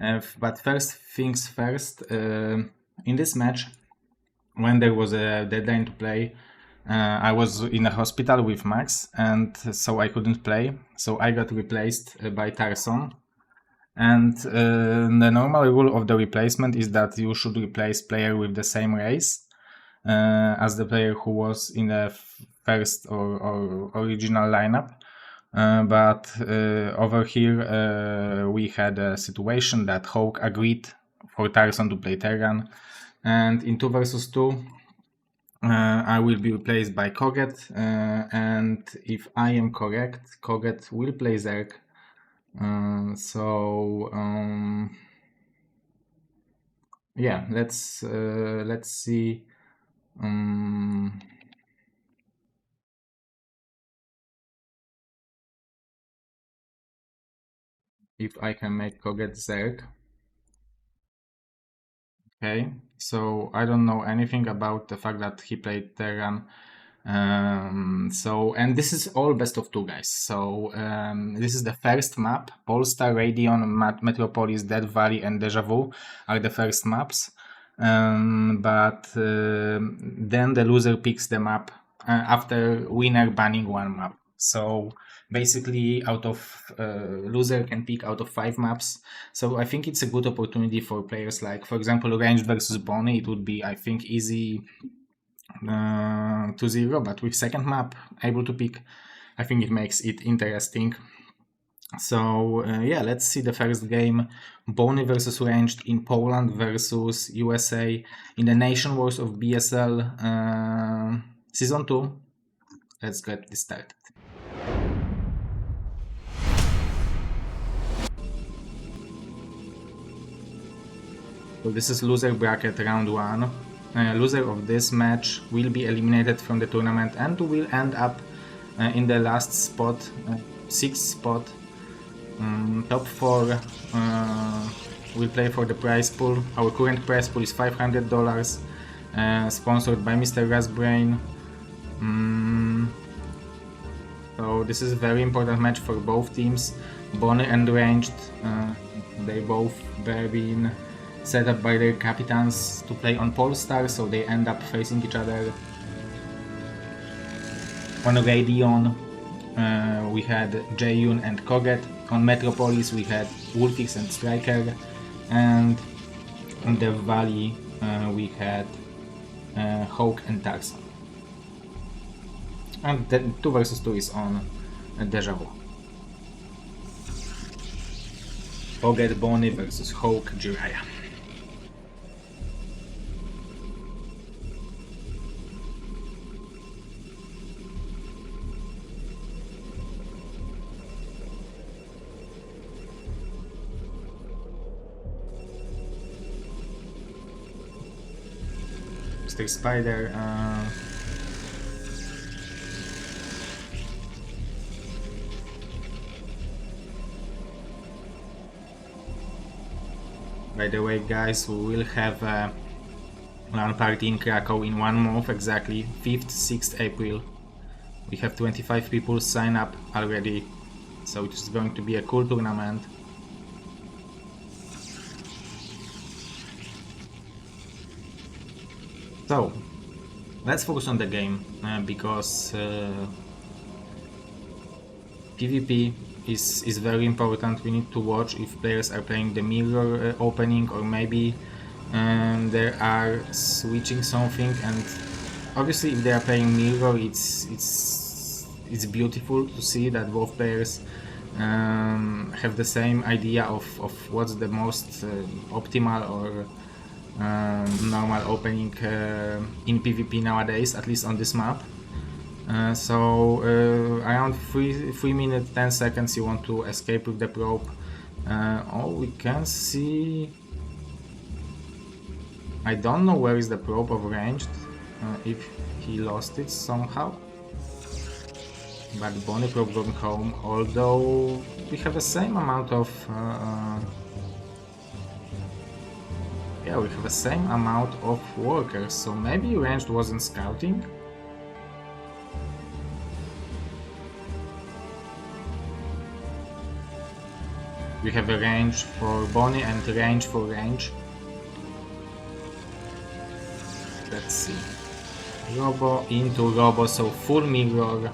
But first things first, in this match, when there was a deadline to play, I was in a hospital with Max, and so I couldn't play. So I got replaced by Tarson. And the normal rule of the replacement is that you should replace player with the same race as the player who was in the first or original lineup. But over here we had a situation that Hawk agreed for Tarson to play Terran, and in 2 versus 2 I will be replaced by Koget, and if I am correct, Koget will play Zerg. Yeah, let's see. If I can make Koget Zerg. Okay, so I don't know anything about the fact that he played Terran. And this is all best of 2, guys. So this is the first map. Polestar, Radion, Metropolis, Dead Valley, and Deja Vu are the first maps. But then the loser picks the map after winner banning 1 map. So basically, out of loser can pick out of 5 maps. So I think it's a good opportunity for players like, for example, Ranged versus Bonnie. It would be, I think, easy 2-0, but with second map able to pick, I think it makes it interesting. So yeah, let's see the first game. Bonnie versus Ranged in Poland versus USA in the Nation Wars of BSL Season 2. Let's get this started. So this is loser bracket round 1. Loser of this match will be eliminated from the tournament and will end up in the last spot, 6th spot. Top 4 will play for the prize pool. Our current prize pool is $500, sponsored by Mr. Rasbrain. So this is a very important match for both teams. Bonnie and Ranged, they both been set up by their captains to play on Polestar, so they end up facing each other. On Radion we had Jayun and Koget. On Metropolis we had Wolfix and Striker, and on the Valley we had Hawk and Tarson. And the 2 versus 2 is on Deja Vu. Koget Bonnie versus Hawk Jiraiya. Mr. Spider. By the way, guys, we will have a LAN party in Krakow in 1 month, exactly 5th, 6th April. We have 25 people sign up already, so it is going to be a cool tournament. So, let's focus on the game, because PvP is very important. We need to watch if players are playing the mirror opening, or maybe they are switching something. And obviously, if they are playing mirror, it's beautiful to see that both players have the same idea of what's the most optimal or normal opening in PvP nowadays, at least on this map. So around 3 minutes 10 seconds you want to escape with the probe. Oh, we can see, I don't know where is the probe of Ranged, if he lost it somehow. But Bonnie probe going home, although we have the same amount of yeah, we have the same amount of workers, so maybe Ranged wasn't scouting. We have a range for Bonnie and range for range. Let's see. Robo into Robo, so full mirror.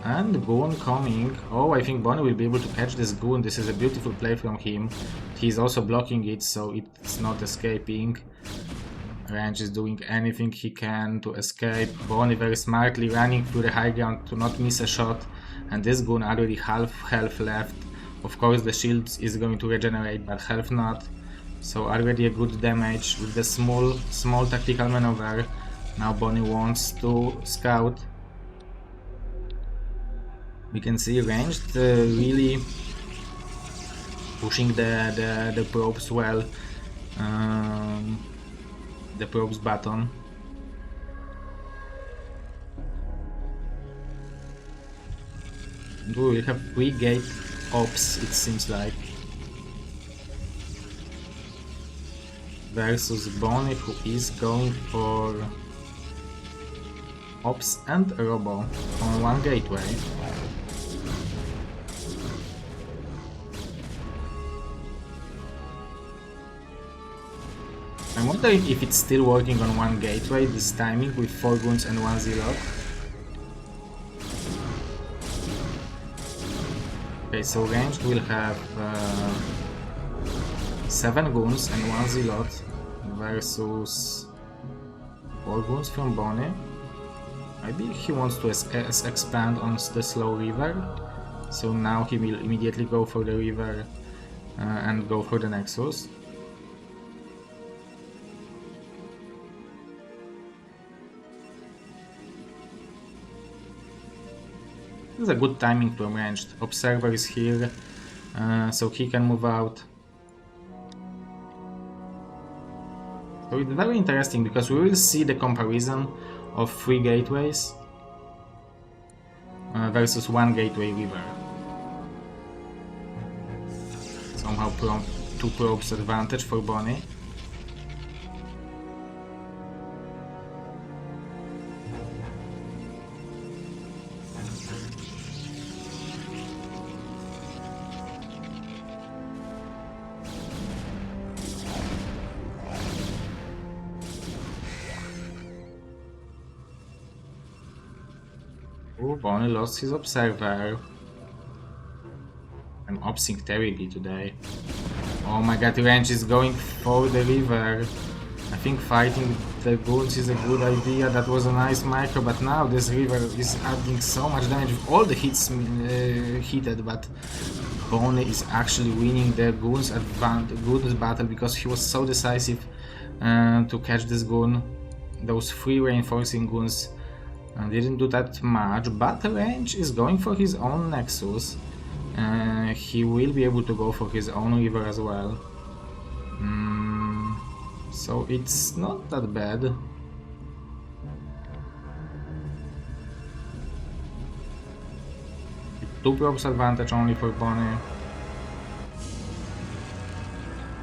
And Goon coming. Oh, I think Bonnie will be able to catch this Goon. This is a beautiful play from him. He's also blocking it, so it's not escaping. Range is doing anything he can to escape. Bonnie very smartly running through the high ground to not miss a shot. And this Goon already half health left. Of course the shield is going to regenerate, but health not. So already a good damage with the small tactical maneuver. Now Bonnie wants to scout. We can see ranged really pushing the probes well. The probes button. We have 3 gate ops, it seems like. Versus Bonnie, who is going for ops and robo on 1 gateway. I'm wondering if it's still working on 1 gateway, this timing with 4 goons and 1 zealot. Okay, so ranged will have 7 goons and 1 zealot versus 4 goons from Bonnie. Maybe he wants to expand on the slow river, so now he will immediately go for the river and go for the Nexus. This is a good timing to ranged. Observer is here, so he can move out. So it's very interesting because we will see the comparison of 3 gateways versus 1 gateway river. Somehow 2 probes advantage for Bonnie. Bonnie lost his observer. I'm opsing terribly today. Oh my god, the range is going for the river. I think fighting the goons is a good idea. That was a nice micro, but now this river is adding so much damage with all the hits hitted, but Bonnie is actually winning the goons battle because he was so decisive to catch this goon. Those 3 reinforcing goons didn't do that much, but range is going for his own Nexus. He will be able to go for his own river as well. So it's not that bad. Two probes advantage only for Bonnie.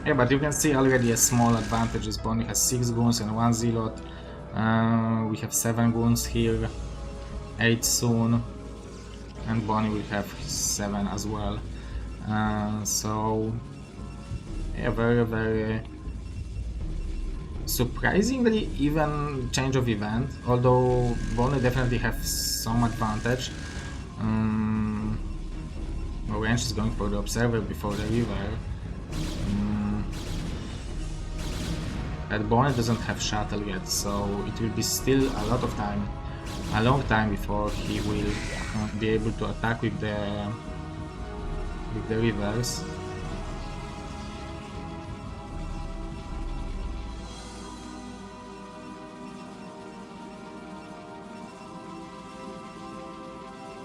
Yeah, but you can see already a small advantage is Bonnie has 6 goons and 1 zealot. We have 7 goons here, 8 soon, and Bonnie will have 7 as well. So yeah, very surprisingly even change of event, although Bonnie definitely have some advantage. Range is going for the observer before the river. But Bonnie doesn't have shuttle yet, so it will be still a long time before he will be able to attack with the rivers.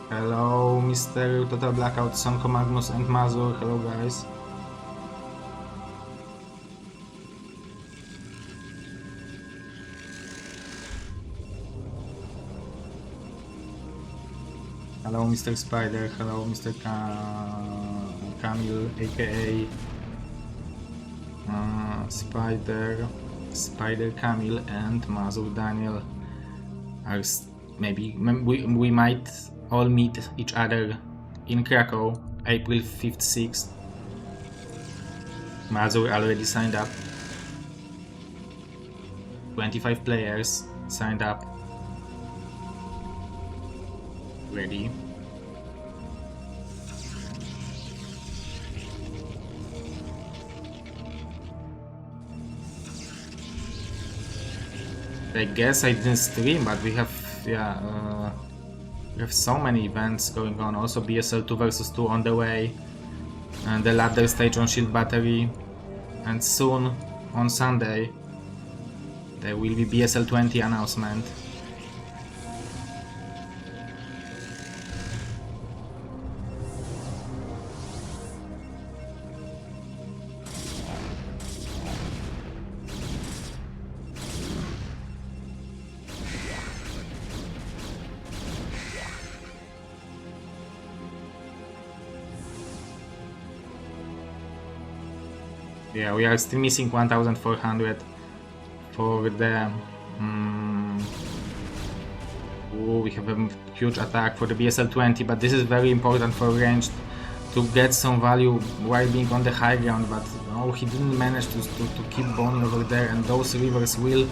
Hello, Mr. Total Blackout, Sonko, Magnus and Mazur. Hello, guys. Hello, Mr. Spider. Hello, Mr. Camille, aka Spider Camille and Mazur Daniel. Maybe we might all meet each other in Krakow, April 5th, 6th. Mazur already signed up. 25 players signed up. Ready. I guess I didn't stream, but we have we have so many events going on. Also BSL 2 vs 2 on the way, and the ladder stage on Shield Battery, and soon on Sunday there will be BSL 20 announcement. Yeah, we are still missing 1400 for the... we have a huge attack for the BSL 20, but this is very important for ranged to get some value while being on the high ground, but no, he didn't manage to keep Bonnie over there, and those rivers will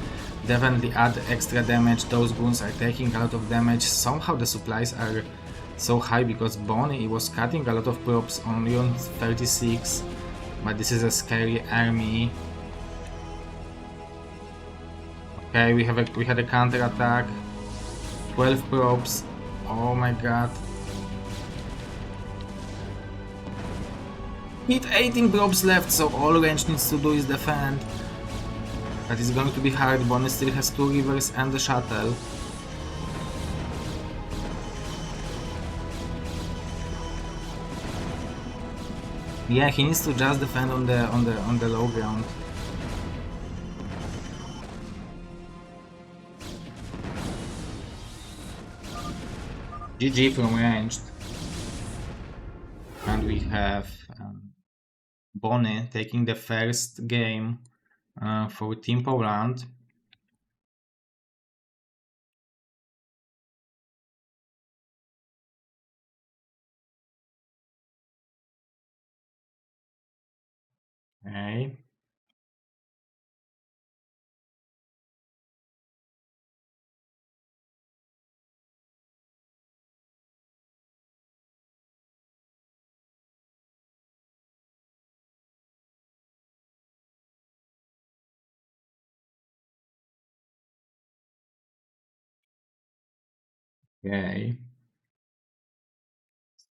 definitely add extra damage. Those goons are taking a lot of damage. Somehow the supplies are so high because Bonnie was cutting a lot of props on Yon 36. But this is a scary army. Okay, we had a counter attack. 12 probes. Oh my god. With 18 probes left, so all range needs to do is defend. That is going to be hard. Bonnie still has 2 rivers and a shuttle. Yeah, he needs to just defend on the low ground. GG from ranged. And we have Bonnie taking the first game for Team Poland. Okay. Okay.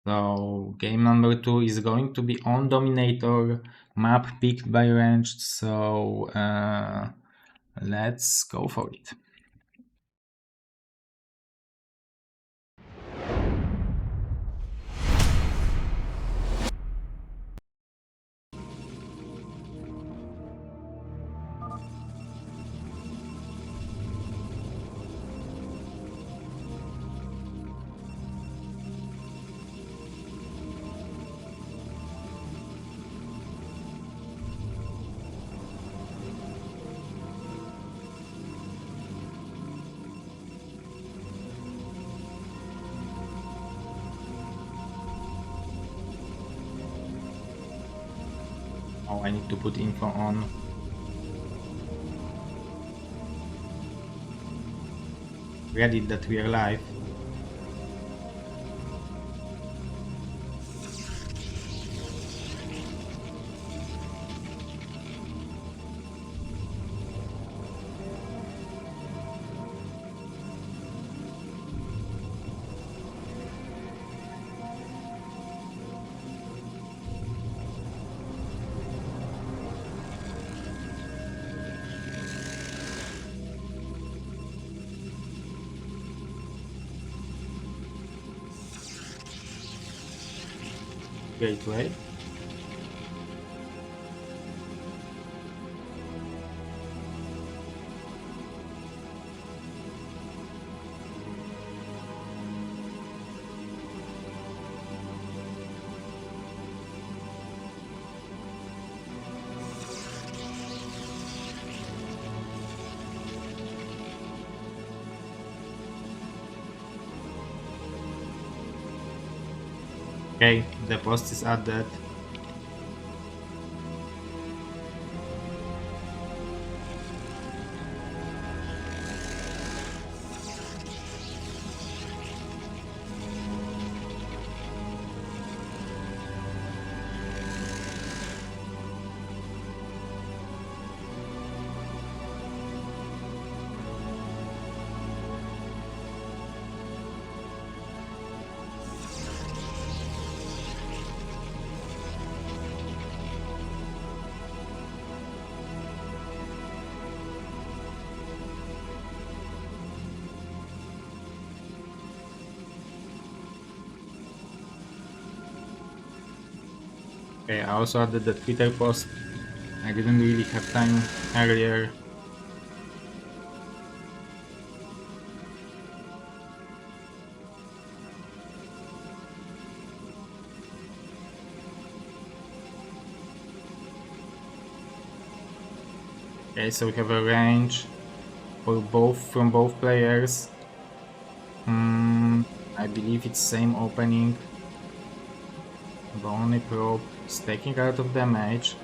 So game number 2 is going to be on Dominator, map picked by ranged. So let's go for it. Oh, I need to put info on. Reddit that we are live. Gateway. Okay, the post is added. Okay, I also added the Twitter post. I didn't really have time earlier. Okay, so we have a range for from both players. I believe it's same opening. Bonnie probe is taking out of damage.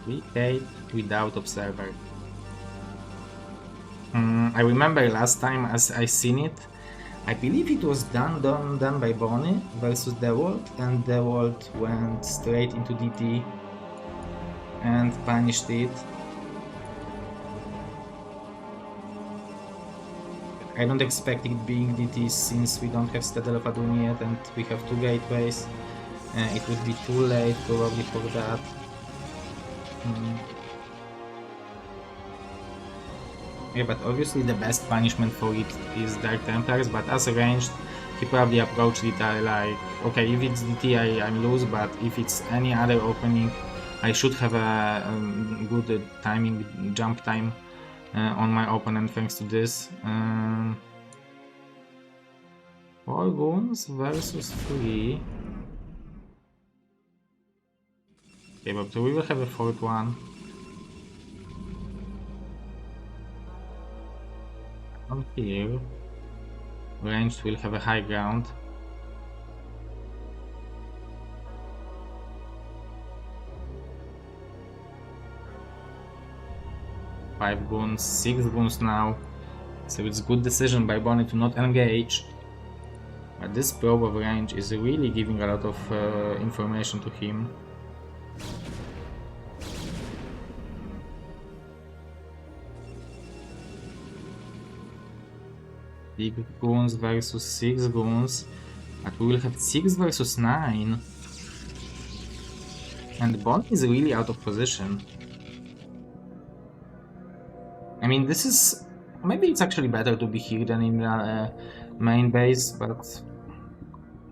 We ate without observer. I remember last time as I seen it, I believe it was done by Bonnie versus Dawid, and Dawid went straight into DT and punished it. I don't expect it being DT since we don't have Citadel of Adun yet and we have 2 gateways. It would be too late probably for that. Yeah, but obviously the best punishment for it is Dark Templars, but as arranged, he probably approached it like, okay, if it's DT I'm lose, but if it's any other opening, I should have a good timing, jump time on my opponent thanks to this. 4 goons versus 3. Okay, but we will have a 4th one. On here, ranged will have a high ground. Five goons, 6 goons now. So it's good decision by Bonnie to not engage. But this probe of range is really giving a lot of information to him. Big goons versus 6 goons. But we will have 6 versus 9. And Bonnie is really out of position. I mean, this is... Maybe it's actually better to be here than in the main base, but...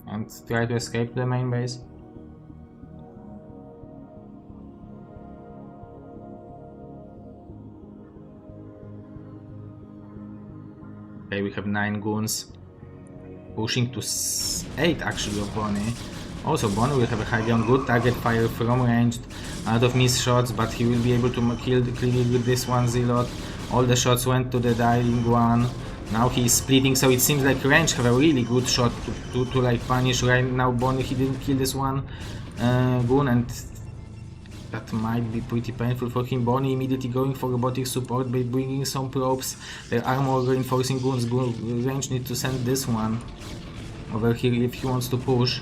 And try to escape the main base. Okay, we have 9 goons. Pushing to 8 actually of Bonnie. Also, Bonnie will have a high ground, good target fire from ranged, a lot of missed shots, but he will be able to kill clean with this one Zealot. All the shots went to the dying one. Now he's splitting, so it seems like range have a really good shot to like punish. Right now Bonnie, he didn't kill this one goon, and that might be pretty painful for him. Bonnie immediately going for robotic support by bringing some probes. Their armor reinforcing goons. Range need to send this one over here if he wants to push.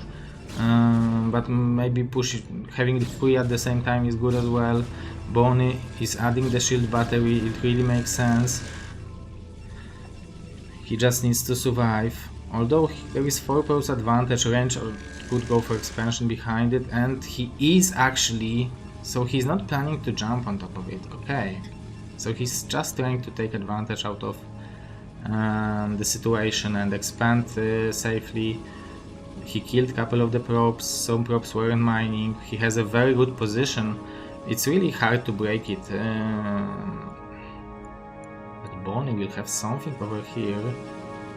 But maybe having the 3 at the same time is good as well. Bonnie is adding the shield battery, it really makes sense. He just needs to survive. Although there is 4 probes advantage, range could go for expansion behind it, and he is actually... So he's not planning to jump on top of it, okay. So he's just trying to take advantage out of the situation and expand safely. He killed a couple of the probes, some probes weren't mining, he has a very good position. It's really hard to break it. But Bonnie will have something over here.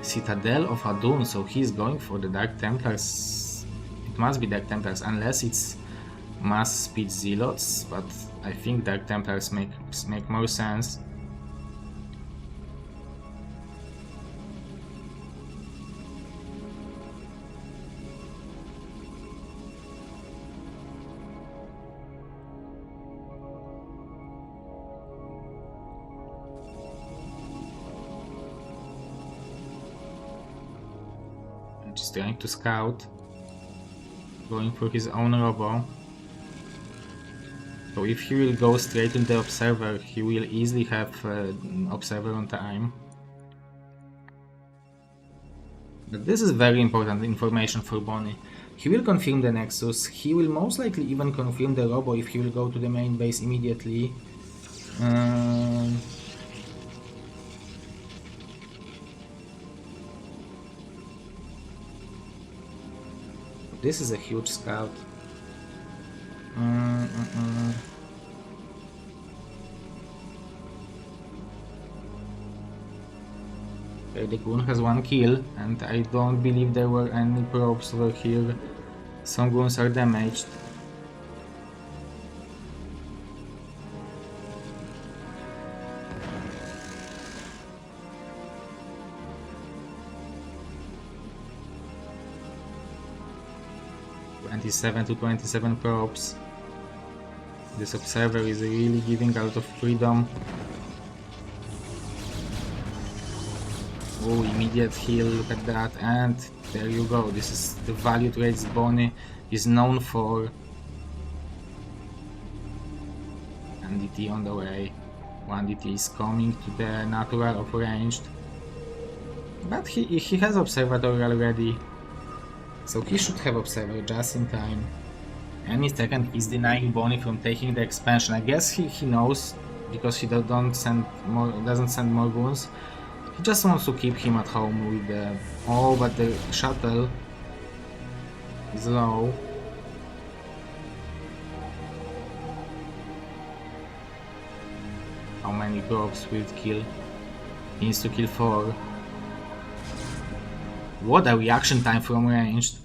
Citadel of Adun, so he's going for the Dark Templars. It must be Dark Templars, unless it's mass speed Zealots, but I think Dark Templars make more sense. He's trying to scout, going for his own robo. So if he will go straight into the observer, he will easily have observer on time. But this is very important information for Bonnie. He will confirm the Nexus, he will most likely even confirm the robo if he will go to the main base immediately. This is a huge scout. Okay, the goon has 1 kill, and I don't believe there were any probes over here. Some goons are damaged. To 27 probes. This observer is really giving a lot of freedom. Oh, immediate heal, look at that, and there you go. This is the value trades Bonnie is known for. And DT on the way. 1 DT is coming to the natural of ranged. But he has observatory already. So he should have observer just in time. Any second he's denying Bonnie from taking the expansion. I guess he knows, because he doesn't send more goons. He just wants to keep him at home with the... Oh, but the shuttle is low. How many probes will it kill? He needs to kill 4. What a reaction time from ranged.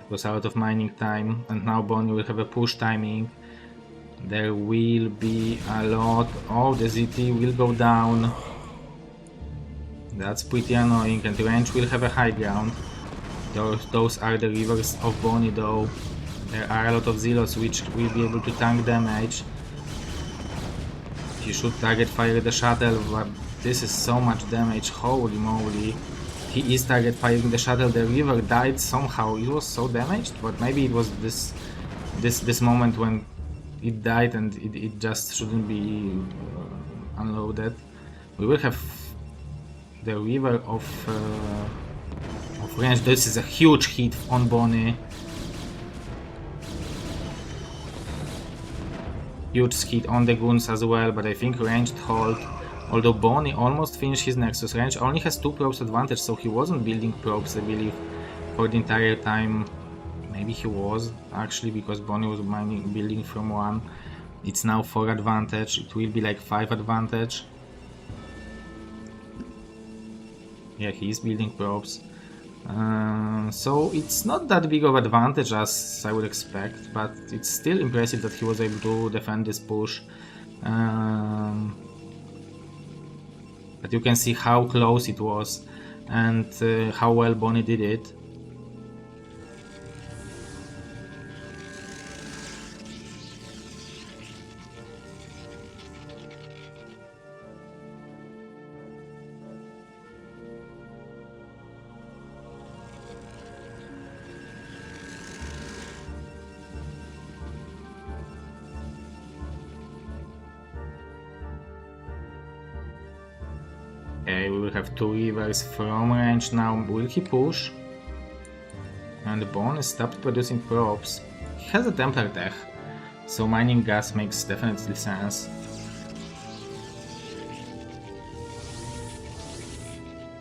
Was out of mining time, and now Bonnie will have a push timing. There will be a lot. Oh, the ZT will go down. That's pretty annoying, and range will have a high ground. Those are the rivers of Bonnie though. There are a lot of Zealots which will be able to tank damage. He should target fire the shuttle, but this is so much damage, holy moly. He is target firing the shuttle, the river died somehow. It was so damaged, but maybe it was this moment when it died and it just shouldn't be unloaded. We will have the river of range. This is a huge hit on Bonnie. Huge hit on the goons as well, but I think ranged hold. Although Bonnie almost finished his Nexus, range only has 2 probes advantage, so he wasn't building probes, I believe, for the entire time. Maybe he was, actually, because Bonnie was building from 1. It's now 4 advantage, it will be like 5 advantage. Yeah, he is building probes. So it's not that big of advantage as I would expect, but it's still impressive that he was able to defend this push. But you can see how close it was and how well Bonnie did it. Okay, we will have 2 rivers from range now. Will he push? And the bonus stopped producing probes. He has a Templar tech, so mining gas makes definitely sense.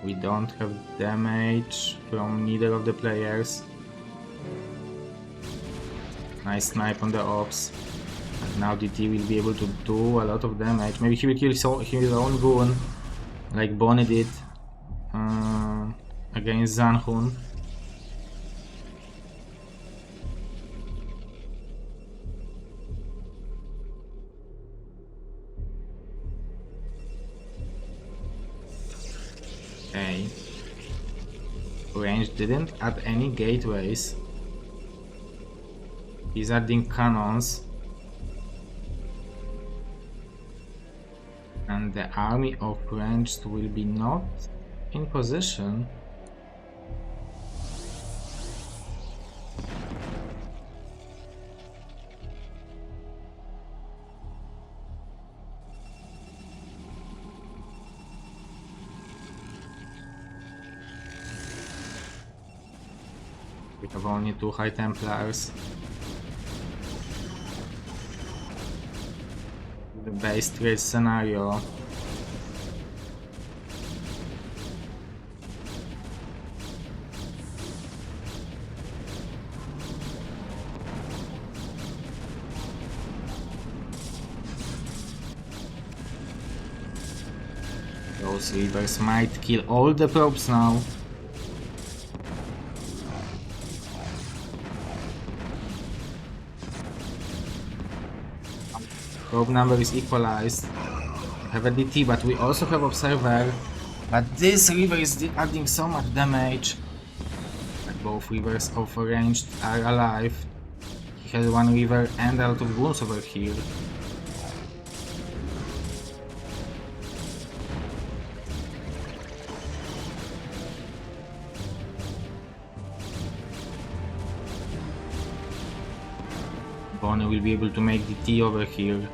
We don't have damage from neither of the players. Nice snipe on the ops. And now DT will be able to do a lot of damage. Maybe he will kill his own goon, like Bonnie did against Zanhun. range didn't add any gateways. He's adding cannons. And the army of ranged will be not in position. We have only 2 High Templars. The base trade scenario. Those rivers might kill all the probes now. Probe number is equalized. We have a DT, but we also have Observer. But this river is adding so much damage. But both rivers of ranged are alive. He has 1 river and a lot of goons over here. Bonnie will be able to make DT over here.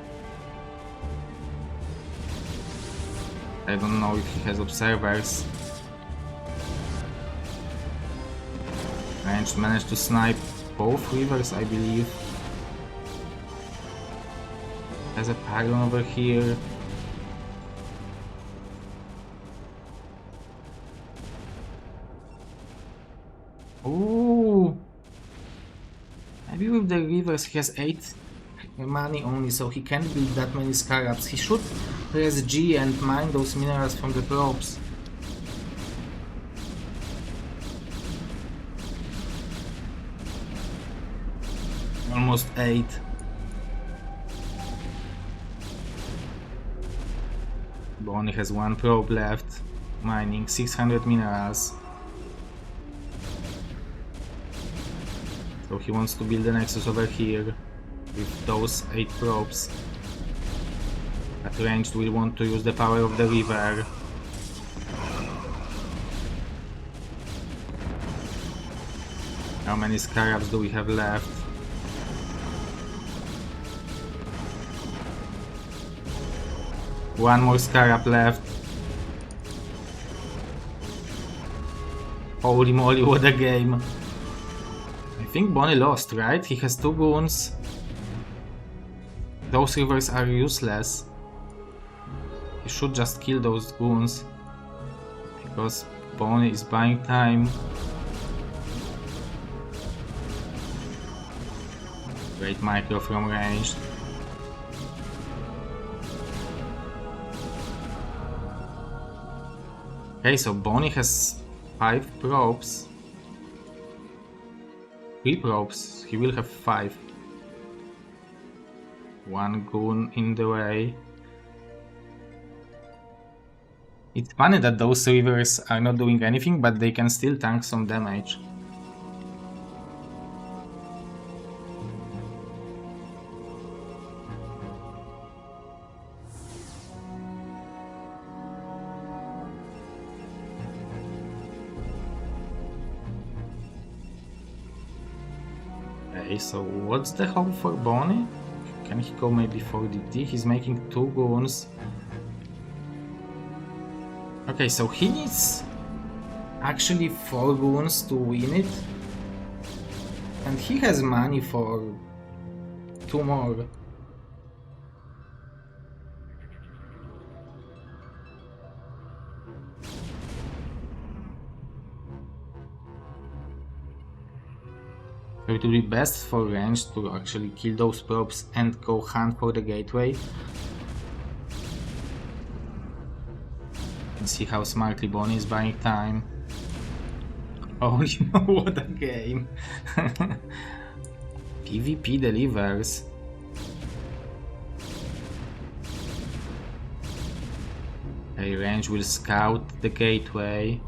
I don't know if he has observers. Range managed to snipe both rivers, I believe. Has a pylon over here. Ooh! Maybe with the rivers he has 8 money only, so he can't build that many scarabs. He should press G and mine those minerals from the probes. Almost 8. Bonnie has 1 probe left, mining 600 minerals. So he wants to build a nexus over here with those 8 probes. At ranged we'll want to use the power of the river. How many scarabs do we have left? One more scarab left. Holy moly, what a game. I think Bonnie lost, right? He has 2 goons. Those rivers are useless. He should just kill those goons. Because Bonnie is buying time. Great micro from range. Okay, so Bonnie has 5 probes. 3 probes. He will have 5. 1 goon in the way. It's funny that those rivers are not doing anything, but they can still tank some damage. Okay, so what's the hope for Bonnie? Can he go maybe for DT? He's making 2 goons. Okay, so he needs actually 4 goons to win it. And he has money for 2 more. So it would be best for range to actually kill those probes and go hunt for the gateway. And see how smartly Bonnie is buying time. Oh, you know, what a game. PvP delivers. A range will scout the gateway.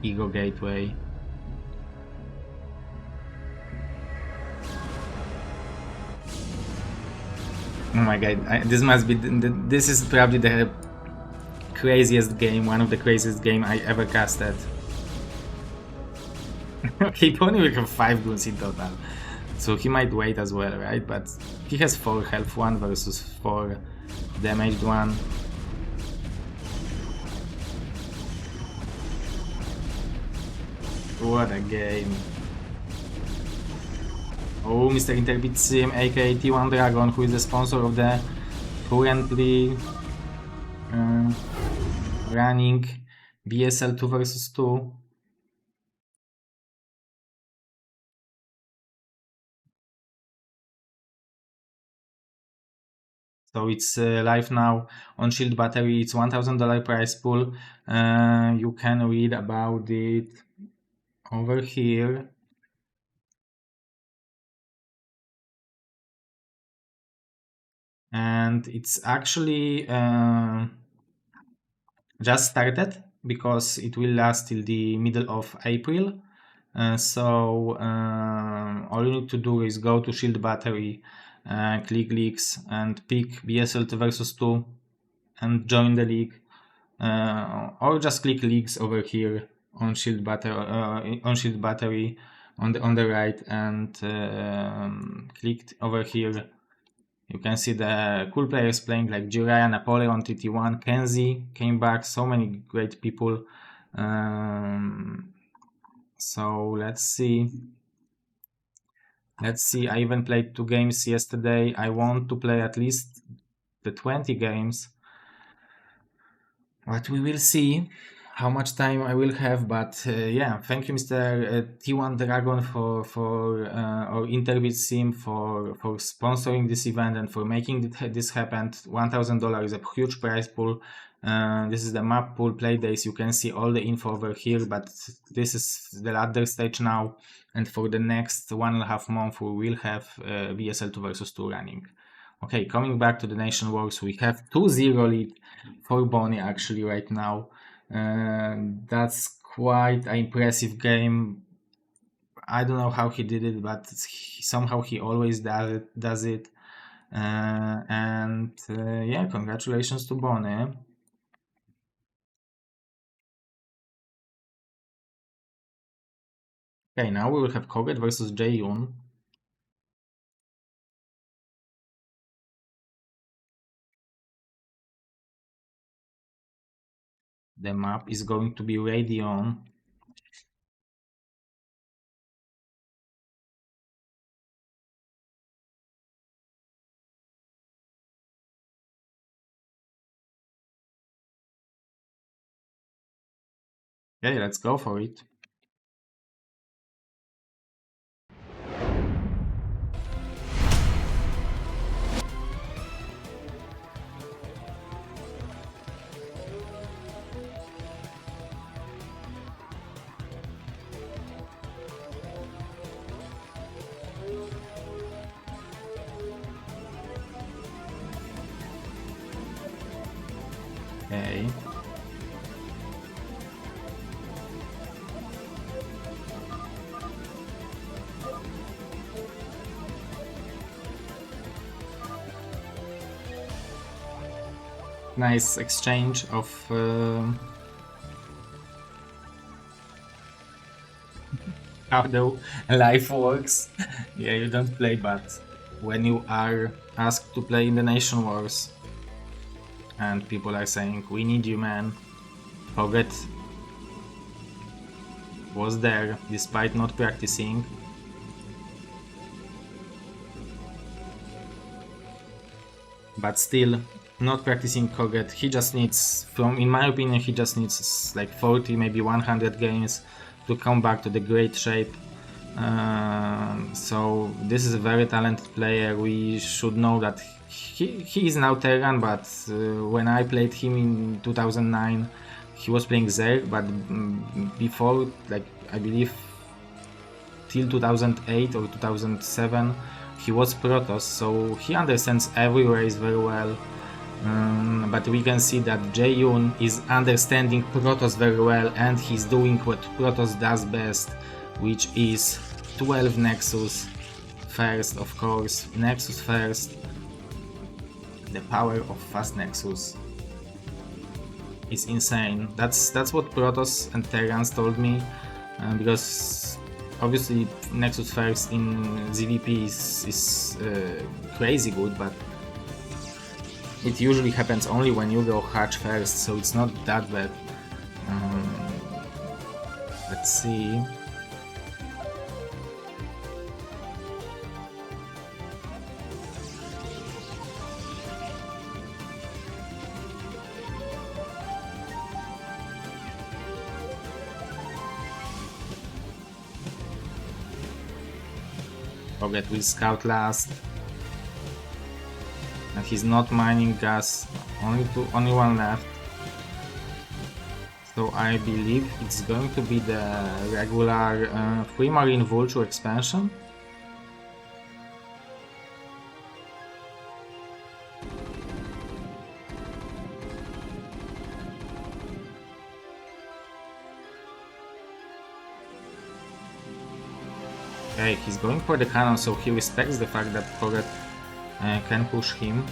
Ego Gateway. Oh my god, this must be this is probably the craziest game, one of the craziest game I ever casted. Okay, Pony will have 5 goons in total, so he might wait as well, right? But he has 4 health 1 versus 4 damaged 1. What a game. Oh, Mr. Interbit Sim, aka T1 Dragon, who is the sponsor of the currently running BSL 2 versus 2. So it's live now on Shield Battery. It's $1,000 prize pool. You can read about it over here. And it's actually just started because it will last till the middle of April. So all you need to do is go to Shield Battery, click leagues, and pick BSL 2 versus 2 and join the league. Or just click leagues over here on Shield Battery on the right, and click over here. You can see the cool players playing like Jiraiya, Napoleon, TT1, Kenzie came back, so many great people. So let's see. I even played 2 games yesterday. I want to play at least the 20 games. But we will see how much time I will have. But yeah, thank you, Mr. T1 Dragon, for or Interbit Sim for sponsoring this event and for making this happen. $1,000 is a huge prize pool. This is the map pool play days. You can see all the info over here, but this is the ladder stage now, and for the next 1.5 months we will have BSL 2 versus 2 running. Okay, coming back to the Nation Wars, we have 2-0 lead for Bonnie actually right now. That's quite an impressive game. I don't know how he did it, but somehow he always does it. And yeah, congratulations to Bonnie. Okay, now we will have Koget versus Jaeyoon. The map is going to be Radeon. Okay, let's go for it. Okay. Nice exchange of how the life works. Yeah, you don't play, but when you are asked to play in the Nation Wars and people are saying, we need you, man, Koget was there despite not practicing. But still, not practicing Koget, he just needs, in my opinion, he just needs like 40, maybe 100 games to come back to the great shape. So this is a very talented player. We should know that he is now Terran, but when I played him in 2009, he was playing Zerg, but before, like I believe till 2008 or 2007, he was Protoss, so he understands every race very well. but we can see that Jae-yoon is understanding Protoss very well, and he's doing what Protoss does best, which is 12 Nexus first, of course, Nexus first. The power of fast Nexus is insane. That's what Protoss and Terrans told me, because obviously Nexus first in ZVP is crazy good, but it usually happens only when you go hatch first, so it's not that bad. Let's see. Forget will scout last, and he's not mining gas. Only one left. So I believe it's going to be the regular Free Marine Vulture expansion. Okay, he's going for the cannon, so he respects the fact that Koret can push him.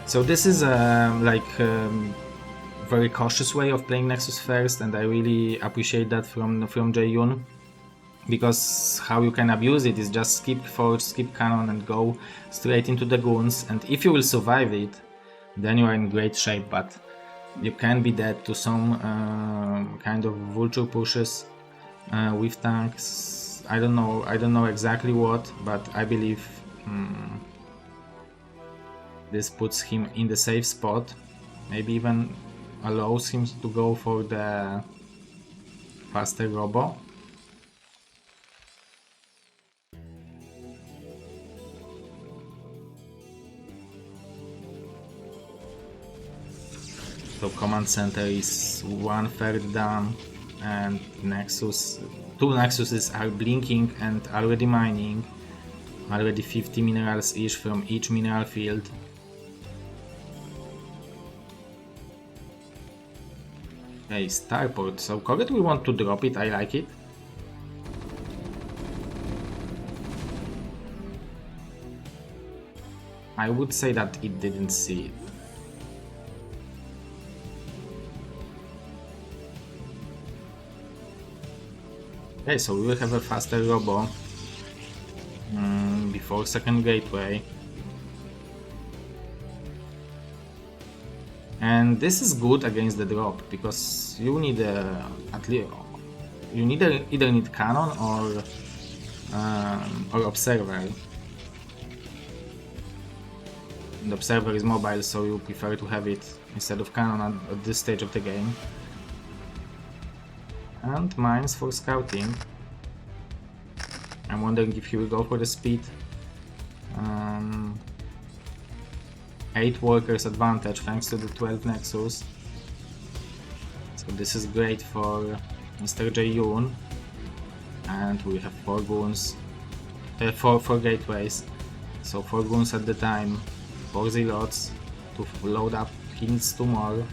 So this is very cautious way of playing Nexus first, and I really appreciate that from Jae-yoon, because how you can abuse it is just skip Forge, skip Cannon and go straight into the goons, and if you will survive it, then you are in great shape, but you can be dead to some kind of vulture pushes with tanks. I don't know exactly what, but I believe this puts him in the safe spot, maybe even allows him to go for the faster robo. So command center is 1/3 done, and two Nexuses are blinking and already mining, already 50 minerals each from each mineral field. Okay, starport, so Koret will want to drop it, I like it. I would say that it didn't see it. Okay, so we will have a faster robo before second gateway. And this is good against the drop, because you need at least either need cannon or observer. The observer is mobile, so you prefer to have it instead of cannon at this stage of the game. And mines for scouting. I'm wondering if he will go for the speed. 8 workers advantage thanks to the 12 Nexus. So this is great for Mr. Jae-yoon. And we have 4 goons, 4 gateways. So 4 goons at the time, 4 zealots to load up. He needs 2 more.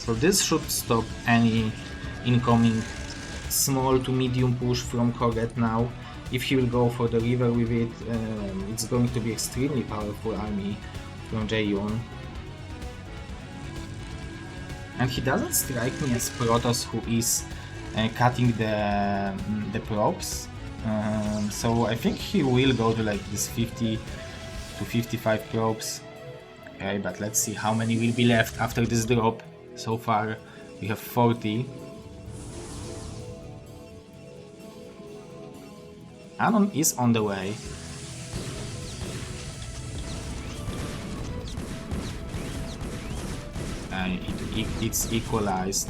So this should stop any incoming small to medium push from Koret now. If he will go for the river with it, it's going to be extremely powerful army from Jae-yoon. And he doesn't strike me as Protoss, who is cutting the probes. So I think he will go to like this 50 to 55 probes. Okay, but let's see how many will be left after this drop. So far we have 40. Cannon is on the way. It's equalized.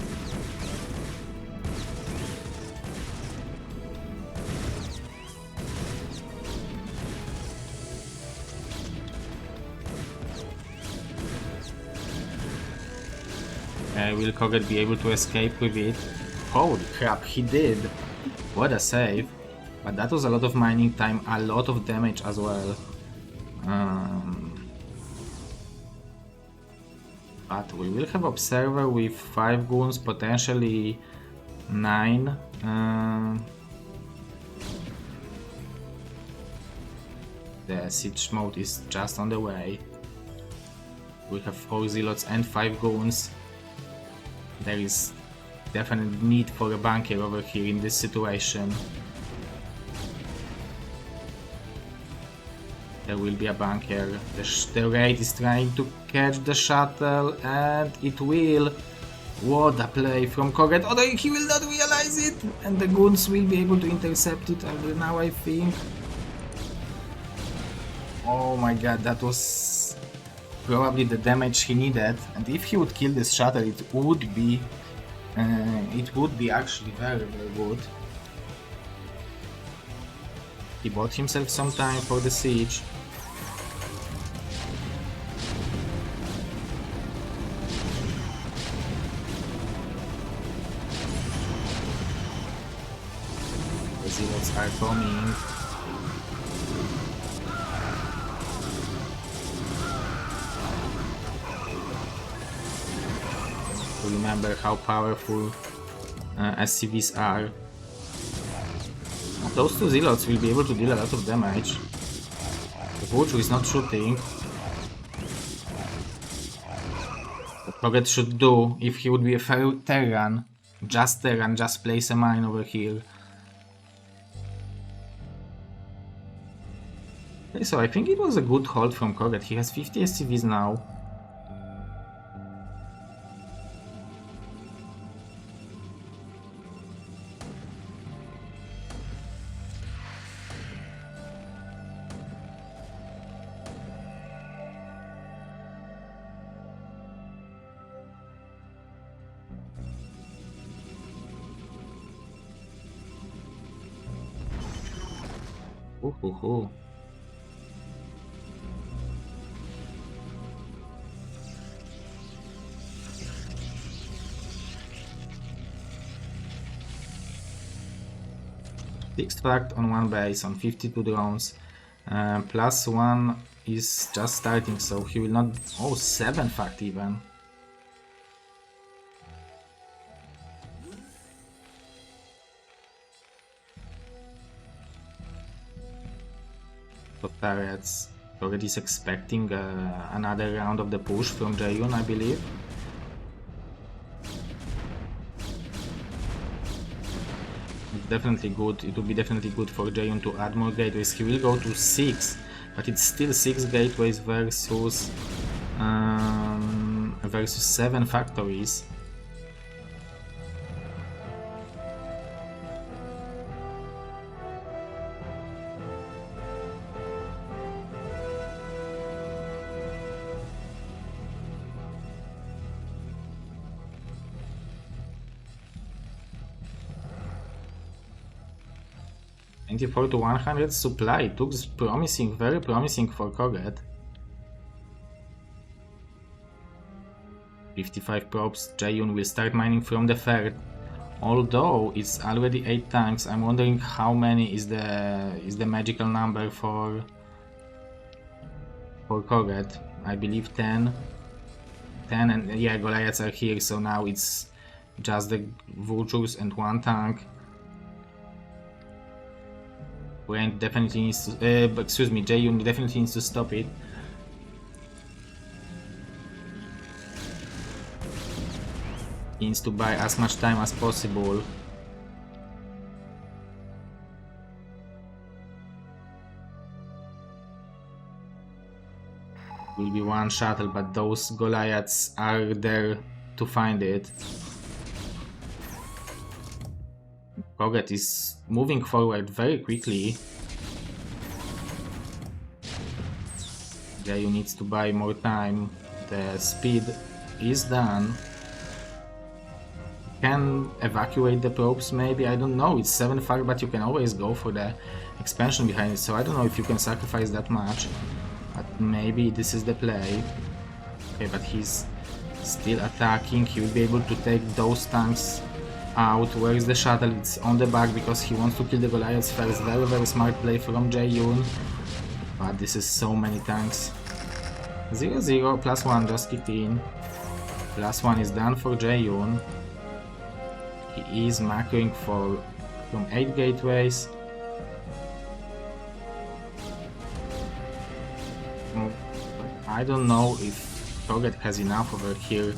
Will Koget be able to escape with it? Holy crap, he did! What a save! But that was a lot of mining time, a lot of damage as well. But we will have Observer with 5 goons, potentially 9. The siege mode is just on the way. We have 4 zealots and 5 goons. There is definite need for a bunker over here in this situation. There will be a bunker. The raid is trying to catch the shuttle, and it will. What a play from Koget. Although he will not realize it, and the goons will be able to intercept it now, I think. Oh my god, that was probably the damage he needed. And if he would kill this shuttle, it would be actually very, very good. He bought himself some time for the siege. The zealots are coming. Remember how powerful SCVs are. Those 2 zealots will be able to deal a lot of damage. The Vulture is not shooting. What Koget should do, if he would be a fair Terran, just place a mine over here. Okay, so I think it was a good hold from Koget. He has 50 SCVs now. Ooh. Six fragged on 1 base on 52 drones. +1 is just starting, so he will not. Oh, 7 fragged even. Turrets. Koget is expecting another round of the push from Jaehyun, I believe. It's definitely good. It would be definitely good for Jaehyun to add more gateways. He will go to 6, but it's still 6 gateways versus 7 factories. $24 to 100 supply. It looks promising, very promising for Koget. 55 probes. Jaehyun will start mining from the third. Although it's already 8 tanks, I'm wondering how many is the magical number for Koget. I believe 10. 10, and yeah, Goliaths are here, so now it's just the Vultures and 1 tank. Brent definitely needs to, Jaehyun definitely needs to stop it. He needs to buy as much time as possible. Will be 1 shuttle, but those Goliaths are there to find it. Koget is moving forward very quickly. Jaehyun needs to buy more time. The speed is done. Can evacuate the probes maybe, I don't know. It's 7 far, but you can always go for the expansion behind it, so I don't know if you can sacrifice that much. But maybe this is the play. Okay, but he's Still attacking, he will be able to take those tanks out. Where is the shuttle? It's on the back because he wants to kill the Goliaths first. Very smart play from Jae-yoon. But this is so many tanks. 0-0, +1 just kicked in. +1 is done for Jae-yoon. He is macroing from 8 gateways. I don't know if Koget has enough over here.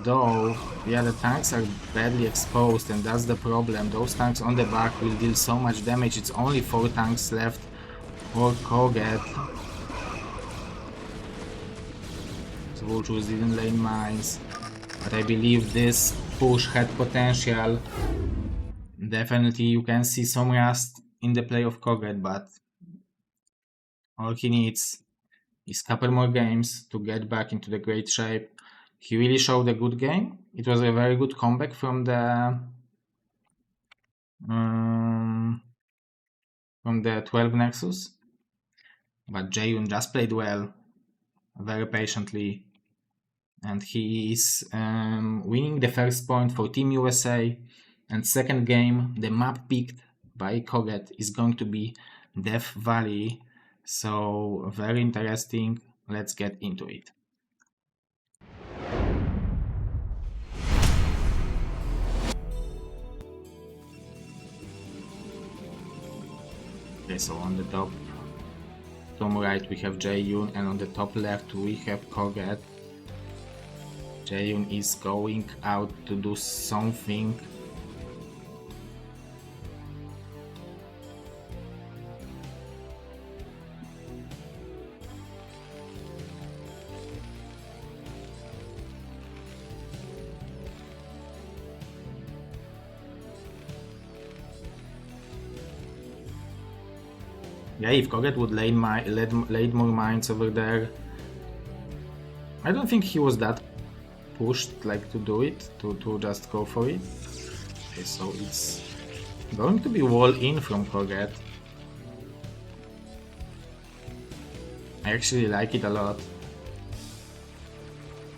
Though, yeah, the tanks are badly exposed and that's the problem. Those tanks on the back will deal so much damage. It's only 4 tanks left for Koget. So Vultures didn't lane mines. But I believe this push had potential. Definitely you can see some rust in the play of Koget, but all he needs is a couple more games to get back into the great shape. He really showed a good game. It was a very good comeback from the 12 Nexus. But Jae-yoon just played well, very patiently. And he is winning the first point for Team USA. And second game, the map picked by Koget is going to be Death Valley. So very interesting. Let's get into it. Okay, so on the top right we have Jae-yoon and on the top left we have Koget. Jae-yoon is going out to do something. Yeah, if Koget would lay more mines over there, I don't think he was that pushed like to do it, to just go for it. Okay, so it's going to be wall in from Koget. I actually like it a lot.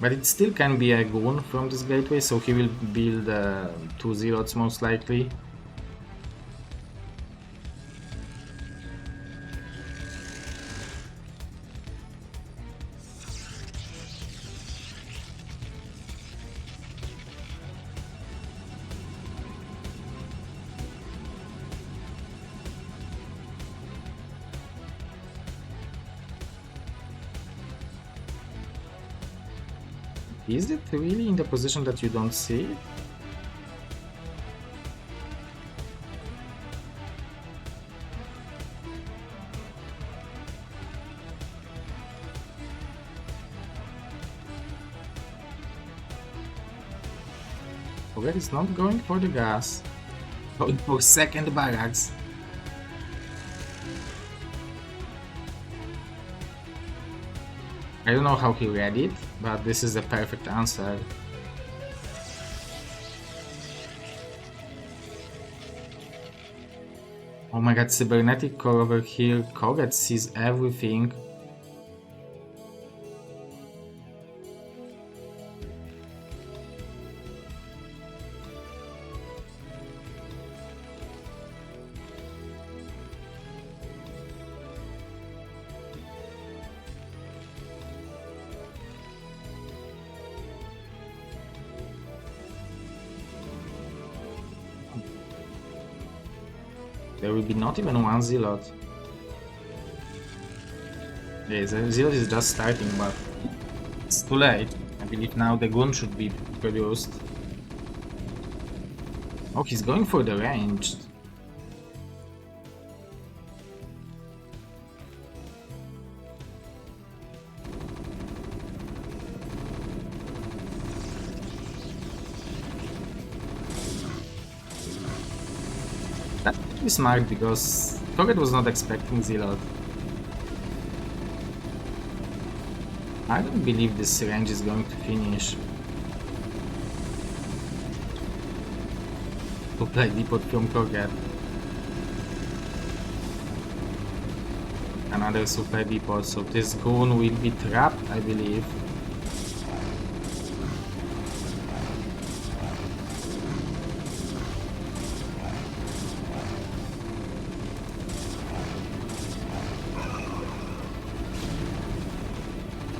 But it still can be a goon from this gateway, so he will build 2 zealots most likely. Is it really in the position that you don't see it? Koget is not going for the gas, going for second barracks. I don't know how he read it, but this is the perfect answer. Oh my god, cybernetic core over here. Koget sees everything. There will be not even one zealot. Yeah, the zealot is just starting, but it's too late. I believe now the goon should be produced. Oh, he's going for the ranged. That's pretty smart because Koget was not expecting Zealot. I don't believe this range is going to finish. To play depot from Koget. Another super depot, so this goon will be trapped, I believe.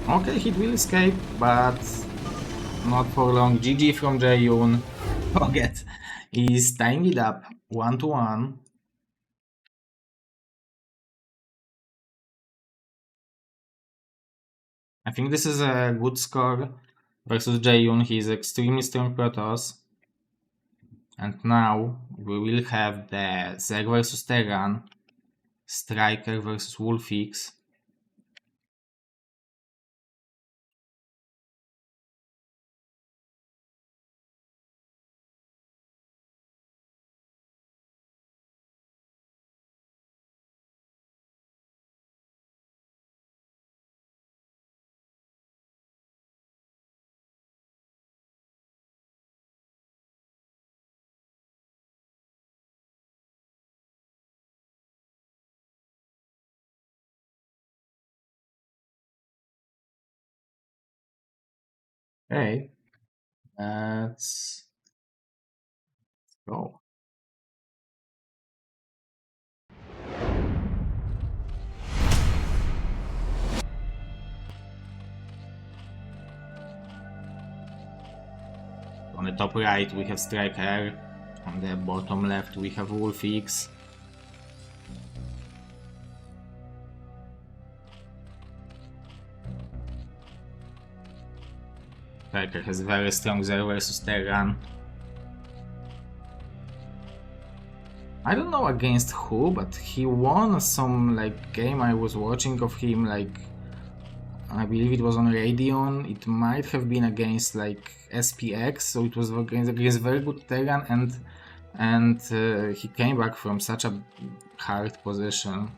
Okay, he will escape, but not for long. GG from Jae-yoon. Forget. He's tying it up 1-1. I think this is a good score versus Jae-yoon. He's extremely strong Protoss. And now we will have the Zerg versus Terran, Striker versus Wolfix. Okay, let's go. On the top right we have Striker, on the bottom left we have Wolfix. Striker has very strong Zerg versus Terran. I don't know against who, but he won some like game I was watching of him, like I believe it was on Radeon. It might have been against like SPX, so it was against very good Terran, and he came back from such a hard position.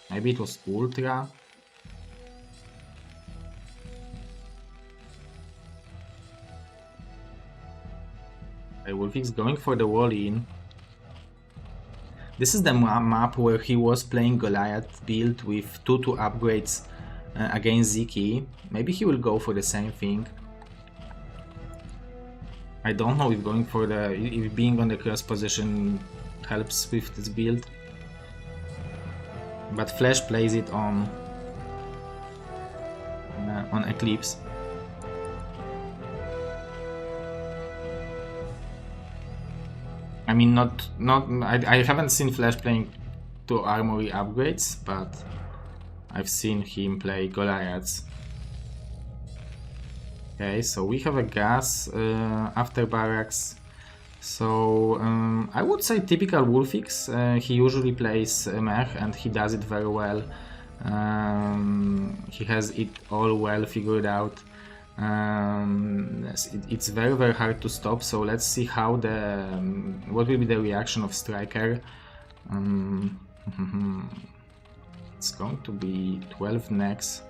Maybe it was Ultra. Wolfix going for the wall in. This is the map where he was playing Goliath build with 2-2 upgrades against Ziki. Maybe he will go for the same thing. I don't know if going for if being on the cross position helps with this build. But Flash plays it on Eclipse. I mean, I haven't seen Flash playing 2 armory upgrades, but I've seen him play Goliaths. Okay, so we have a gas after barracks. So I would say typical Wolfix. He usually plays mech and he does it very well. He has it all well figured out. It's very hard to stop, so let's see how what will be the reaction of Striker. It's going to be 12 necks,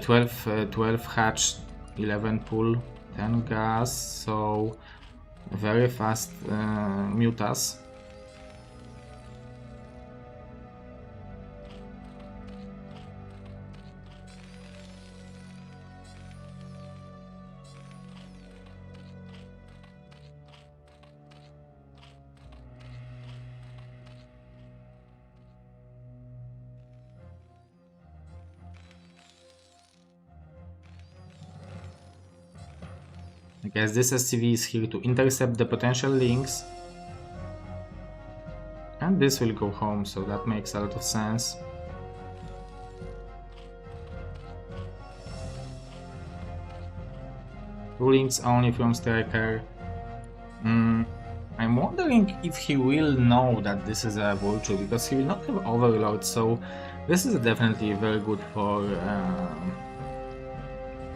12 hatch, 11 pull, 10 gas, so very fast mutas. I guess this SCV is here to intercept the potential links. And this will go home, so that makes a lot of sense. Two links only from Striker. I'm wondering if he will know that this is a Vulture, because he will not have Overload, so this is definitely very good for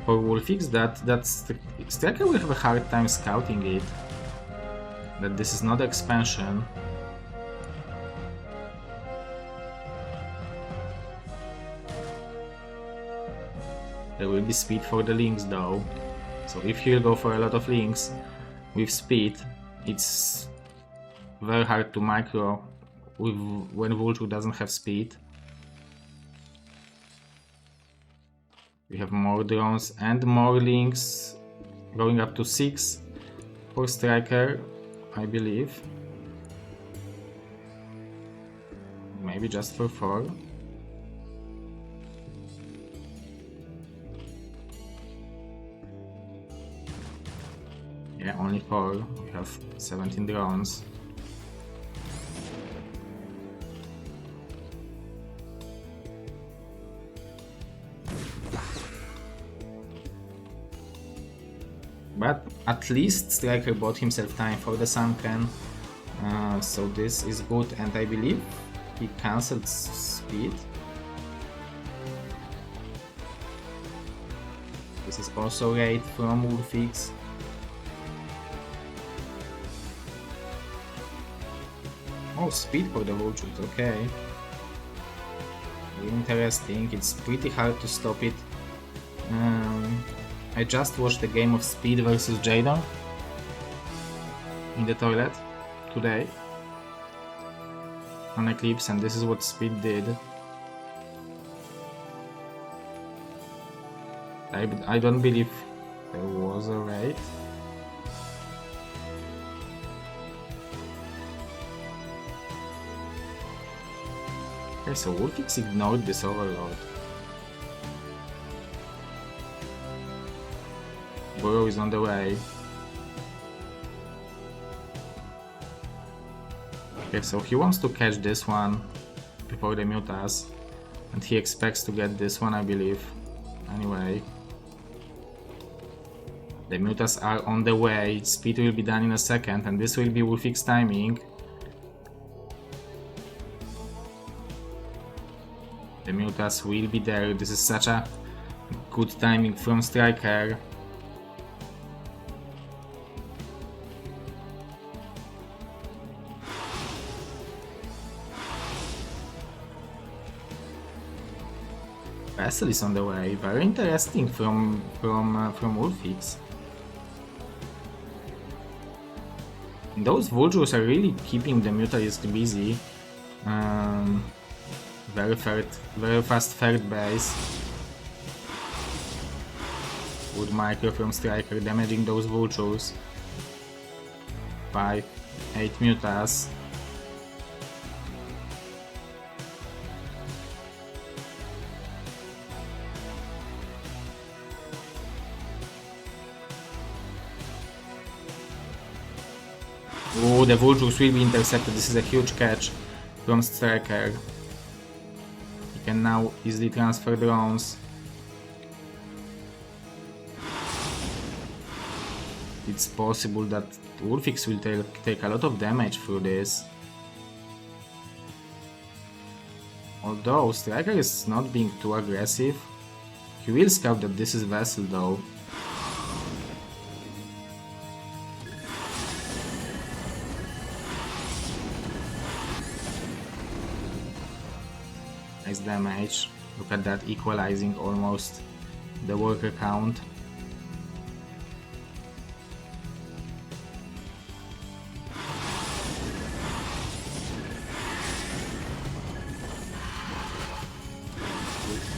Wolfix. That's Striker will have a hard time scouting it, that this is not expansion. There will be speed for the links though, so if he'll go for a lot of links with speed, it's very hard to micro when Vulture doesn't have speed. We have more drones and more links, going up to 6 for Striker, I believe. Maybe just for 4. Yeah, only 4. We have 17 drones. But at least Striker bought himself time for the Sunken, so this is good, and I believe he cancelled speed. This is also raid from Wolfix. Oh, speed for the vultures, okay. Very interesting, it's pretty hard to stop it. I just watched a game of Speed versus Jadon in the toilet today on Eclipse, and this is what Speed did. I don't believe there was a raid. Okay, so Wolfix ignored this overload. Burrow is on the way. Okay, so he wants to catch this one before they mute us, and he expects to get this one, I believe. Anyway, the mutas are on the way, speed will be done in a second, and this will be Wolfix timing. The mutas will be there, this is such a good timing from Striker. Vessel is on the way, very interesting from Wolfix. Those vultures are really keeping the Mutalist busy. Very fast third base. Good micro from Striker, damaging those vultures. 5, 8 mutas. Oh, the vultures will be intercepted. This is a huge catch from Striker. He can now easily transfer drones. It's possible that Wolfix will take a lot of damage through this. Although Striker is not being too aggressive. He will scout that this is Vessel though. Nice damage. Look at that, equalizing almost the worker count.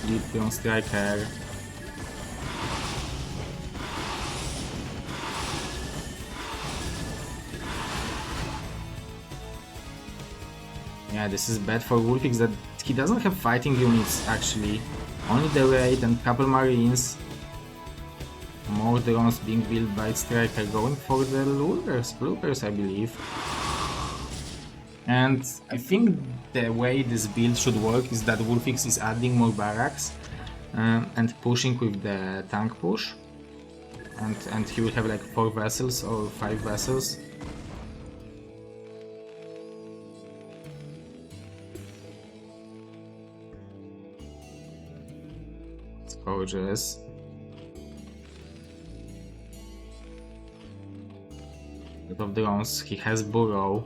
Lead from Striker. Yeah, this is bad for Wolfix that he doesn't have fighting units actually. Only the raid and couple marines. More drones being built by Striker, going for the bloopers I believe. And I think the way this build should work is that Wolfix is adding more barracks and pushing with the tank push. And he will have like 4 vessels or 5 vessels. It's gorgeous. A lot of drones. He has Burrow.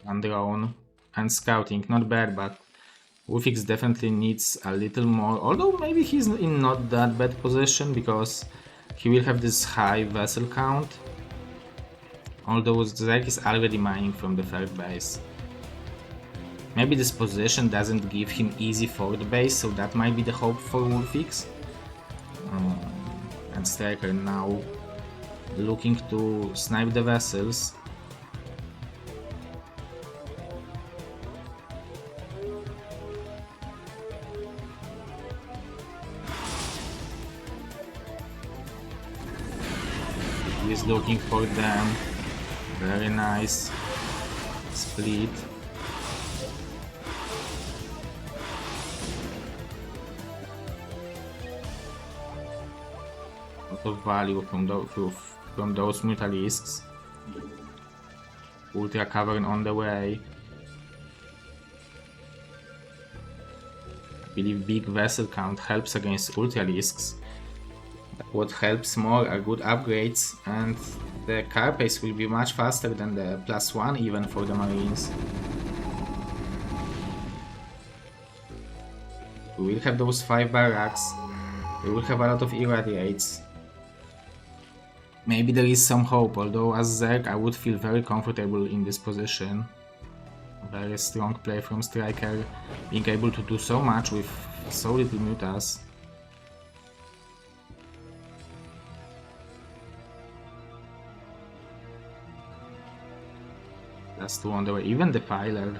And drone and scouting, not bad, but Wolfix definitely needs a little more, although maybe he's in not that bad position because he will have this high vessel count, although Zek is already mining from the third base. Maybe this position doesn't give him easy fourth base, so that might be the hope for Wolfix. and Striker now looking to snipe the vessels. He's looking for them. Very nice split. Lot of value from those Mutalisks. Ultra Cavern on the way. I believe big vessel count helps against Ultralisks. What helps more are good upgrades, and the car pace will be much faster than the +1 even for the Marines. We will have those 5 barracks. We will have a lot of irradiates. Maybe there is some hope, although as Zerg I would feel very comfortable in this position. Very strong play from Striker, being able to do so much with so little mutas. Last two on the way, even the Piler.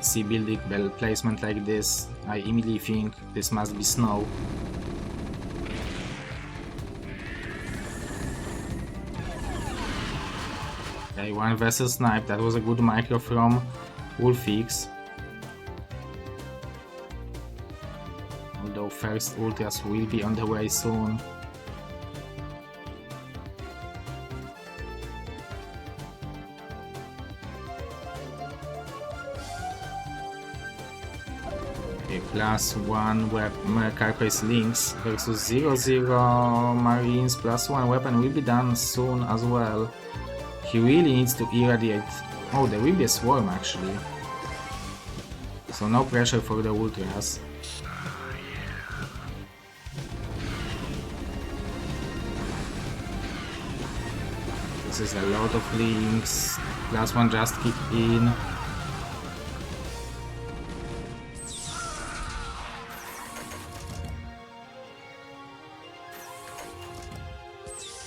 See building bell placement like this, I immediately think this must be snow. Okay, one vessel snipe, that was a good micro from Wolfix. Although first ultras will be on the way soon. Okay, +1 Carpace Links versus 0-0 Marines. +1 weapon will be done soon as well. He really needs to irradiate. Oh, there will be a swarm actually. So no pressure for the ultras. This is a lot of links. +1 just kicked in.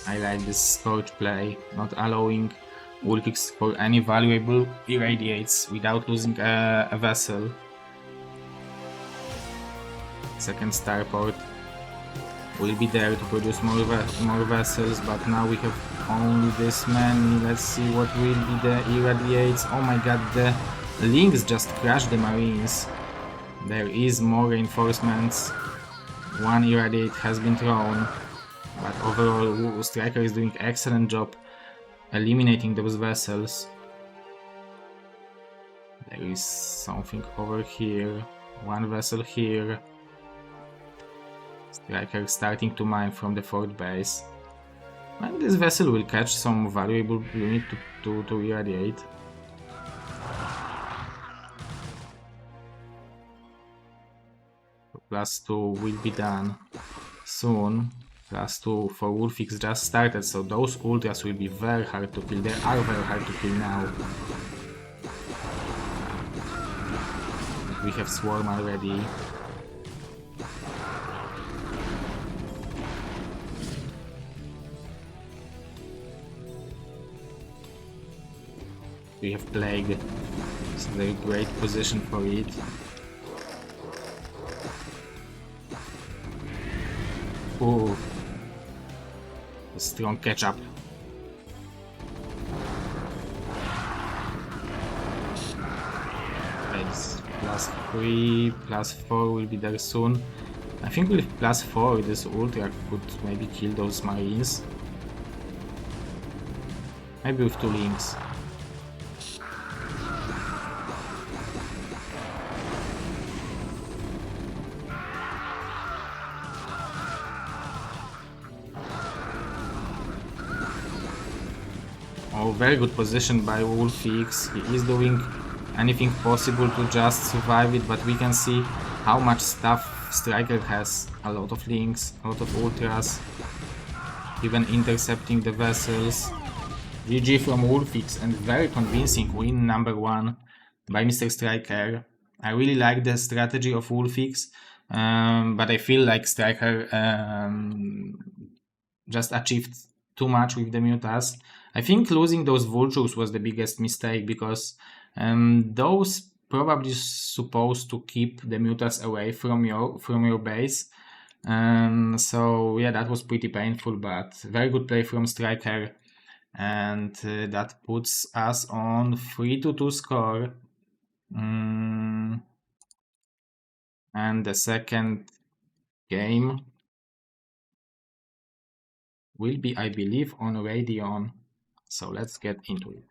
I like this Scorch play, not allowing Wolfix for any valuable irradiates without losing a vessel. Second starport will be there to produce more vessels, but now we have only this many. Let's see what will be the irradiates. Oh my god, the links just crashed the Marines. There is more reinforcements. One irradiate has been thrown. But overall, Striker is doing excellent job eliminating those vessels. There is something over here, one vessel here. Striker starting to mine from the fort base. And this vessel will catch some valuable unit to irradiate. +2 will be done soon. +2 for Wolfix just started, so those ultras will be very hard to kill. They are very hard to kill now. We have Swarm already. We have Plague. It's a very great position for it. Ooh. Strong catch-up. It's +3, +4 will be there soon. I think with +4 this ultra could maybe kill those Marines. Maybe with 2 links. Oh, very good position by Wolfix. He is doing anything possible to just survive it, but we can see how much stuff Striker has. A lot of links, a lot of ultras, even intercepting the vessels. GG from Wolfix, and very convincing win number 1 by Mr. Striker. I really like the strategy of Wolfix, but I feel like Striker just achieved too much with the Mutas. I think losing those Vultures was the biggest mistake, because those probably supposed to keep the Mutas away from your base. So yeah, that was pretty painful, but very good play from Striker, and that puts us on 3-2 score. And the second game will be, I believe, on Radeon. So let's get into it.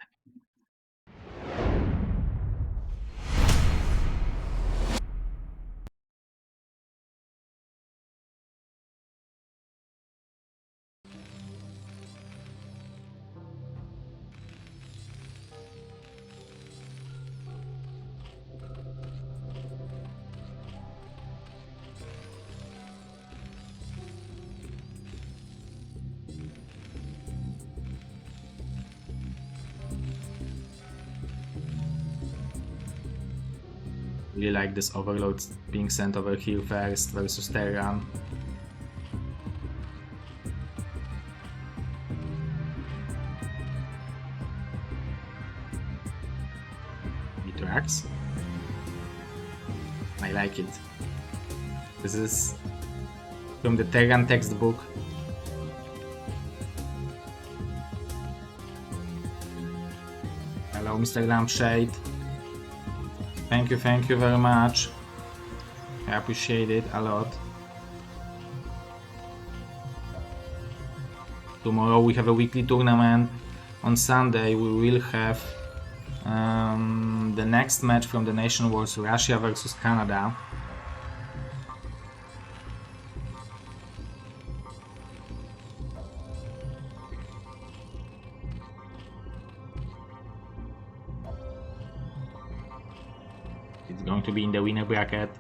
Really like this Overlord being sent over here first versus Terran. Mitrax. I like it. This is from the Terran textbook. Hello, Mr. Lampshade. Thank you very much. I appreciate it a lot. Tomorrow we have a weekly tournament. On Sunday we will have the next match from the Nation Wars, Russia versus Canada. It's going to be in the winner bracket.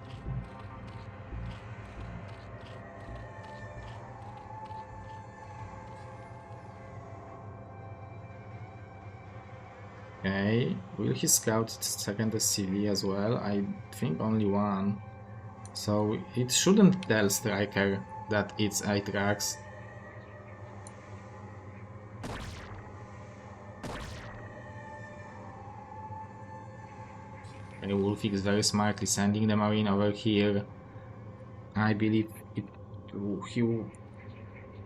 Okay, will he scout second SCV as well? I think only one. So it shouldn't tell Striker that it's Itrax. Okay, Wolfix is very smartly sending the Marine over here. I believe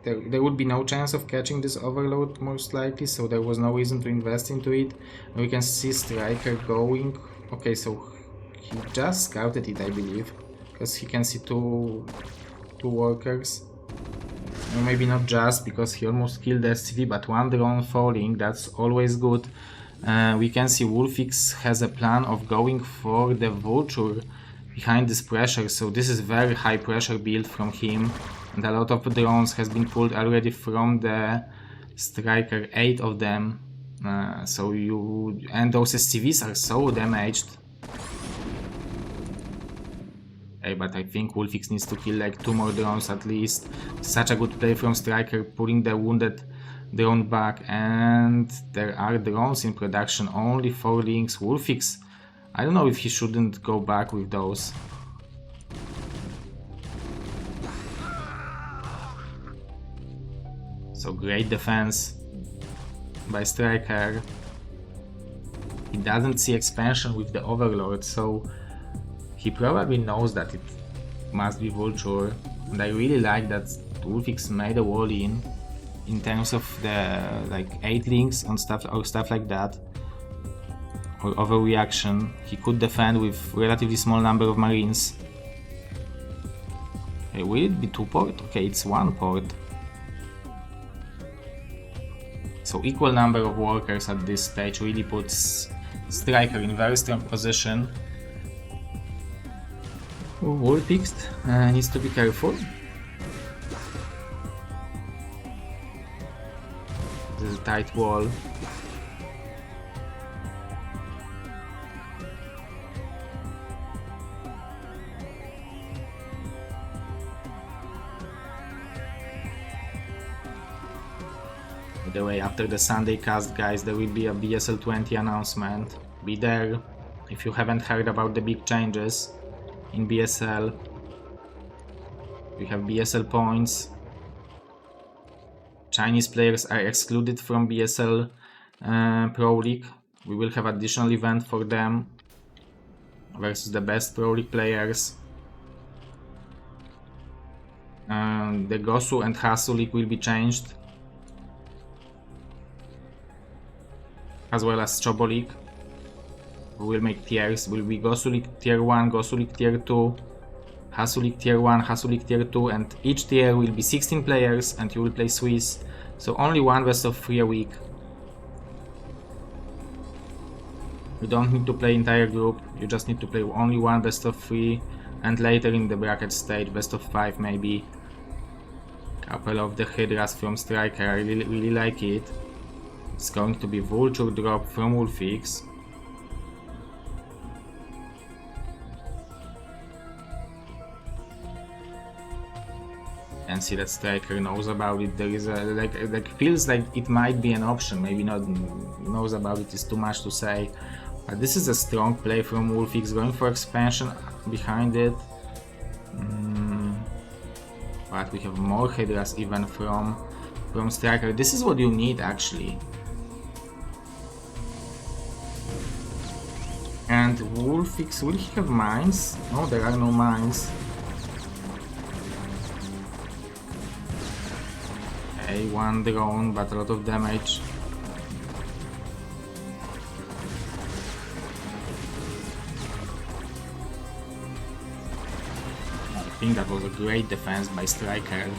there would be no chance of catching this Overload, most likely, so there was no reason to invest into it. And we can see Striker going. Okay, so he just scouted it, I believe, because he can see two workers. Or maybe not just, because he almost killed the SCV, but one drone falling, that's always good. We can see Wolfix has a plan of going for the Vulture behind this pressure, so this is very high pressure build from him, and a lot of drones has been pulled already from the Striker, 8 of them. And those SCVs are so damaged. Okay, but I think Wolfix needs to kill like 2 more drones at least. Such a good play from Striker, pulling the wounded drone back, and there are drones in production, only 4 links. Wolfix, I don't know if he shouldn't go back with those. So great defense by Striker. He doesn't see expansion with the Overlord, so he probably knows that it must be Vulture. And I really like that Wolfix made a wall in terms of the like 8 links and stuff like that, or overreaction. He could defend with relatively small number of Marines. Okay, will it be 2 port? Okay, it's 1 port. So equal number of workers at this stage really puts Striker in very strong position. Wolfix needs to be careful. This is a tight wall. the way, after the Sunday cast, guys, there will be a BSL 20 announcement. Be there if you haven't heard about the big changes in BSL. We have BSL points. Chinese players are excluded from BSL Pro League. We will have additional event for them versus the best Pro League players. The Gosu and Hasu League will be changed, as well as Chobo League. We will make tiers. Will be Gosu League Tier 1, Gosu League Tier 2, Hasu League Tier 1, Hasu League Tier 2, and each tier will be 16 players and you will play Swiss. So only one best of 3 a week. You don't need to play entire group, you just need to play only one best of 3, and later in the bracket stage, best of 5 maybe. Couple of the Hydras from Striker, I really like it. It's going to be Vulture drop from Wolfix. And see that Striker knows about it. There is a like feels like it might be an option. Maybe not knows about it is too much to say. But this is a strong play from Wolfix, going for expansion behind it. But we have more Hydras even from Striker. This is what you need actually. And Wolfix, will he have mines? No, there are no mines. Okay, one drone, but a lot of damage. I think that was a great defense by Striker.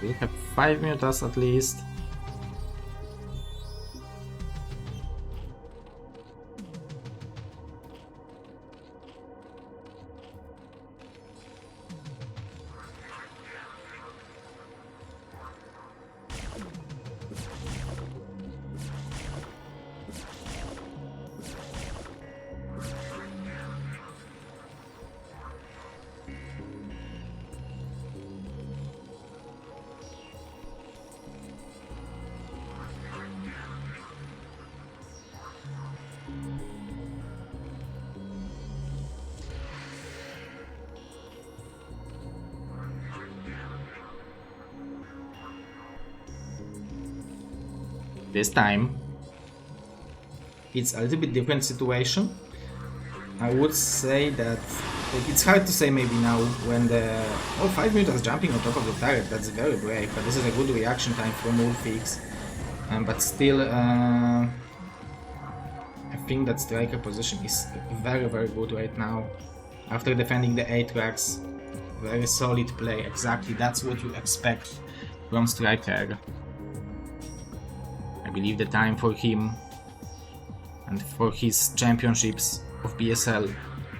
We have 5 mutas at least. This time it's a little bit different situation. I would say that it's hard to say maybe now when the 5 mutas jumping on top of the turret, that's very brave, but this is a good reaction time from Wolfix. But still I think that Striker position is very good right now. After defending the Aatrox, very solid play, exactly that's what you expect from Striker. I believe the time for him and for his championships of BSL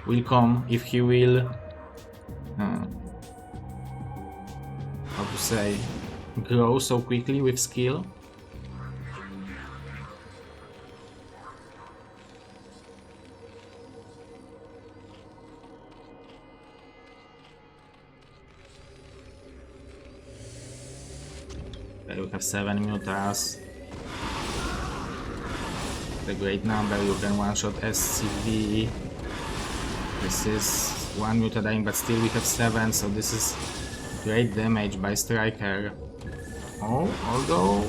will come if he will, how to say, grow so quickly with skill. There we have 7 mutas. A great number, you can one-shot SCV. This is 1 muta dying, but still we have 7, so this is great damage by Striker. Oh, although...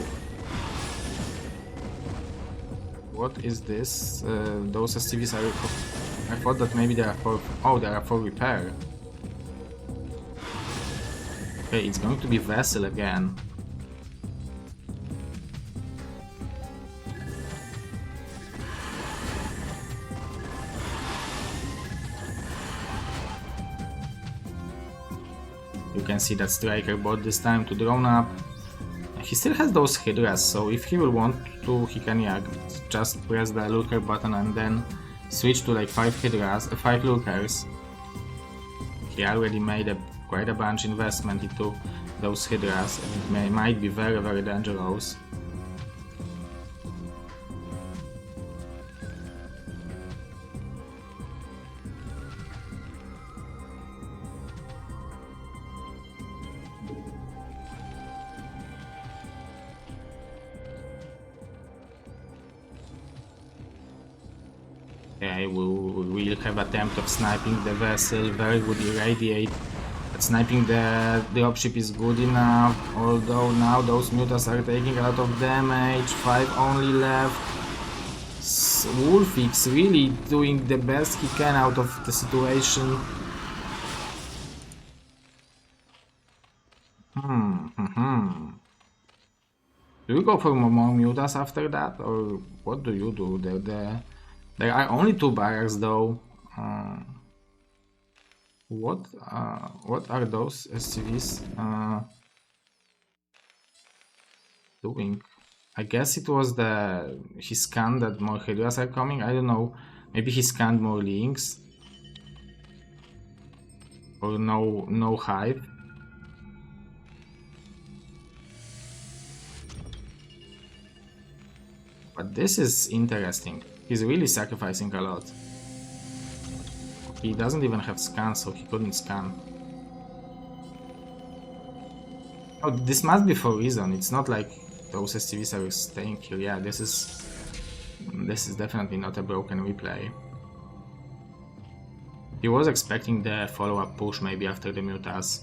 What is this? Those SCVs are... I thought that maybe they are for... Oh, they are for repair. Okay, it's going to be Vessel again. You can see that Striker bought this time to drone up. He still has those Hydras, so if he will want to, he can just press the lurker button and then switch to like 5 Hydras, 5 lurkers. He already made quite a bunch investment into those Hydras, and it might be very dangerous. Okay, we'll have attempt of sniping the vessel, very good irradiate. But sniping the dropship is good enough, although now those mutas are taking a lot of damage, 5 only left. Wolfix really doing the best he can out of the situation. Do you go for more mutas after that, or what do you do? There are only 2 barracks though. What are those SCVs doing? I guess it was he scanned that more Hydras are coming. I don't know. Maybe he scanned more links. Or no hype. But this is interesting. He's really sacrificing a lot. He doesn't even have scan, so he couldn't scan. Oh, this must be for a reason. It's not like those SCVs are staying here. Yeah, this is definitely not a broken replay. He was expecting the follow-up push maybe after the mutas.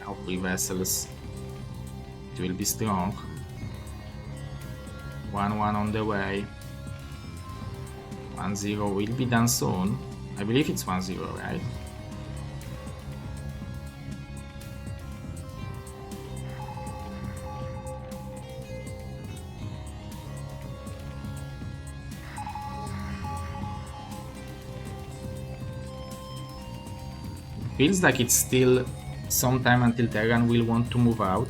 Now 3 vessels. It will be strong. 1-1 on the way. 1-0 will be done soon. I believe it's 1-0, right? Feels like it's still some time until Terran will want to move out.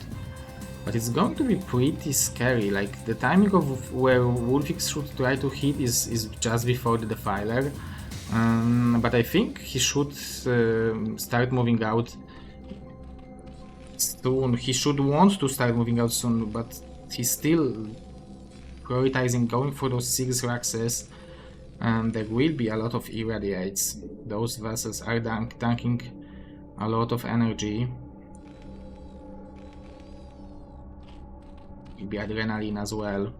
But it's going to be pretty scary. Like, the timing of where Wolfix should try to hit is just before the defiler. But I think he should start moving out soon. He should want to start moving out soon, but he's still prioritizing going for those 6 Raxes. And there will be a lot of irradiates. Those vessels are tanking a lot of energy. Maybe adrenaline as well.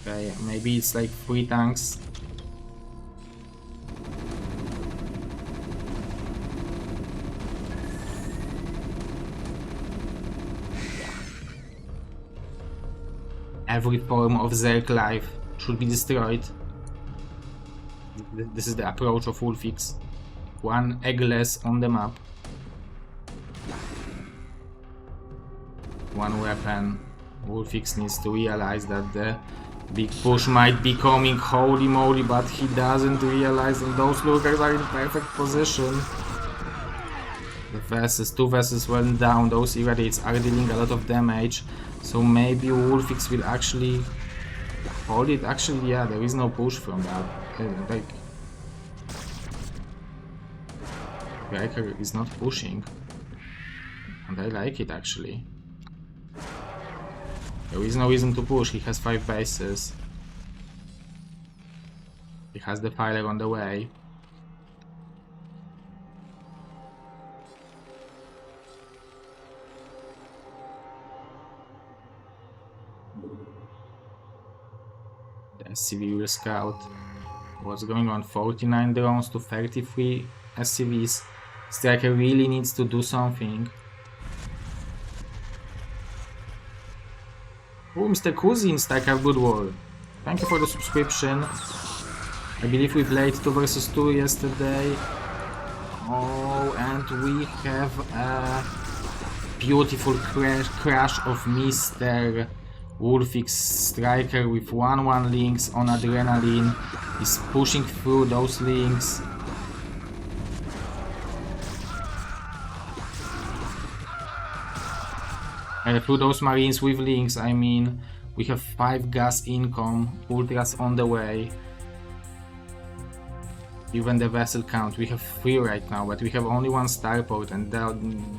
Okay, maybe it's like 3 tanks. Every form of Zerg life should be destroyed. This is the approach of Wolfix. 1 egg less on the map. 1 weapon. Wolfix needs to realize that the big push might be coming, holy moly, but he doesn't realize, and those lurkers are in perfect position. The vessels, 2 vessels went down, those irradiates are dealing a lot of damage, so maybe Wolfix will actually hold it. Actually, yeah, there is no push from that. Like, Breaker is not pushing, and I like it actually. There is no reason to push, he has 5 bases. He has the filer on the way. The SCV will scout. What's going on? 49 drones to 33 SCVs. Striker really needs to do something. Oh, Mr. Kuzi in StarCraft Good War. Thank you for the subscription. I believe we played 2 versus 2 yesterday. Oh, and we have a beautiful crash of Mr. Wolfix Striker with 1-1 links on adrenaline. He's pushing through those links. Through those marines with links, I mean. We have 5 gas income, ultras on the way. Even the vessel count, we have 3 right now, but we have only 1 starport, and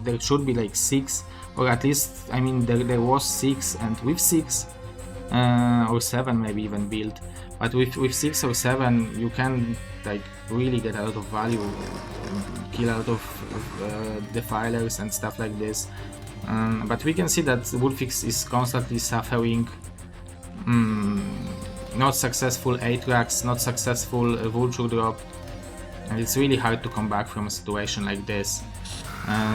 there should be like 6, or at least, I mean, there was 6, and with 6 or 7 maybe even build. But with 6 or 7 you can like really get a lot of value, kill a lot of defilers and stuff like this. But we can see that Wolfix is constantly suffering not successful Aatrox, not successful Vulture drop, and it's really hard to come back from a situation like this.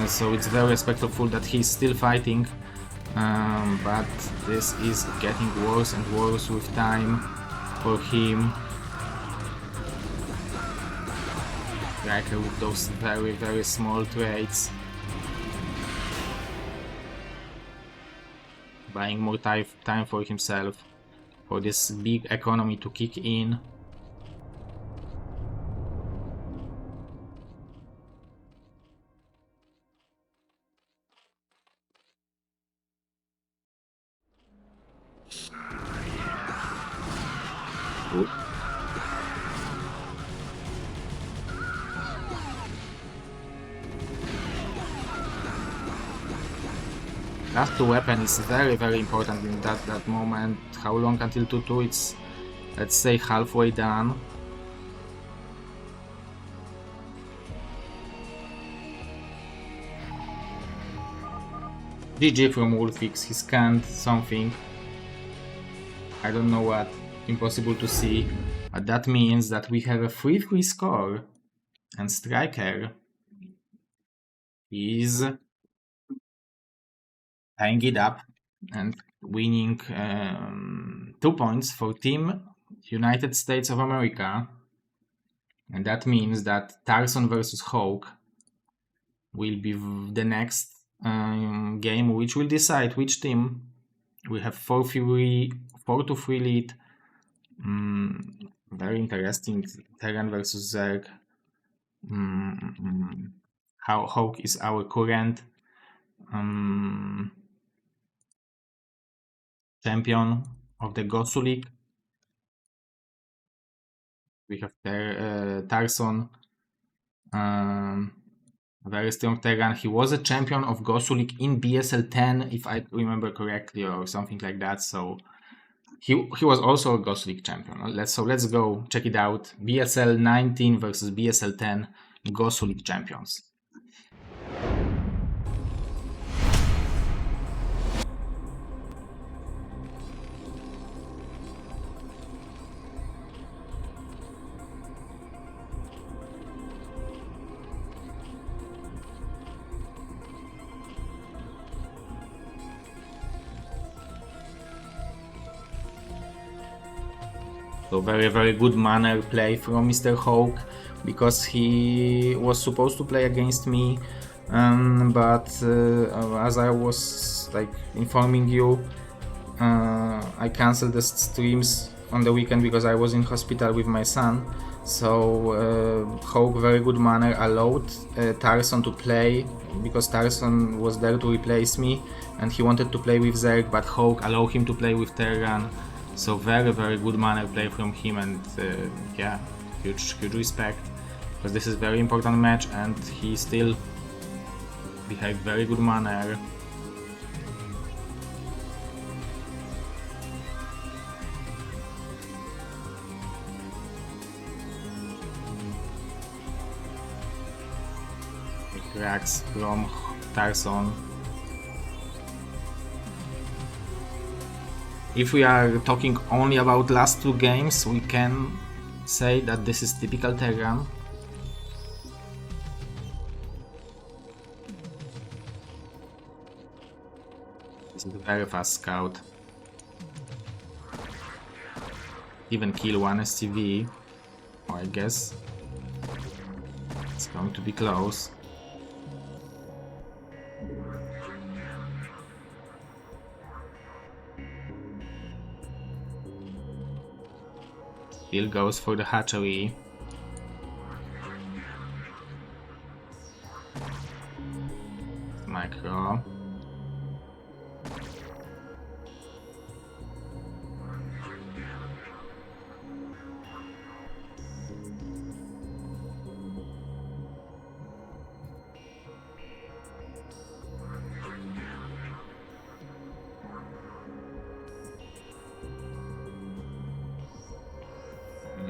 So it's very respectful that he's still fighting, but this is getting worse and worse with time for him. Riker with those very small trades, buying more time for himself, for this big economy to kick in. Ooh. Last 2 weapon is very important in that moment. How long until 2-2? It's, let's say, halfway done. GG from Wolfix, he scanned something. I don't know what, impossible to see. But that means that we have a 3-3 score. And Striker is tying it up and winning 2 points for Team United States of America. And that means that Tarson versus Hawk will be the next game, which will decide which team. We have 4-3 lead. Very interesting. Terran versus Zerg. How Hawk is our current champion of the Gosu League. We have Tarson, very strong Terran. He was a champion of Gosu League in BSL 10, if I remember correctly, or something like that. So he was also a Gosu League champion. Let's go check it out. BSL 19 versus BSL 10 Gosu League champions. So very good manner play from Mr. Hawk, because he was supposed to play against me, but as I was like informing you, I cancelled the streams on the weekend because I was in hospital with my son. So Hawk, very good manner, allowed Tarson to play, because Tarson was there to replace me and he wanted to play with Zerg, but Hawk allowed him to play with Terran. So very good manner play from him, and yeah, huge respect, because this is very important match and he still behaved very good manner. Cracks from Tarson. If we are talking only about last 2 games, we can say that this is typical Terran. This is a very fast scout. Even kill 1 SCV, or I guess it's going to be close. Still goes for the hatchery. Micro.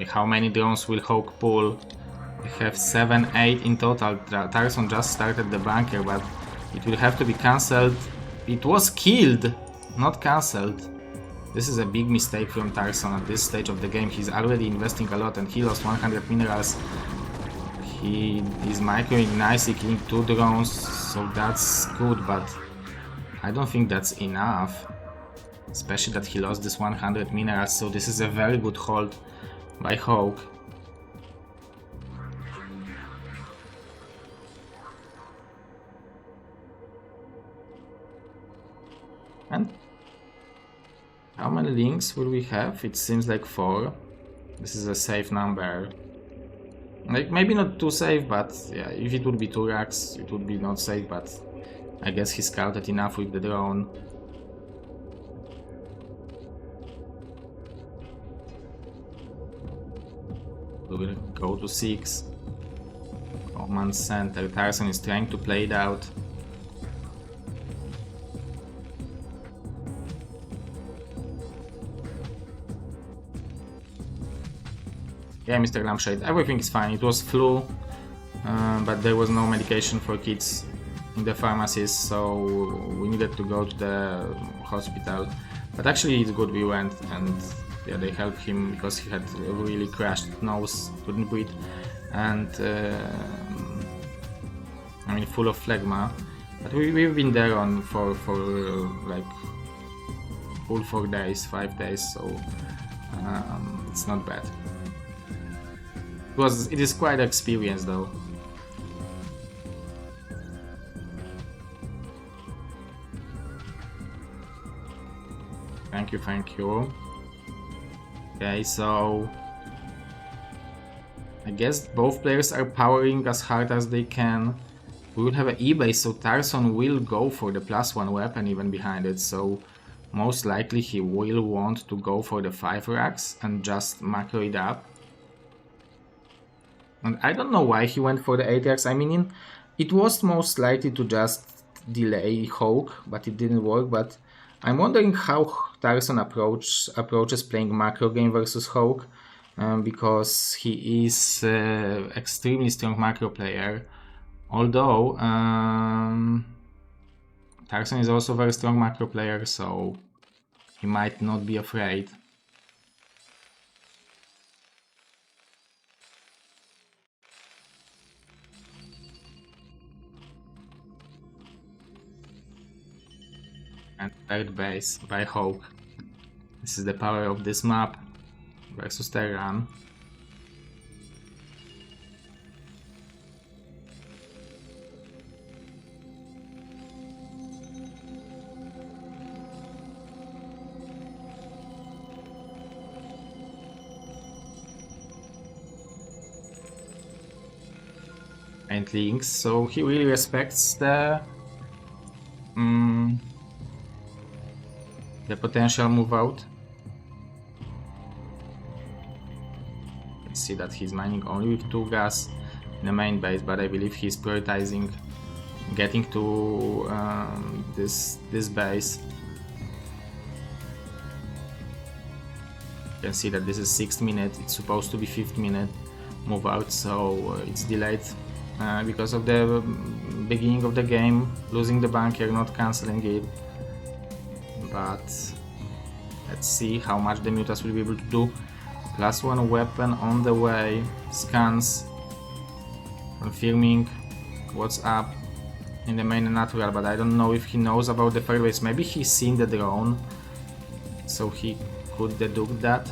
How many drones will Hawk pull? We have 7, 8 in total. Tarson just started the bunker, but it will have to be cancelled. It was killed, not cancelled. This is a big mistake from Tarson at this stage of the game. He's already investing a lot and he lost 100 minerals. He is microing nicely, killing 2 drones, so that's good, but I don't think that's enough. Especially that he lost this 100 minerals, so this is a very good hold by Hawk. And how many links will we have? It seems like 4. This is a safe number. Like, maybe not too safe, but yeah, if it would be 2 racks, it would be not safe, but I guess he scouted enough with the drone. We will go to 6. Command center. Tarson is trying to play it out. Yeah, Mr. Lampshade, everything is fine. It was flu, but there was no medication for kids in the pharmacies, so we needed to go to the hospital. But actually it's good we went, and yeah, they helped him because he had a really crashed nose, couldn't breathe, and I mean full of phlegma. But we've been there on for like full 4 days, 5 days, so it's not bad. It is quite an experience though. Thank you, thank you. Okay, so I guess both players are powering as hard as they can. We will have an E-base, so Tarson will go for the +1 weapon even behind it, so most likely he will want to go for the 5 racks and just macro it up. And I don't know why he went for the 8 racks. I mean, it was most likely to just delay Hawk, but it didn't work. But I'm wondering how Tarson approaches playing macro game versus Hawk, because he is extremely strong macro player. Although Tarson is also a very strong macro player, so he might not be afraid. And third base by Hawk. This is the power of this map versus Terran. And links, so he really respects the potential move out. You can see that he's mining only with 2 gas in the main base, but I believe he's prioritizing getting to this base. You can see that this is 6th minute, it's supposed to be 5th minute move out, so it's delayed because of the beginning of the game, losing the bunker, not cancelling it. But let's see how much the Mutas will be able to do. +1 weapon on the way, scans, confirming what's up in the main natural, but I don't know if he knows about the third base. Maybe he's seen the drone, so he could deduct that.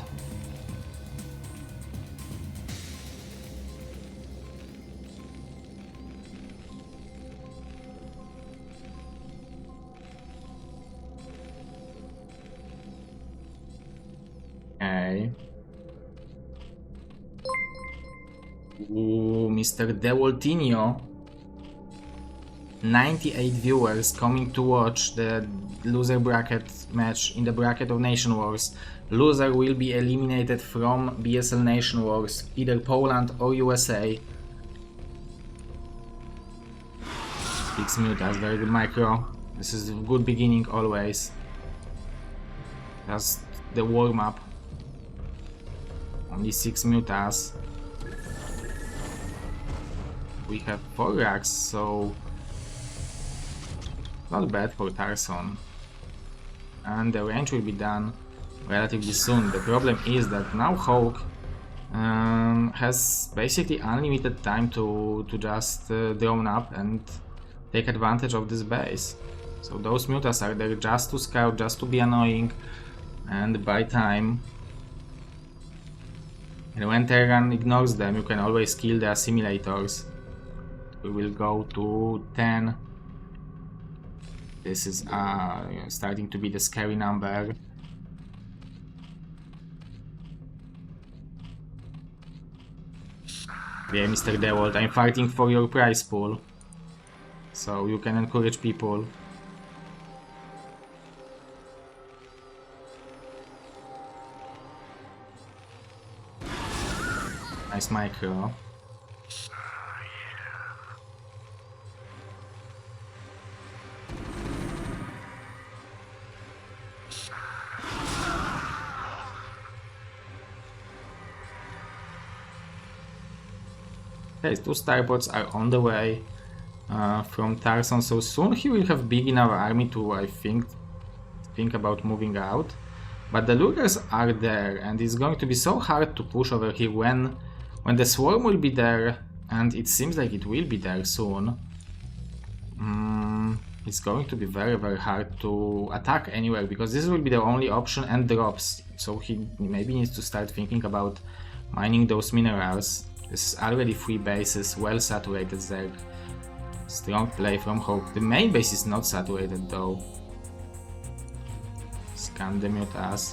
Ooh, Mr. Dewoltinho. 98 viewers coming to watch the loser bracket match in the bracket of Nation Wars. Loser will be eliminated from BSL Nation Wars, either Poland or USA. Fix Mutas, very good micro. This is a good beginning always. Just the warm up. Only 6 mutas. We have 4 racks, so not bad for Tarson. And the range will be done relatively soon. The problem is that now Hawk has basically unlimited time to just drone up and take advantage of this base. So those mutas are there just to scout, just to be annoying and buy time. And when Terran ignores them, you can always kill the assimilators. We will go to 10. This is starting to be the scary number. Yeah, Mr. Dawid, I'm fighting for your prize pool. So you can encourage people. Nice micro. Okay, 2 starports are on the way from Tarson, so soon he will have big enough army to, I think about moving out. But the lurkers are there, and it's going to be so hard to push over here when the swarm will be there, and it seems like it will be there soon. It's going to be very, very hard to attack anywhere, because this will be the only option and drops. So he maybe needs to start thinking about mining those minerals. There's already 3 bases, well saturated there. Strong play from Hawk. The main base is not saturated though. Scan the mutas.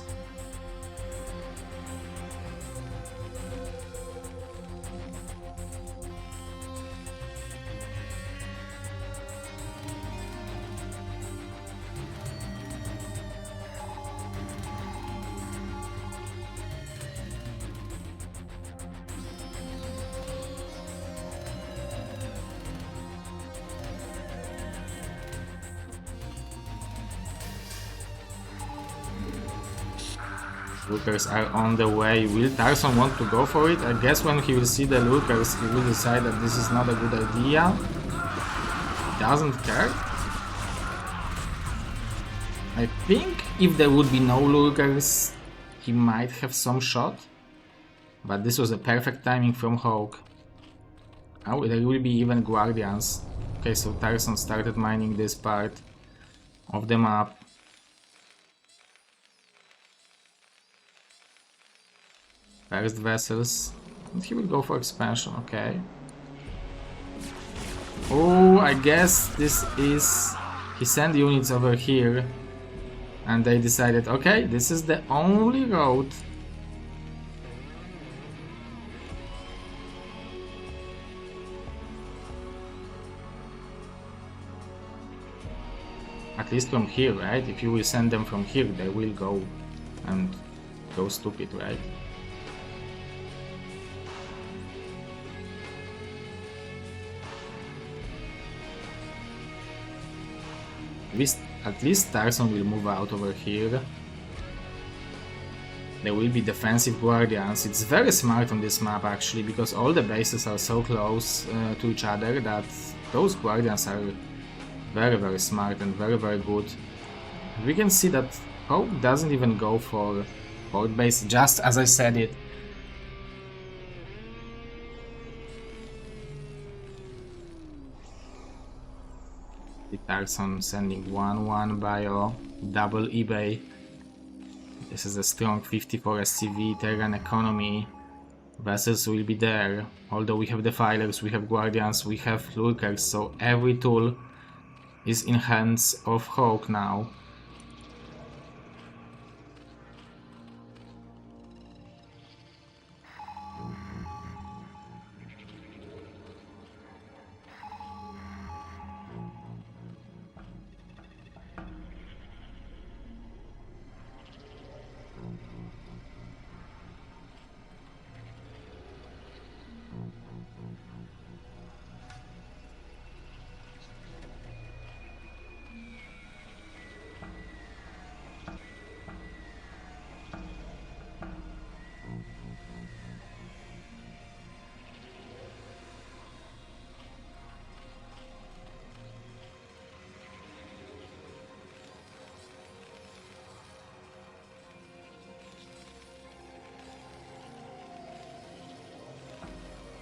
Lurkers are on the way. Will Tarson want to go for it? I guess when he will see the lurkers, he will decide that this is not a good idea. He doesn't care. I think if there would be no lurkers, he might have some shot. But this was a perfect timing from Hawk. Oh, there will be even guardians. Okay, so Tarson started mining this part of the map. First vessels. And he will go for expansion, okay. Oh, I guess this is... He sent units over here. And they decided, okay, this is the only road. At least from here, right? If you will send them from here, they will go and go stupid, right? At least Tarson will move out over here. There will be defensive guardians. It's very smart on this map actually, because all the bases are so close to each other that those guardians are very, very smart and very, very good. We can see that Hawk doesn't even go for port base, just as I said it. Tarson sending 1-1 bio, double eBay. This is a strong 54 SCV, Terran economy. Vessels will be there. Although we have defilers, we have guardians, we have lurkers, so every tool is in hands of Hawk now.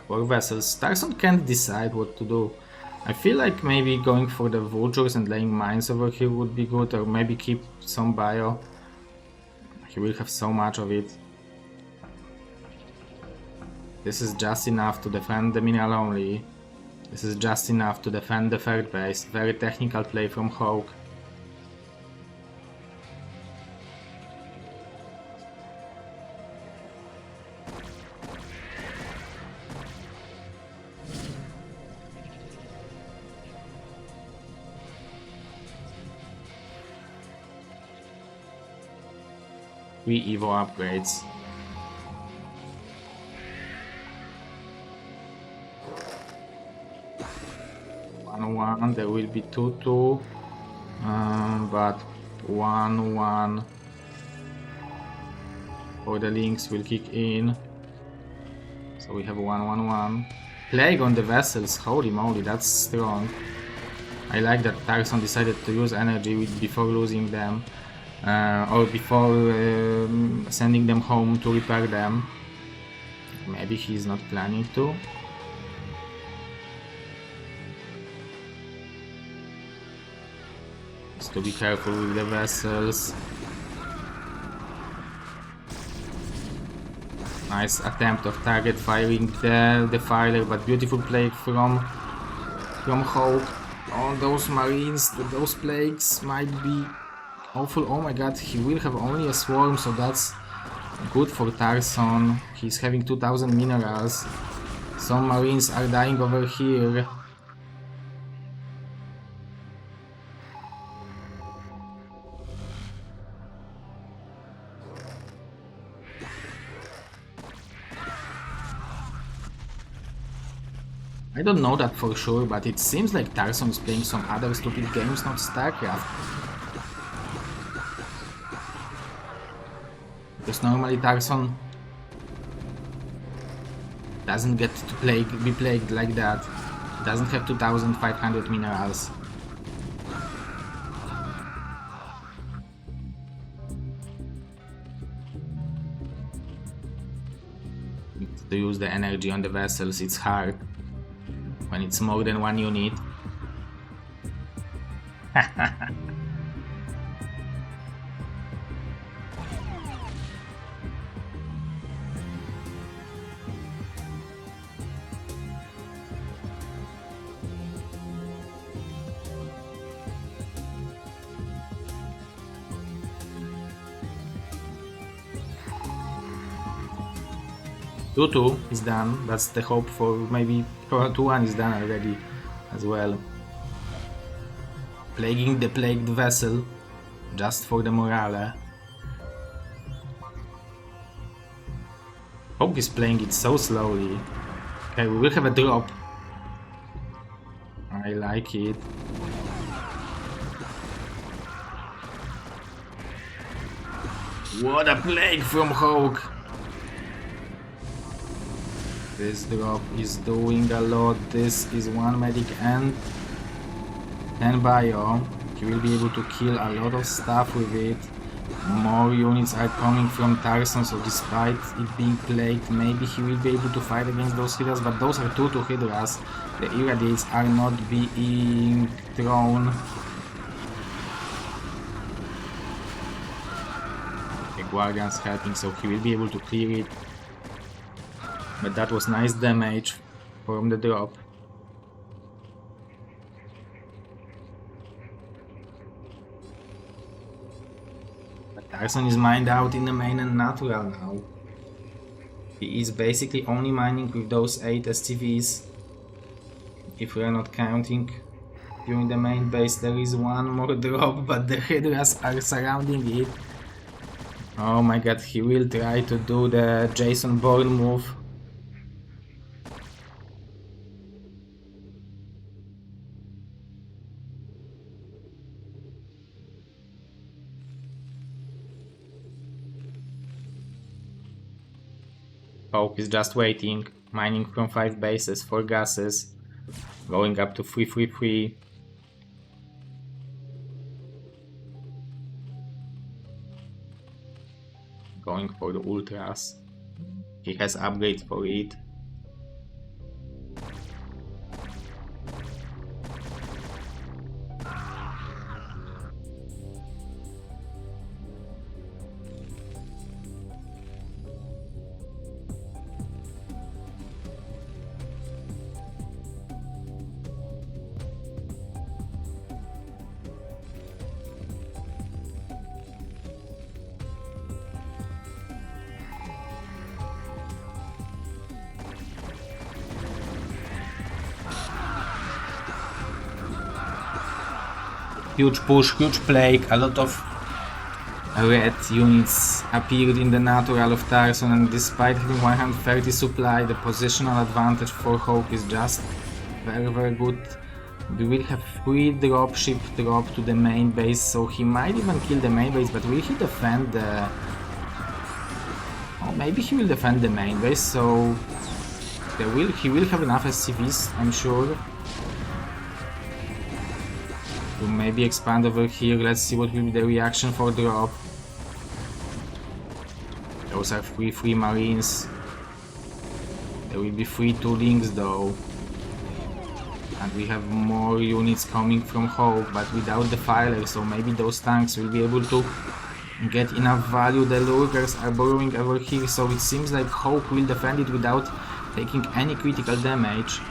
for vessels. Tarson can't decide what to do. I feel like maybe going for the vultures and laying mines over here would be good, or maybe keep some bio. He will have so much of it. This is just enough to defend the mineral only. This is just enough to defend the third base. Very technical play from Hawk. Three Evo upgrades. One, there will be 2-2, but 1-1 for the links will kick in. So we have 1-1-1. Plague on the vessels, holy moly, that's strong. I like that Tarson decided to use energy before losing them, or before sending them home to repair them. Maybe he's not planning to. To be careful with the vessels. Nice attempt of target firing the firer, but beautiful play from Hawk. Oh, those marines, those plagues might be awful. Oh my god, he will have only a swarm, so that's good for Tarson. He's having 2000 minerals. Some marines are dying over here. I don't know that for sure, but it seems like Tarson is playing some other stupid games, not StarCraft. Because normally Tarson doesn't get to be plagued like that. He doesn't have 2500 minerals. To use the energy on the vessels, it's hard. When it's more than one unit. Two is done. That's the hope for maybe 2-1 is done already as well. Plaguing the plagued vessel just for the morale. Hope is playing it so slowly. Okay, we will have a drop. I like it. What a plague from Hawk! This drop is doing a lot. This is 1 medic and 10 bio. He will be able to kill a lot of stuff with it. More units are coming from Tarson, so despite it being plagued, maybe he will be able to fight against those Hydras, but those are 2 Hydras. The irradiates are not being thrown. The Guardian's helping, so he will be able to clear it. But that was nice damage from the drop. But Tarson is mined out in the main and natural now. He is basically only mining with those 8 STVs. If we are not counting during the main base, there is one more drop, but the Hydras are surrounding it. Oh my god, he will try to do the Jason Bourne move. Hope is just waiting, mining from 5 bases, 4 gases, going up to 333. Going for the ultras. He has upgrades for it. Huge push, huge plague, a lot of red units appeared in the natural of Tarson, and despite having 130 supply, the positional advantage for Hawk is just very good. We will have 3 dropship drop to the main base, so he might even kill the main base, but will he defend the... Oh, maybe he will defend the main base, so he will have enough SCVs, I'm sure. To maybe expand over here. Let's see what will be the reaction for drop. Those are 3 free marines. There will be 3 toolings though. And we have more units coming from Hope, but without the filer, so maybe those tanks will be able to get enough value. The lurkers are burrowing over here, so it seems like Hope will defend it without taking any critical damage.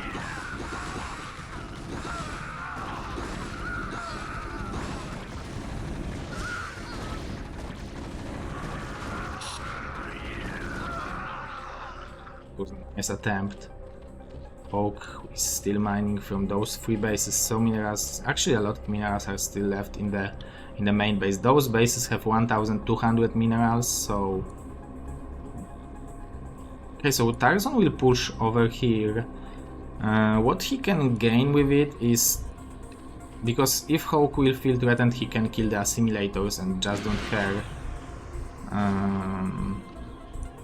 Nice attempt. Oak is still mining from those 3 bases, so minerals, actually a lot of minerals are still left in the main base. Those bases have 1200 minerals, so... Okay, so Tarzan will push over here. What he can gain with it is... Because if Hawk will feel threatened, he can kill the assimilators and just don't care.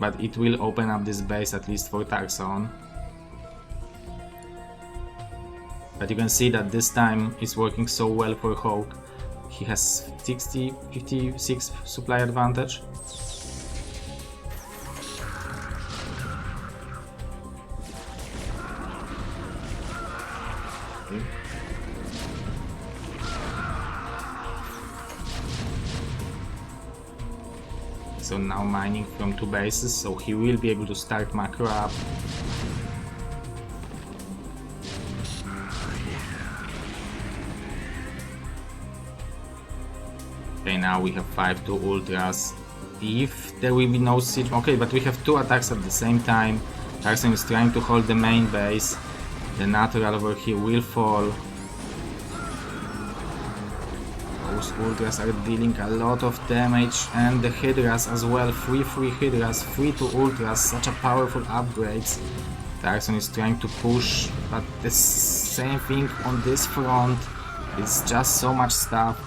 But it will open up this base at least for Tarzan. But you can see that this time is working so well for Hawk. He has 56 supply advantage. Okay. So now mining from 2 bases, so he will be able to start macro up. Okay, now we have 5-2 ultras. If there will be no siege... Okay, but we have 2 attacks at the same time. Tarzan is trying to hold the main base. The natural over here will fall. Those ultras are dealing a lot of damage, and the hydras as well. 3 free hydras, 3-2 ultras, such a powerful upgrades. Tarzan is trying to push, but the same thing on this front. It's just so much stuff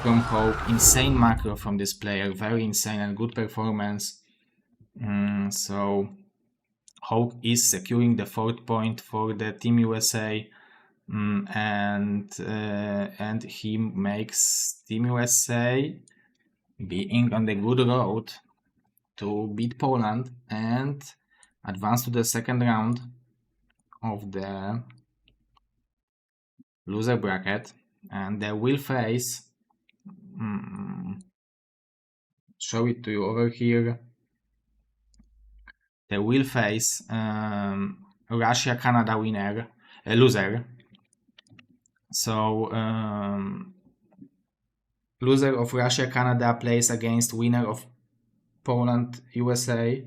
from Hope. Insane macro from this player, very insane and good performance. So Hope is securing the 4th point for the Team USA, and he makes Team USA being on the good road to beat Poland and advance to the 2nd round of the loser bracket, and they will face... show it to you over here. They will face Russia-Canada loser. So loser of Russia-Canada plays against winner of Poland-USA,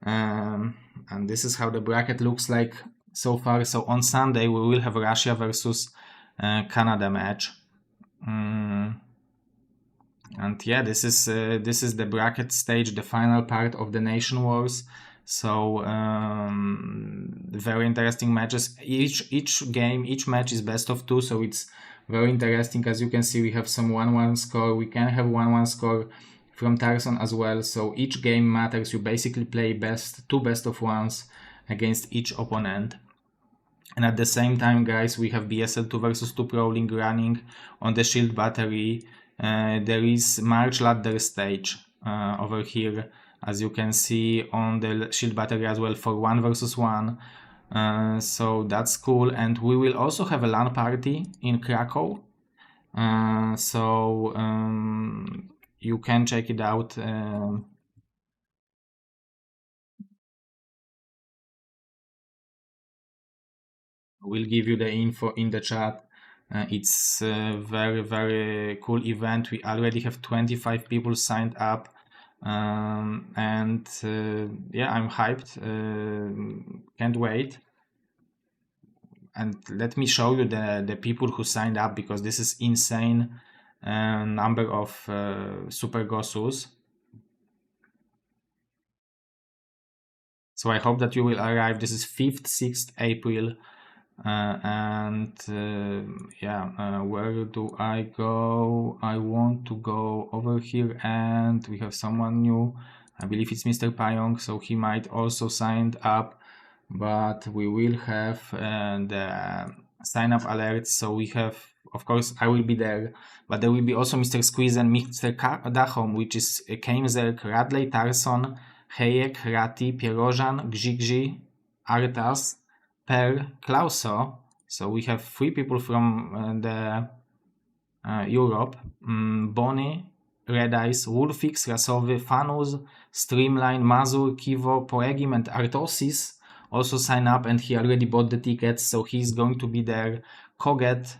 and this is how the bracket looks like so far. So on Sunday we will have Russia versus Canada match. And yeah, this is the bracket stage, the final part of the Nation Wars. So very interesting matches. Each match is best of 2, so it's very interesting. As you can see, we have some 1-1 score. We can have 1-1 score from Tarzan as well. So each game matters. You basically play 2 best of 1s against each opponent. And at the same time, guys, we have BSL 2 versus 2 Pro League running on the Shield Battery. There is March Ladder stage over here, as you can see on the Shield Battery as well, for 1 versus 1. So that's cool. And we will also have a LAN party in Krakow. So you can check it out. We'll give you the info in the chat. It's a very cool event. We already have 25 people signed up, and yeah, I'm hyped. Can't wait. and let me show you the people who signed up, because this is insane number of Super Gosus. So I hope that you will arrive. This is 5th, 6th April. Where do I go? I want to go over here, and we have someone new. I believe it's Mr. Payong, so he might also sign up, but we will have the sign up alerts. So we have, of course, I will be there, but there will be also Mr. Squeeze and Mr. Dachom, which is Keimzerk, Radley, Tarson, Hayek, Rati, Pierożan, Gzigzi, Artas, Per, Klauso. So we have 3 people from the Europe. Bonnie, Red Eyes, Wolfix, Rasowy, Fanus, Streamline, Mazur, Kivo, Poegim, and Artosis also sign up, and he already bought the tickets, so he's going to be there. Koget,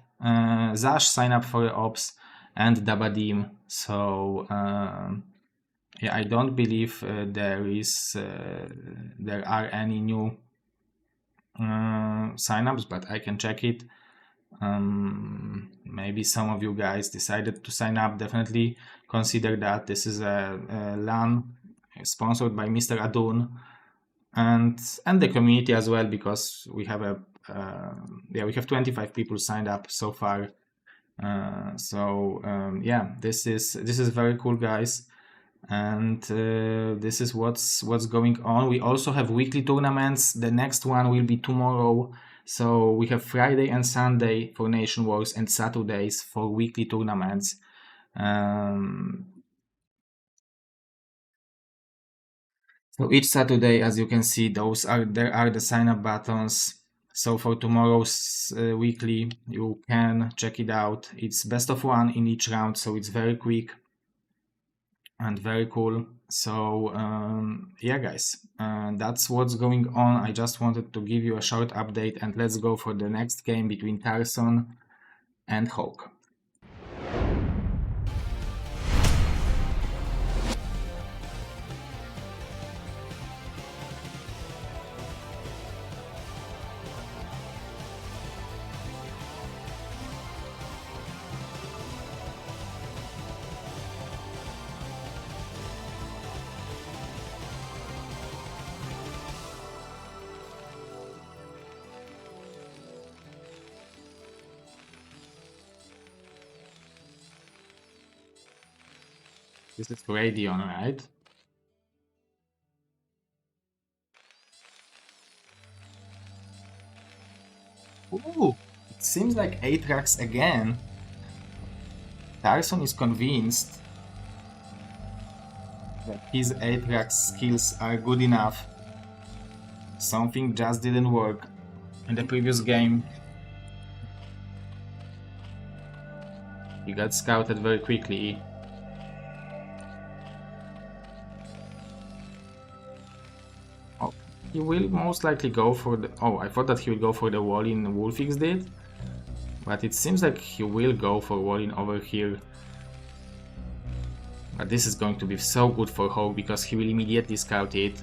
Zash sign up for the Ops, and Dabadim. So I don't believe there are any new signups, but I can check it. Maybe some of you guys decided to sign up. Definitely consider that. This is a LAN sponsored by Mr. Adun and the community as well, because we have we have 25 people signed up so far. This is very cool, guys. And this is what's going on. We also have weekly tournaments. The next one will be tomorrow. So we have Friday and Sunday for Nation Wars, and Saturdays for weekly tournaments. So each Saturday, as you can see, there are the sign up buttons. So for tomorrow's weekly, you can check it out. It's best of 1 in each round, so it's very quick and very cool. So guys, that's what's going on. I just wanted to give you a short update, and let's go for the next game between Tarson and Hawk. This is Radeon, right? Ooh, it seems like Atrax again. Tarson is convinced that his Atrax skills are good enough. Something just didn't work in the previous game. He got scouted very quickly. He will most likely go for the... Oh, I thought that he would go for the wall-in Wolfix did. But it seems like he will go for wall-in over here. But this is going to be so good for Hawk, because he will immediately scout it.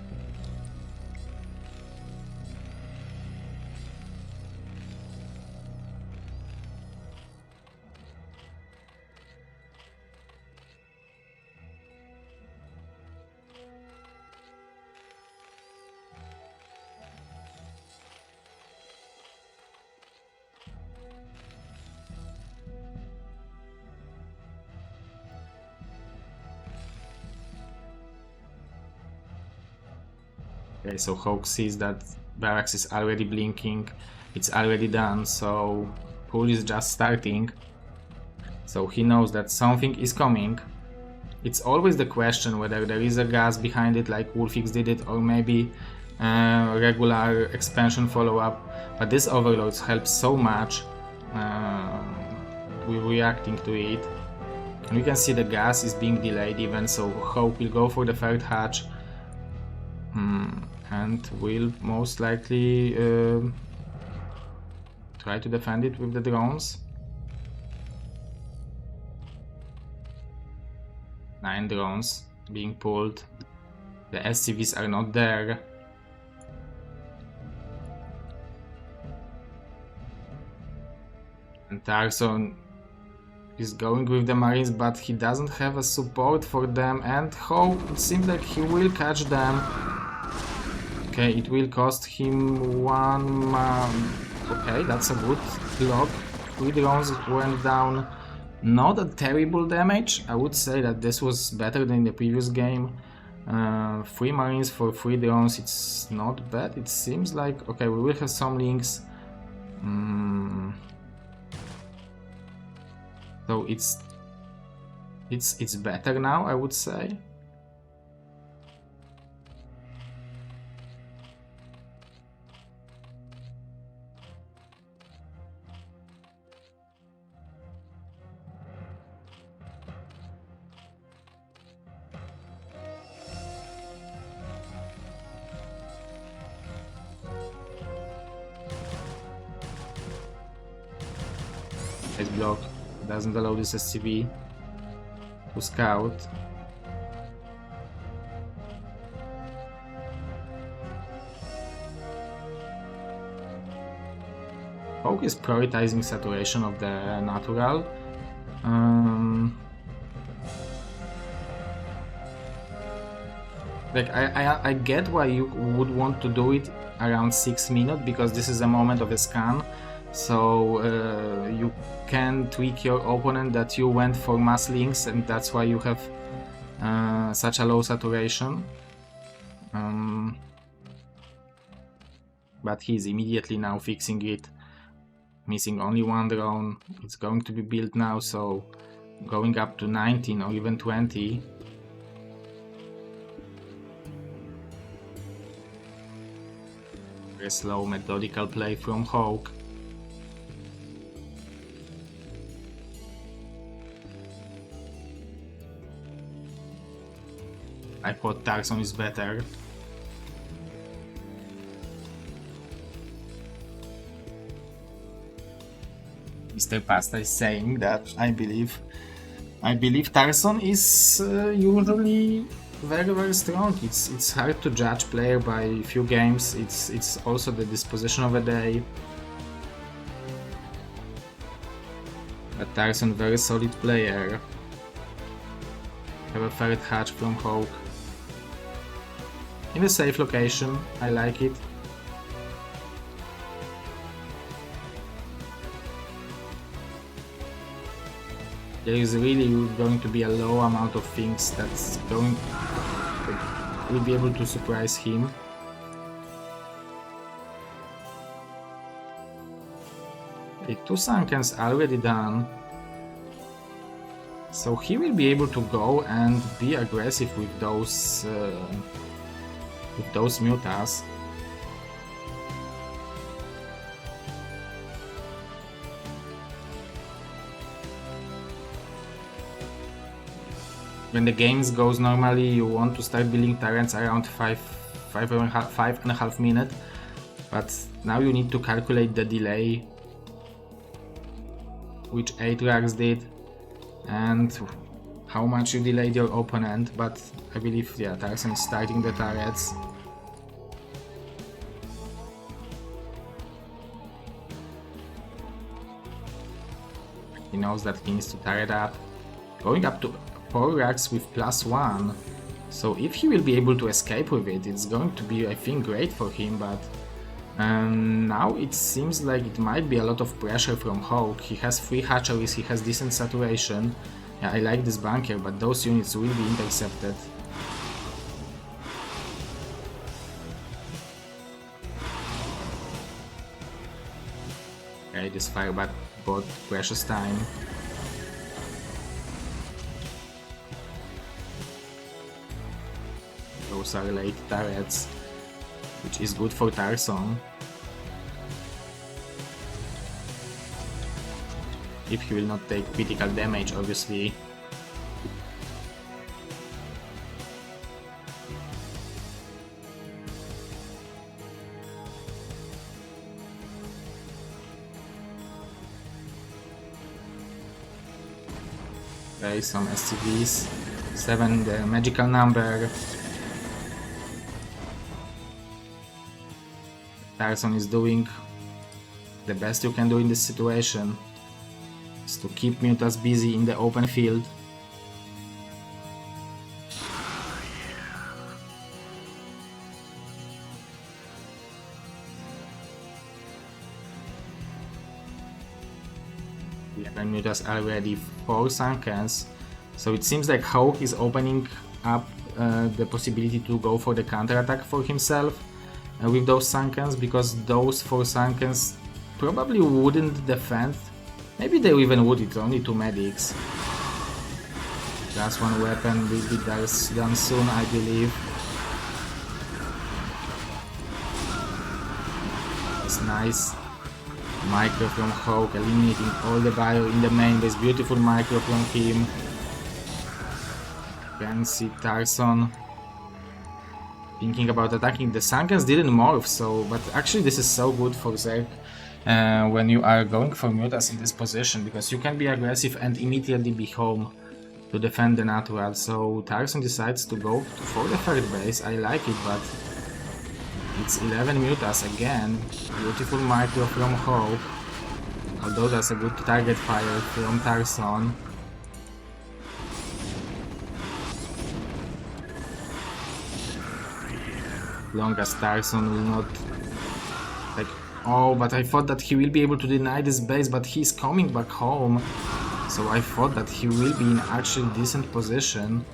Okay, so Hawk sees that Barracks is already blinking, it's already done, so pool is just starting. So he knows that something is coming. It's always the question whether there is a gas behind it like Wolfix did it, or maybe regular expansion follow-up. But this overloads helps so much with reacting to it. And we can see the gas is being delayed even, so Hawk will go for the third hatch. And will most likely try to defend it with the drones. 9 drones being pulled. The SCVs are not there. And Tarson is going with the Marines, but he doesn't have a support for them, and how it seems like he will catch them. Okay, it will cost him one. Okay, that's a good block. 3 drones went down. Not a terrible damage. I would say that this was better than the previous game. 3 Marines for 3 drones, it's not bad. It seems like, okay, we will have some links. So it's better now, I would say. Nice block. Doesn't allow this SCV to scout. Hawk is prioritizing saturation of the natural. Like I get why you would want to do it around 6 minutes, because this is a moment of a scan. So you can tweak your opponent that you went for mass links, and that's why you have such a low saturation. But he's immediately now fixing it. Missing only 1 drone. It's going to be built now, so going up to 19 or even 20. Very slow methodical play from Hawk. I thought Tarson is better. Mr. Pasta is saying that I believe Tarson is usually very strong. It's hard to judge player by a few games. It's also the disposition of a day. But Tarson, very solid player. Have a third hatch from Hawk. In a safe location, I like it. There is really going to be a low amount of things that will be able to surprise him. Okay, 2 Sunkens already done. So he will be able to go and be aggressive with those mutas. When the games goes normally, you want to start building turrets around 5.5 minutes, but now you need to calculate the delay, which Atrax did, and how much you delayed your opponent. But I believe, yeah, Tarson is starting the turrets. He knows that he needs to turret up. Going up to 4 racks with +1. So if he will be able to escape with it, it's going to be, I think, great for him. But now it seems like it might be a lot of pressure from Hawk. He has 3 hatcheries, he has decent saturation. Yeah, I like this bunker, but those units will be intercepted. Okay, this firebat bought precious time. Those are late turrets, which is good for Tarson. If he will not take critical damage, obviously. Okay, some SCVs. 7, the magical number. Tarson is doing the best you can do in this situation. is to keep Mutas busy in the open field. And Mutas are ready for Sunkens, so it seems like Hawk is opening up the possibility to go for the counter-attack for himself with those Sunkens, because those 4 Sunkens probably wouldn't defend. Maybe they even would, it's only 2 medics. Just 1 weapon will be done soon, I believe. It's nice. Micro from Hawk, eliminating all the bio in the main base. Beautiful micro from him. Can see Tarson thinking about attacking. The Sunkens didn't morph, so but actually this is so good for Zerg when you are going for Mutas in this position, because you can be aggressive and immediately be home to defend the natural. So Tarson decides to go for the third base. I like it, but it's 11 Mutas again. Beautiful micro from Hawk, although that's a good target fire from Tarson. Long as Tarson will not, like, oh, but I thought that he will be able to deny this base, but he's coming back home, so I thought that he will be in actually decent position.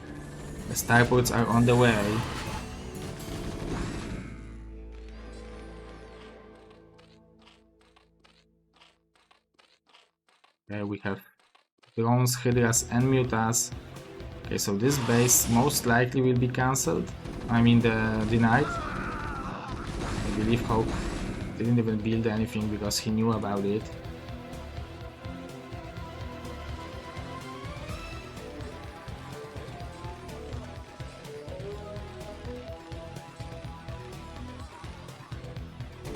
The starports are on the way. Okay, we have drones, Hydras and Mutas. Okay, so this base most likely will be cancelled. I mean denied. I believe Hawk didn't even build anything because he knew about it.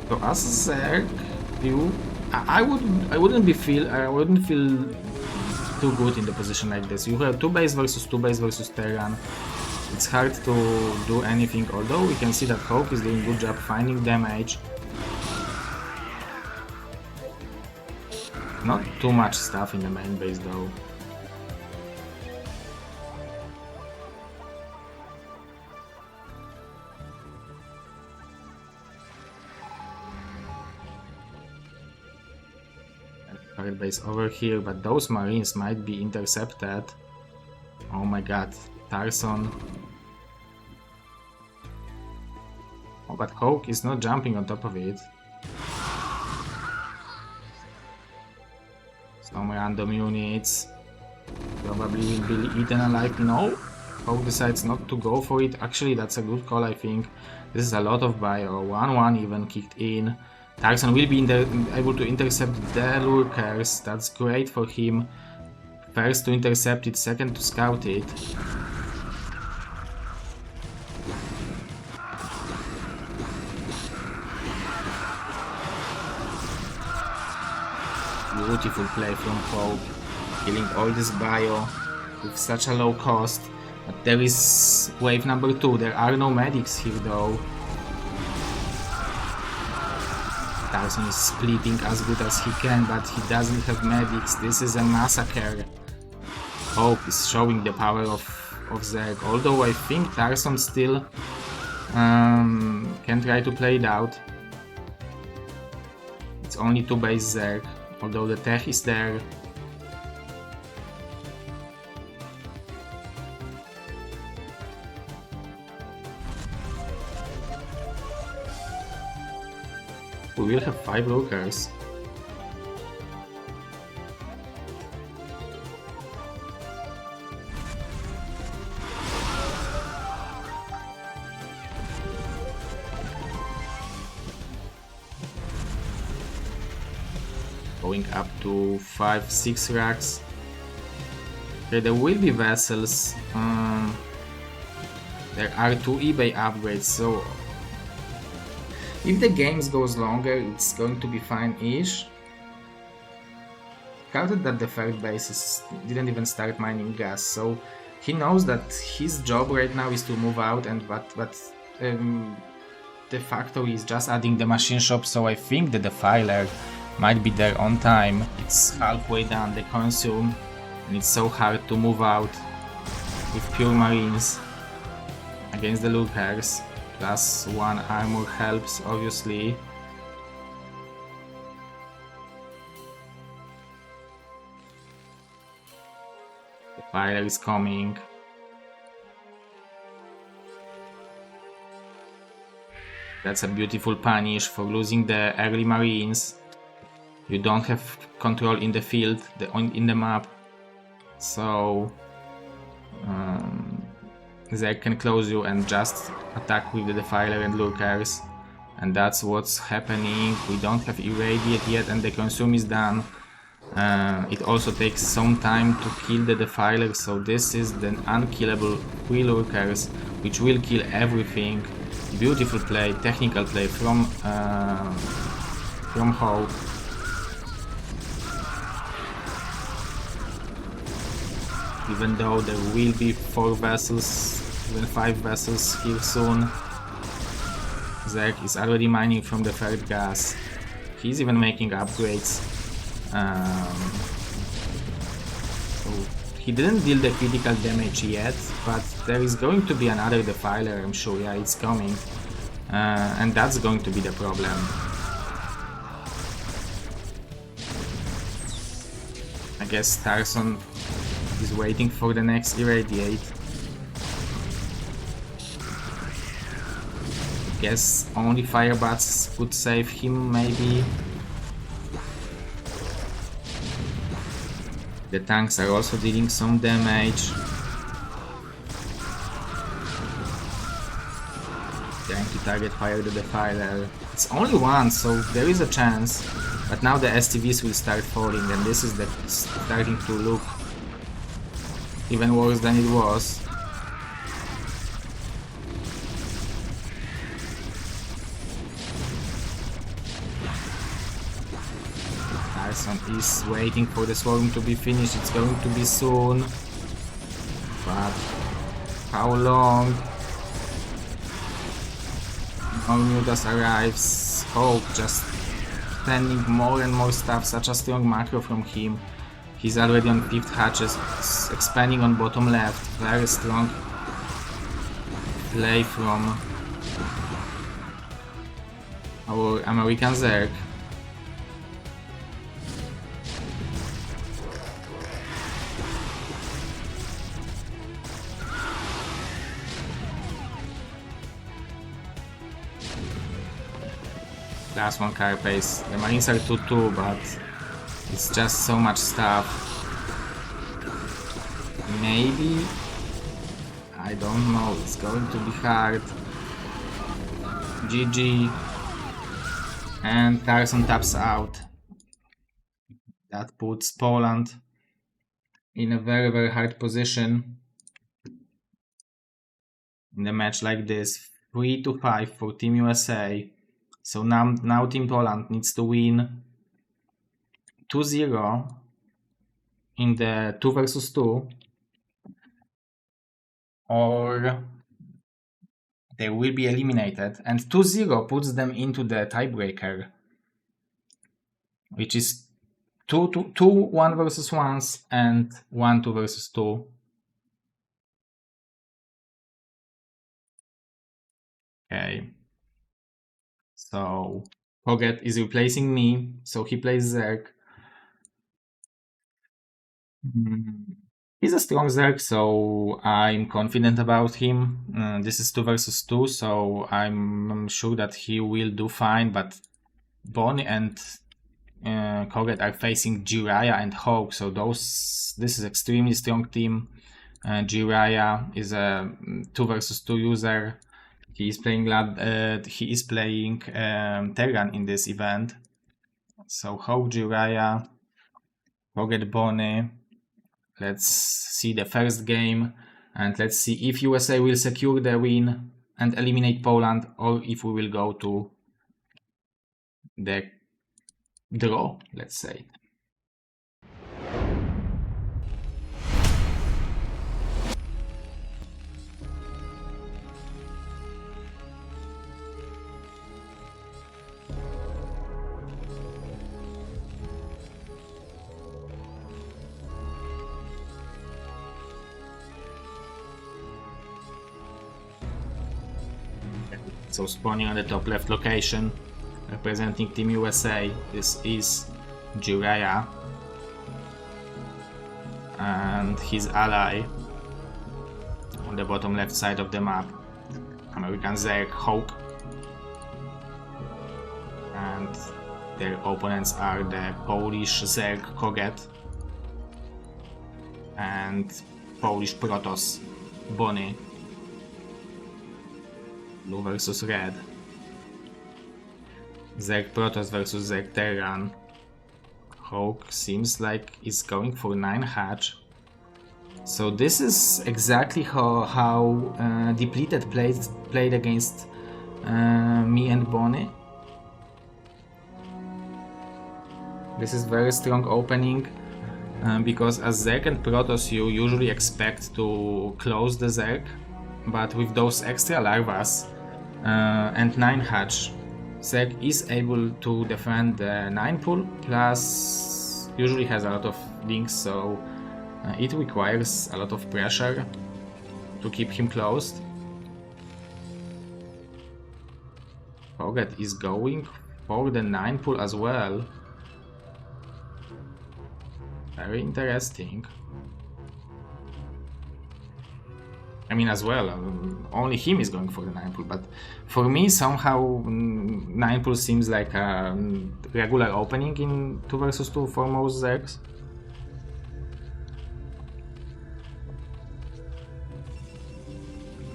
So as Zerg, I wouldn't feel too good in the position like this. You have 2 base versus 2 base versus Terran. It's hard to do anything, although we can see that Hawk is doing a good job finding damage. Not too much stuff in the main base though. Third base over here, but those Marines might be intercepted. Oh my god, Tarson. Oh, but Hawk is not jumping on top of it. Some random units probably will be eaten alive. No, Hawk decides not to go for it. Actually, that's a good call, I think. This is a lot of bio. 1-1 even kicked in. Tarson will be able to intercept the lurkers. That's great for him. First to intercept it, second to scout it. Beautiful play from Hawk, killing all this bio with such a low cost. But there is wave number 2, there are no medics here though. Tarson is splitting as good as he can, but he doesn't have medics. This is a massacre. Hawk is showing the power of Zerg, although I think Tarson still can try to play it out. It's only 2 base Zerg, although the tech is there. We will have 5 lurkers. Going up to 5-6 racks. Okay, there will be vessels. There are 2 eBay upgrades, so if the game goes longer, it's going to be fine-ish. Counted that the third base didn't even start mining gas, so he knows that his job right now is to move out, and the factory is just adding the machine shop, so I think the defiler might be there on time. It's halfway done the consume, and it's so hard to move out with pure marines against the lurkers. Plus 1 armor helps, obviously. The fire is coming. That's a beautiful punish for losing the early marines. You don't have control in the field, in the map, so they can close you and just attack with the defiler and lurkers, and that's what's happening. We don't have irradiate yet, and the consume is done. It also takes some time to kill the defiler, so this is the unkillable 3 lurkers, which will kill everything. Beautiful play, technical play from Hope. Even though there will be 4 vessels, even 5 vessels here soon. Zerg is already mining from the 3rd gas. He's even making upgrades. So he didn't deal the critical damage yet, but there is going to be another defiler, I'm sure. Yeah, it's coming. And that's going to be the problem. I guess Tarson is waiting for the next irradiate. Guess only firebats could save him, maybe. The tanks are also dealing some damage. Trying to target fire the defiler. It's only one, so there is a chance. But now the STVs will start falling, and this is starting to look even worse than it was. Carson is waiting for the swarm to be finished. It's going to be soon. But how long? Mutas arrives. Hope just sending more and more stuff. Such a strong macro from him. He's already on 5th hatches, expanding on bottom left. Very strong play from our American Zerg. Last one carapace. The marines are 2-2, but it's just so much stuff. Maybe? I don't know, it's going to be hard. GG. And Carson taps out. That puts Poland in a very, very hard position in a match like this. 3-5 for Team USA. So now Team Poland needs to win 2-0 in the 2 versus 2, or they will be eliminated, and 2-0 puts them into the tiebreaker, which is 2 1 versus 1s and 1 2 versus 2. Okay. So Koget is replacing me, so he plays Zerg. He's a strong Zerg, so I'm confident about him. This is 2 versus 2, so I'm sure that he will do fine, but Bonnie and Koget are facing Jiraiya and Hawk, so this is extremely strong team. Jiraiya is a 2 versus 2 user. He is playing Terran in this event. So Hawk, Jiraiya, Koget, Bonnie. Let's see the first game, and let's see if USA will secure the win and eliminate Poland, or if we will go to the draw, let's say. So spawning on the top left location, representing Team USA, this is Jiraiya and his ally on the bottom left side of the map, American Zerg Hawk, and their opponents are the Polish Zerg Koget and Polish Protoss Bonnie. Blue versus red. Zerg Protoss versus Zerg Terran. Hawk seems like it's going for 9 hatch. So this is exactly how Depleted played against me and Bonnie. This is very strong opening because as Zerg and Protoss you usually expect to close the Zerg, but with those extra larvas and 9 hatch, Zerg is able to defend the 9 pool, plus usually has a lot of links, so it requires a lot of pressure to keep him closed. Koget is going for the 9 pool as well. Very interesting. I mean, as well, only him is going for the 9 pool, but for me somehow 9 pool seems like a regular opening in 2 versus 2 for most Zergs.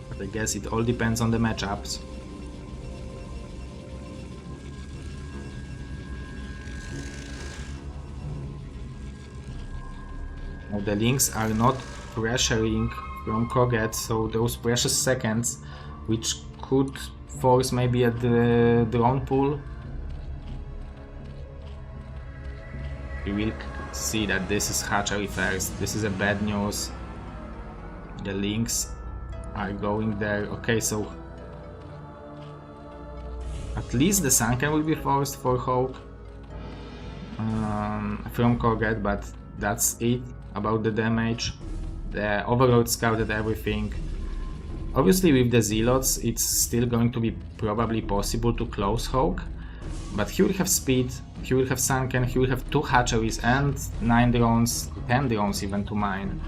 But I guess it all depends on the matchups. Now the links are not pressuring from Koget, so those precious seconds, which could force maybe at the drone pool. We will see that this is hatchery first. This is a bad news. The links are going there. Okay, so at least the Sunken will be forced for Hawk from Koget, but that's it about the damage. The Overlord scouted everything. Obviously with the Zealots it's still going to be probably possible to close Hawk, but he will have speed, he will have Sunken, he will have 2 hatcheries and 9 drones, 10 drones even to mine.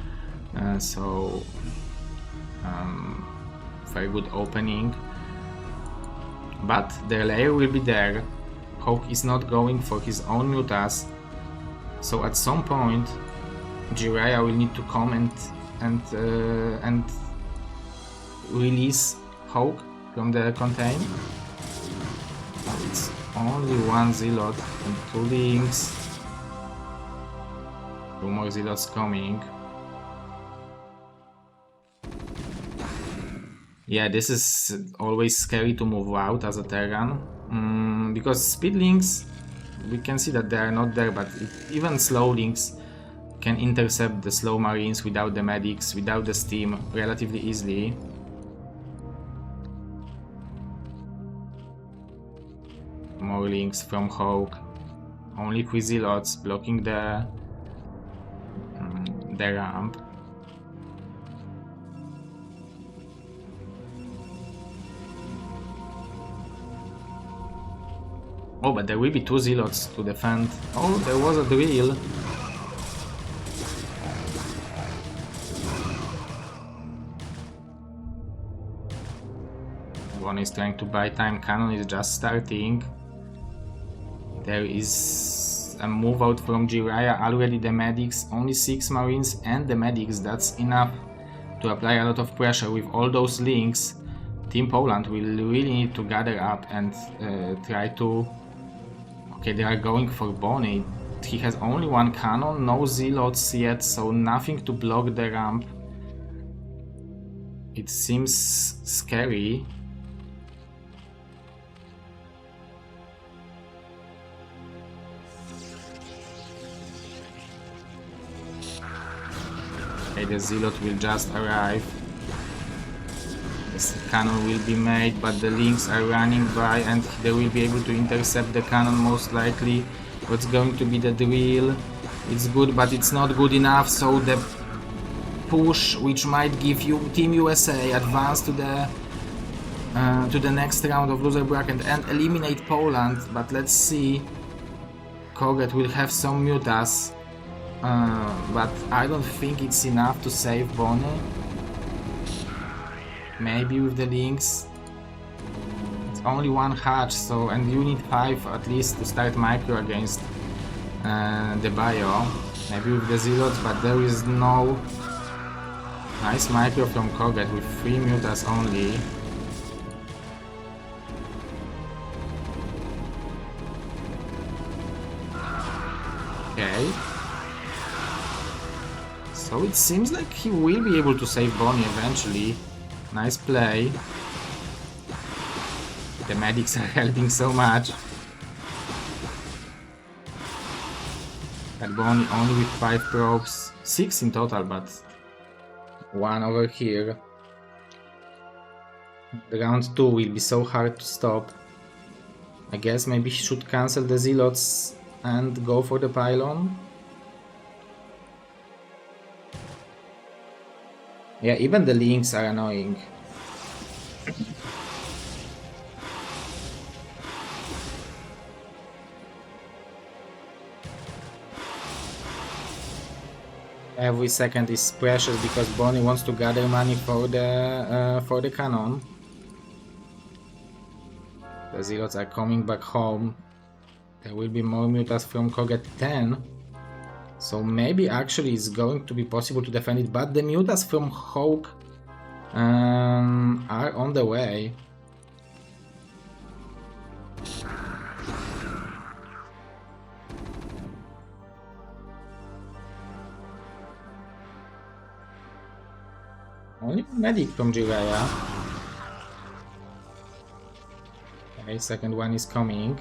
So very good opening. But their lair will be there. Hawk is not going for his own mutas, so at some point Jiraiya will need to come and release Hawk from the contain. But it's only 1 Zealot and 2 links. 2 more Zealots coming. Yeah, this is always scary to move out as a Terran, because speed links, we can see that they are not there, but even slow links can intercept the slow marines without the medics, without the steam, relatively easily. More links from Hawk. Only 3 Zealots blocking the ramp. Oh, but there will be 2 Zealots to defend. Oh, there was a drill. One is trying to buy time, cannon is just starting. There is a move out from Jiraiya, already the medics, only 6 marines and the medics, that's enough to apply a lot of pressure. With all those links, Team Poland will really need to gather up and try to... Okay, they are going for Bonnie. He has only 1 cannon, no Zealots yet, so nothing to block the ramp. It seems scary. Okay, the Zealot will just arrive. This cannon will be made, but the links are running by and they will be able to intercept the cannon most likely. What's going to be the drill? It's good, but it's not good enough, so the push, which might give you Team USA advance to the to the next round of loser bracket and eliminate Poland, but let's see. Koget will have some mutas, but I don't think it's enough to save Bonnie. Maybe with the links. It's only one hatch, so and you need 5 at least to start micro against the bio. Maybe with the zealots, but there is no nice micro from Koget with 3 mutas only. Okay. So it seems like he will be able to save Bonnie eventually. Nice play. The medics are helping so much. That Bonnie only with 5 probes. 6 in total, but 1 over here. The round 2 will be so hard to stop. I guess maybe he should cancel the zealots and go for the pylon. Yeah, even the links are annoying. Every second is precious because Bonnie wants to gather money for the cannon. The zealots are coming back home. There will be more mutas from Koget 10. So maybe actually it's going to be possible to defend it, but the mutas from Hawk are on the way. Only medic from Jiraiya. Okay, second one is coming.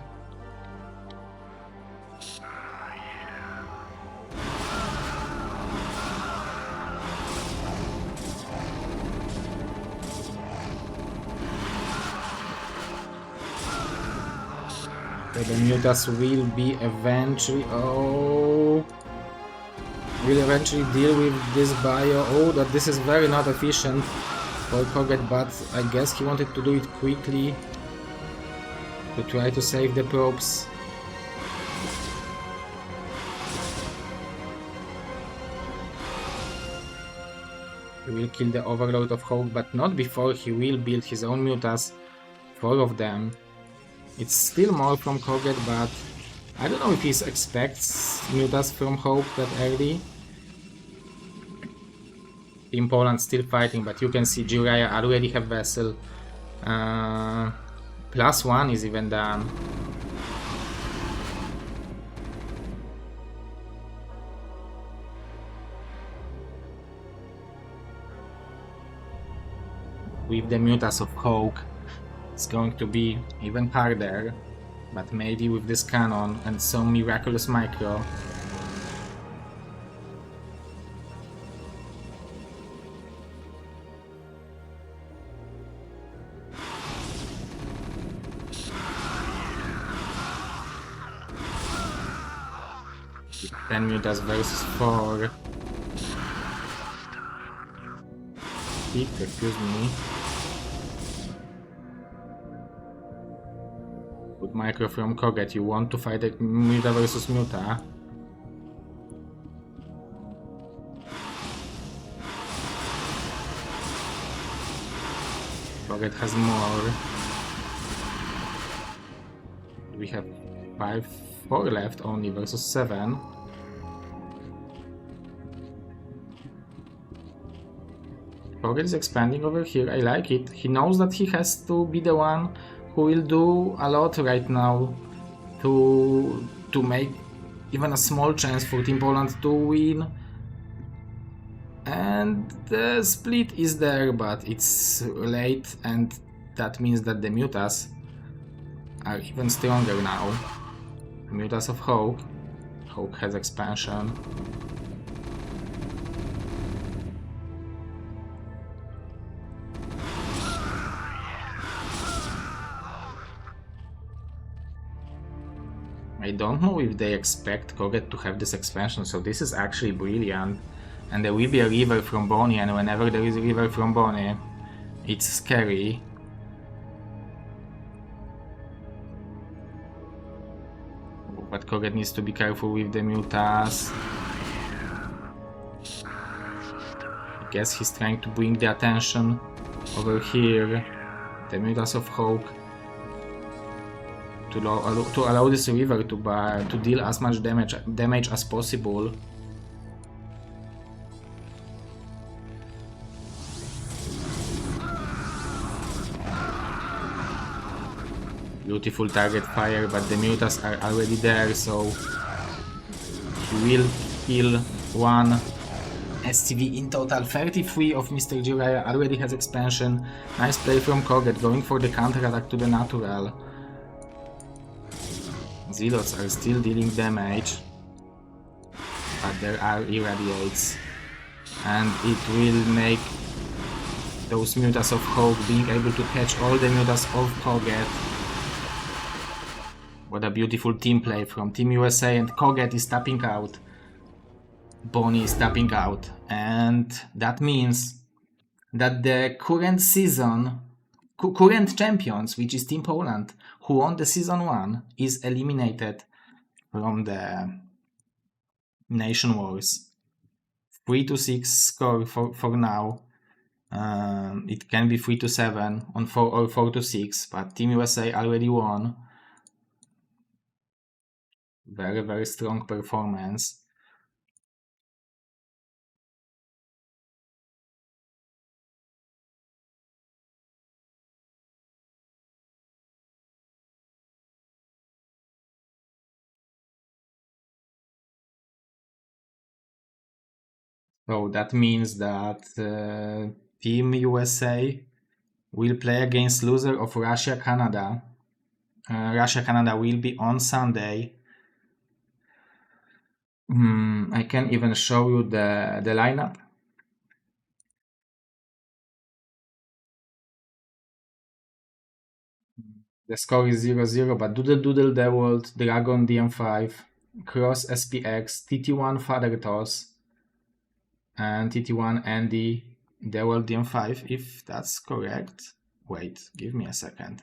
The mutas will be eventually. Oh, will eventually deal with this bio. Oh, that this is very not efficient for Koget, but I guess he wanted to do it quickly to try to save the probes. He will kill the overload of Hawk, but not before he will build his own mutas. 4 of them. It's still more from Koget, but I don't know if he expects mutas from Hawk that early. Team Poland still fighting, but you can see Jiraiya already have vessel. +1 is even done. With the mutas of Hawk, it's going to be even harder, but maybe with this cannon and some miraculous micro. Ten mutas versus 4. Excuse me. Good micro from Koget. You want to fight a muta versus muta. Koget has more. We have 4 left only versus 7. Koget is expanding over here. I like it. He knows that he has to be the one who will do a lot right now to make even a small chance for Team Poland to win. And the split is there, but it's late, and that means that the mutas are even stronger now. Mutas of Hawk. Hawk has expansion. I don't know if they expect Koget to have this expansion, so this is actually brilliant. And there will be a river from Bonnie, and whenever there is a river from Bonnie, it's scary. But Koget needs to be careful with the mutas. I guess he's trying to bring the attention over here. The mutas of Hawk. To allow this river to deal as much damage as possible. Beautiful target fire, but the mutas are already there, so he will kill one STV in total. 33 of Mr. Jiraiya already has expansion. Nice play from Koget, going for the counter attack to the natural. Zealots are still dealing damage, but there are irradiates, and it will make those mutas of Hawk being able to catch all the mutas of Koget. What a beautiful team play from Team USA, and Koget is tapping out. Bonnie is tapping out, and that means that the current season, current champions, which is Team Poland, who won the season 1, is eliminated from the Nation Wars. 3-6 score for now. It can be 3-7 on 4 or 4-6, but Team USA already won. Very, very strong performance. So that means that Team USA will play against loser of Russia-Canada. Russia-Canada will be on Sunday. I can even show you the lineup. The score is 0-0, but Doodle the World, Dragon DM5, Cross SPX, TT1 Father Toss, and TT1 Andy the World DM5, if that's correct. Wait, give me a second.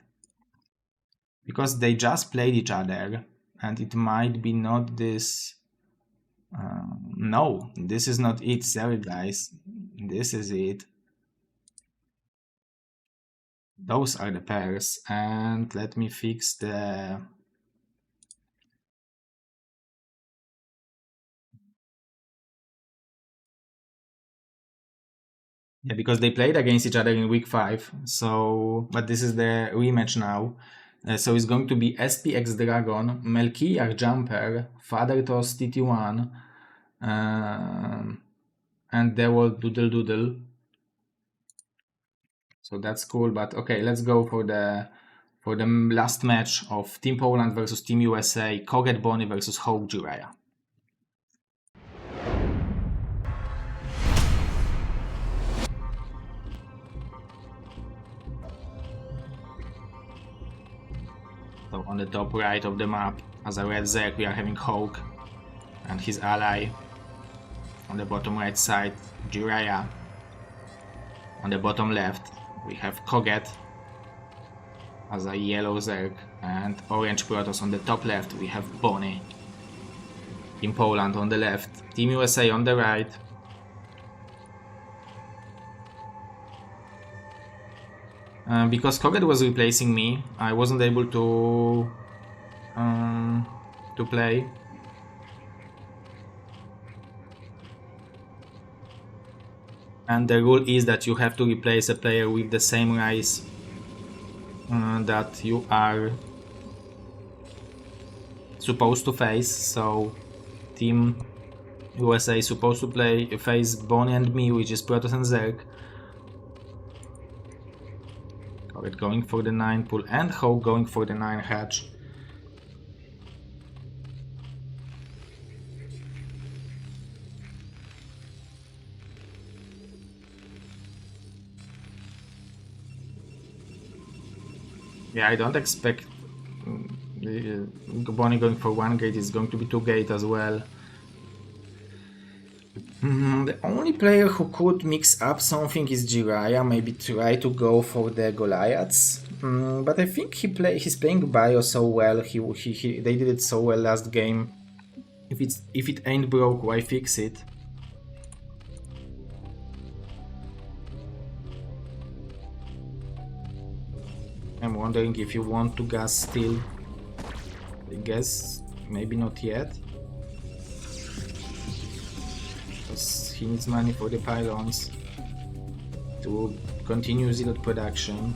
Because they just played each other, and it might be not this. No, this is not it. Sorry, guys. This is it. Those are the pairs, and let me fix the. Yeah, because they played against each other in week 5. So, but this is the rematch now. So it's going to be SPX Dragon, Melkiyar Jumper, Father Toss TT1, and there was Doodle. So that's cool. But okay, let's go for the last match of Team Poland versus Team USA, Koget Bonnie versus Hawk Jiraiya. So on the top right of the map, as a red Zerg, we are having Hawk and his ally. On the bottom right side, Jiraiya. On the bottom left, we have Koget as a yellow Zerg, and orange Protoss. On the top left, we have Bonnie. Team Poland on the left, Team USA on the right. Because Koget was replacing me, I wasn't able to play. And the rule is that you have to replace a player with the same race that you are supposed to face. So Team USA is supposed to face Bonnie and me, which is Protoss and Zerg. Koget going for the 9 pull and Hawk going for the 9 hatch. Yeah, I don't expect Bonnie going for 1 gate. Is going to be 2 gate as well. The only player who could mix up something is Jiraiya, maybe try to go for the Goliaths. But I think he's playing Bio so well. They did it so well last game. If it ain't broke, why fix it? I'm wondering if you want to gas still. I guess maybe not yet. Because he needs money for the pylons to continue Zealot production.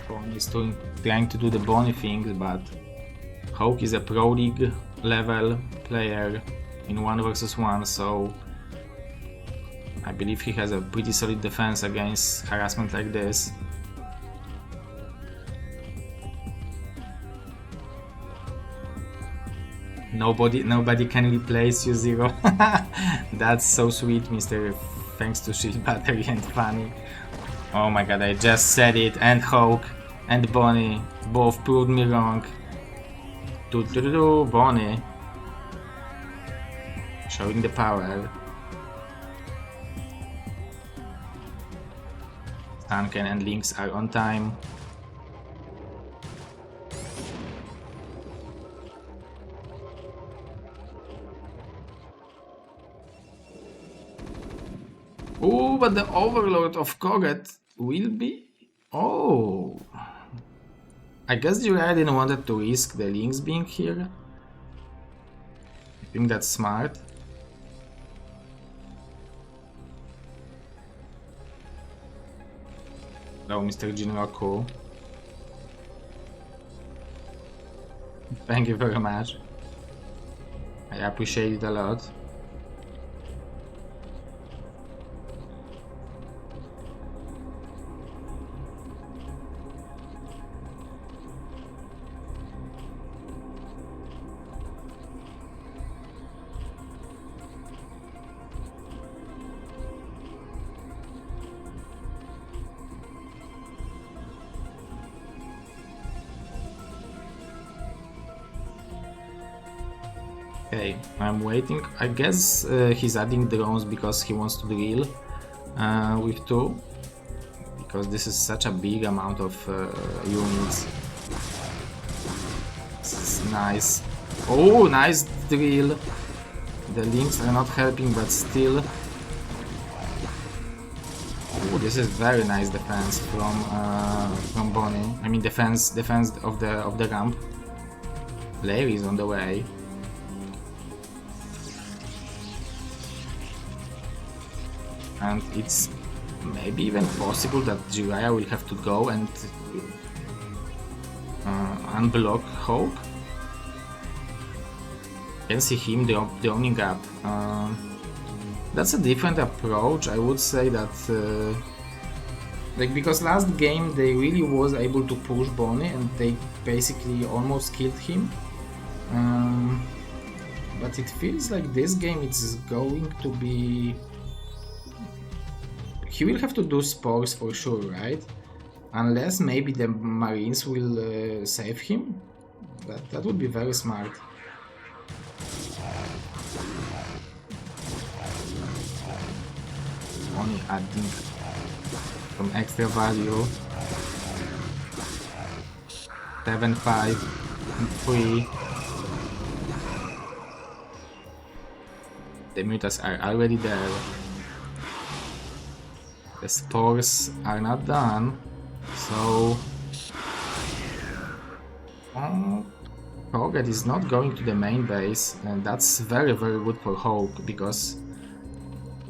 Bonnie is trying to do the Bonnie thing, but Hawk is a Pro League level player in 1 versus 1, so I believe he has a pretty solid defense against harassment like this. Nobody can replace you, Zero. That's so sweet, Mr. Thanks to Shield Battery and Funny. Oh my god, I just said it, and Hawk and Bonnie both proved me wrong. Bonnie. Showing the power. Duncan and Lynx are on time. Oh, but the Overlord of Koget will be... Oh! I guess Jiraiya didn't want to risk the Lynx being here. I think that's smart. Hello, Mr. Jinroku. Thank you very much. I appreciate it a lot. Okay, I'm waiting. I guess he's adding drones because he wants to drill with 2. Because this is such a big amount of units. This is nice. Oh, nice drill. The Lynx are not helping, but still. Oh, this is very nice defense from Bonnie. I mean defense of the ramp. Larry is on the way. And it's maybe even possible that Jiraiya will have to go and unblock Hawk. Can see him droning up. That's a different approach. I would say that like because last game they really was able to push Bonnie and they basically almost killed him. But it feels like this game it's going to be... He will have to do spores for sure, right? Unless maybe the Marines will save him. That would be very smart. Only adding some extra value. 7, 5, and 3. The mutas are already there. The spores are not done, so Koget is not going to the main base, and that's very good for Hawk because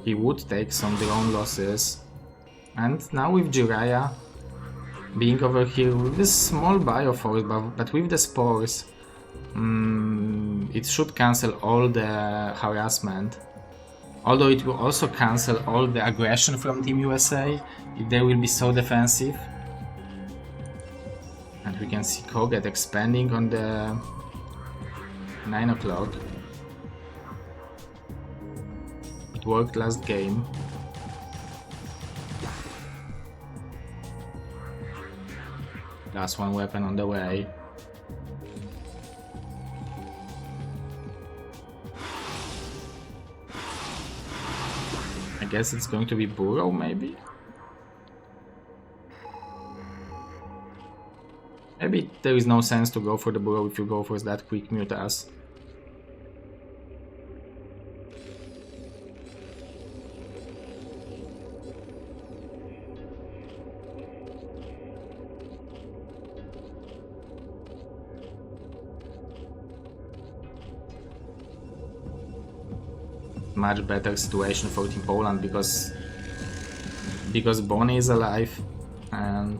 he would take some drone losses. And now with Jiraiya being over here with this small bioforce, but with the spores, it should cancel all the harassment. Although it will also cancel all the aggression from Team USA if they will be so defensive. And we can see Koget expanding on the 9 o'clock. It worked last game. Last one weapon on the way. guess it's going to be Burrow, maybe? Maybe there is no sense to go for the Burrow if you go for that quick Mutas. Much better situation for Team Poland because Bonnie is alive and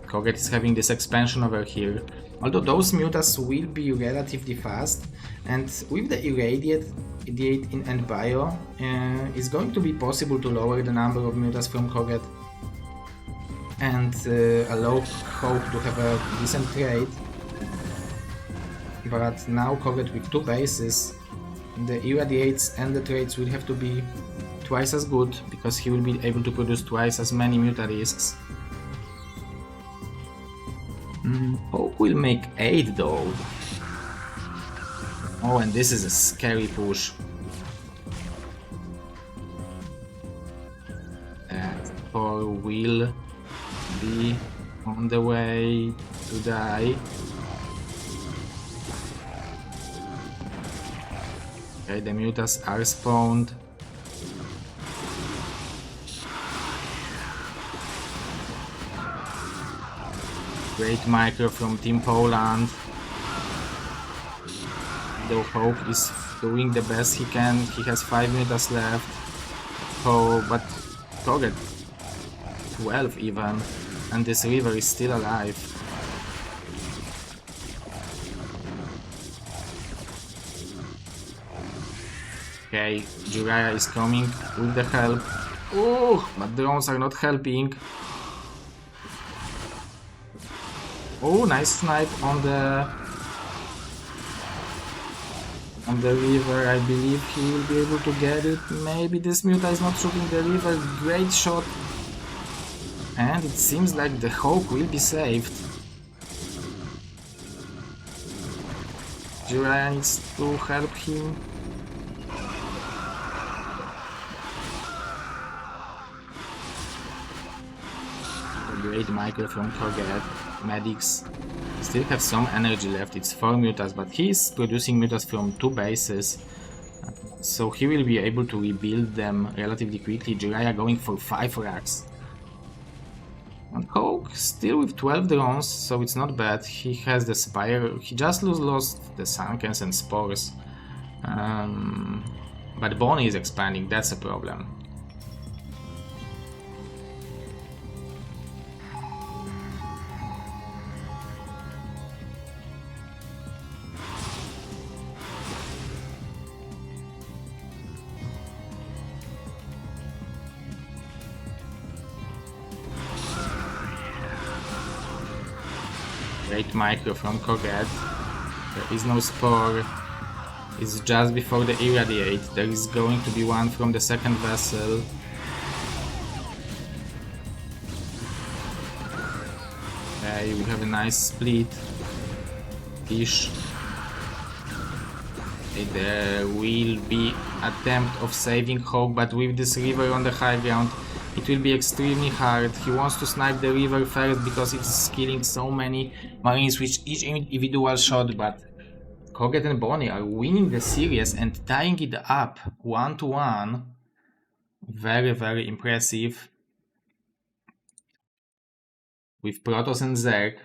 Koget is having this expansion over here. Although those mutas will be relatively fast, and with the Irradiate and Bio, it's going to be possible to lower the number of mutas from Koget and allow Hope to have a decent trade. But now Koget with 2 bases, the Irradiates and the trades will have to be twice as good because he will be able to produce twice as many Mutalisks. Hope will make 8 though. Oh, and this is a scary push. That Thor will be on the way to die. Okay, the mutas are spawned. Great micro from Team Poland. Though Hope is doing the best he can, he has 5 mutas left. Oh, but Koget 12 even, and this river is still alive. Okay, Jiraiya is coming with the help. Oh, but drones are not helping. Oh, nice snipe on the river. I believe he will be able to get it. Maybe this Muta is not shooting the river. Great shot. And it seems like the Hawk will be saved. Jiraiya needs to help him. A great micro from Koget. Medics still have some energy left. It's 4 mutas, but he's producing mutas from 2 bases, so he will be able to rebuild them relatively quickly. Jiraiya going for 5 racks. And Hawk still with 12 drones, so it's not bad. He has the Spire. He just lost the Sunkens and Spores. But Bonnie is expanding, that's a problem. Great micro from Koget. There is no Spore. It's just before the Irradiate. There is going to be one from the second vessel. Okay, we have a nice split. Ish. There will be attempt of saving Hawk, but with this river on the high ground, it will be extremely hard. He wants to snipe the river first because it's killing so many marines with each individual shot, but Koget and Bonnie are winning the series and tying it up 1-1. Very, very impressive. With Protoss and Zerg,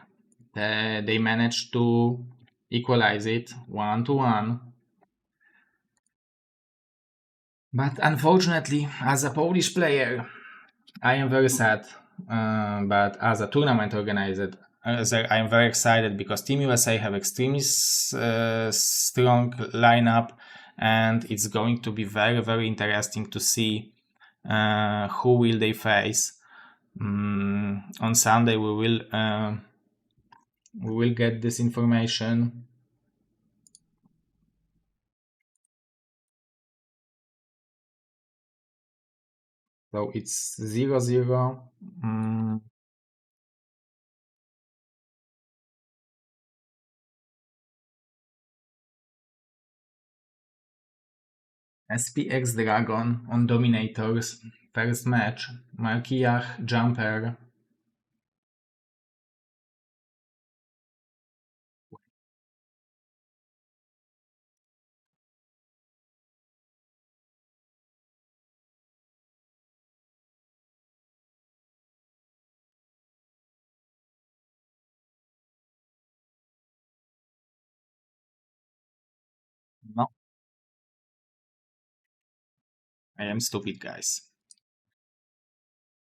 they managed to equalize it 1-1. But unfortunately, as a Polish player, I am very sad. But as a tournament organizer, I am very excited because Team USA have extremely strong lineup, and it's going to be very, very interesting to see who will they face. On Sunday we will get this information. So it's 0-0. SPX Dragon on Dominators. First match. Marquillach Jumper. No. I am stupid, guys.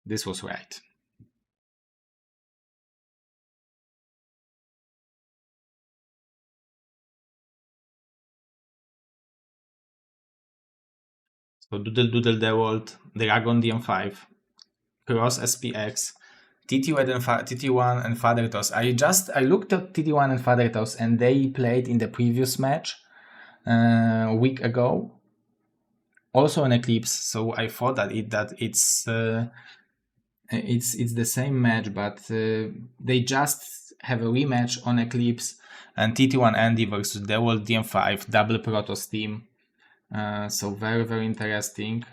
This was right. So Doodle Doodle Devolt, Dragon DM5, Cross SPX, TT1 and Father Toss. I looked at TT1 and Father Toss, and they played in the previous match a week ago, also an Eclipse. So I thought that it's the same match, but they just have a rematch on Eclipse, and TT1 Andy versus Devolt DM5 double Protoss team. So very, very interesting.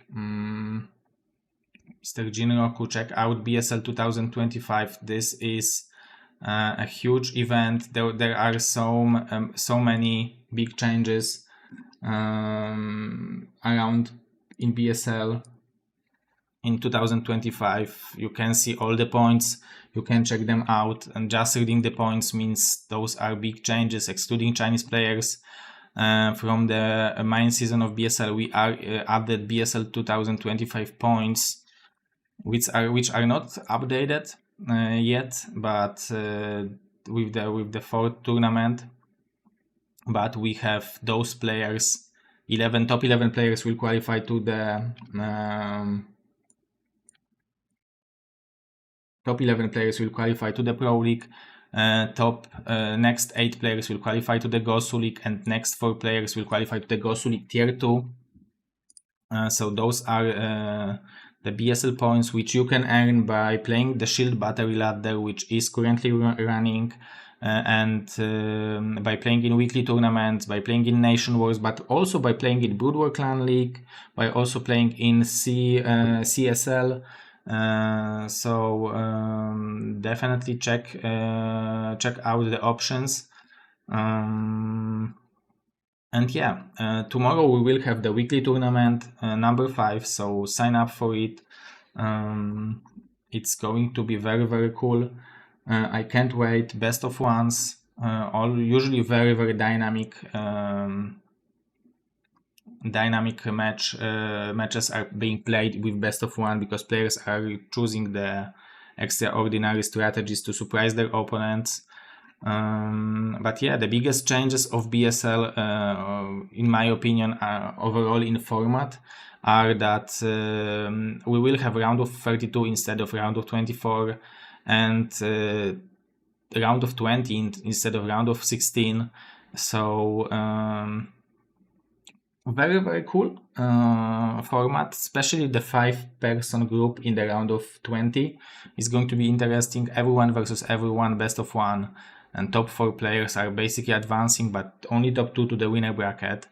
Mr. Jinroku, check out BSL 2025. This is a huge event. There are so many big changes around in BSL in 2025. You can see all the points. You can check them out, and just reading the points means those are big changes, excluding Chinese players. From the main season of BSL, we are added BSL 2025 points, which are not updated yet, but with the fourth tournament. But we have those players. Top 11 players will qualify to the top 11 players will qualify to the Pro League. Next 8 players will qualify to the Gosu League, and next 4 players will qualify to the Gosu League Tier 2. So those are the BSL points which you can earn by playing the Shield Battery Ladder, which is currently running, and by playing in weekly tournaments, by playing in Nation Wars, but also by playing in Brood War Clan League, by also playing in CSL. So definitely check out the options. And yeah, tomorrow we will have the weekly tournament number 5, so sign up for it. It's going to be very, very cool. I can't wait. Best of ones, all usually very, very dynamic matches are being played with best of one, because players are choosing the extraordinary strategies to surprise their opponents. But yeah, the biggest changes of BSL, in my opinion, overall in format, are that we will have round of 32 instead of round of 24, and round of 20 instead of round of 16. So very, very cool format, especially the 5-person group in the round of 20 is going to be interesting. Everyone versus everyone, best of one, and top 4 players are basically advancing, but only top 2 to the winner bracket.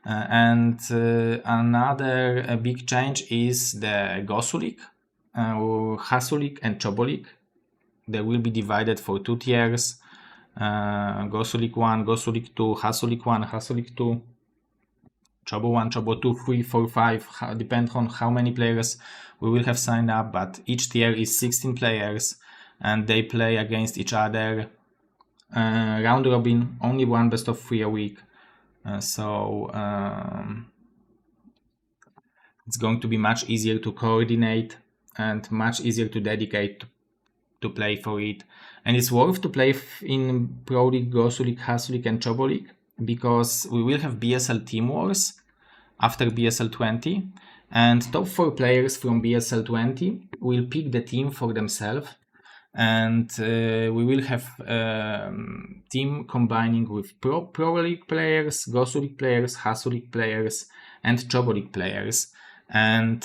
And another big change is the Gosu League, Hasu League and Chobo League. They will be divided for 2 tiers, Gosu League 1, Gosu League 2, Hasu League 1, Hasu League 2, Chobo 1, Chobo 2, 3, 4, 5, depends on how many players we will have signed up, but each tier is 16 players, and they play against each other. Round robin, only one best of 3 a week. So it's going to be much easier to coordinate and much easier to dedicate to play for it. And it's worth to play in Pro League, Gosu League, Hasu League and Chobo League, because we will have BSL Team Wars after BSL 20, and top 4 players from BSL 20 will pick the team for themselves, and we will have team combining with Pro League players, Gosu League players, Hasu League players, and Chobo League players. And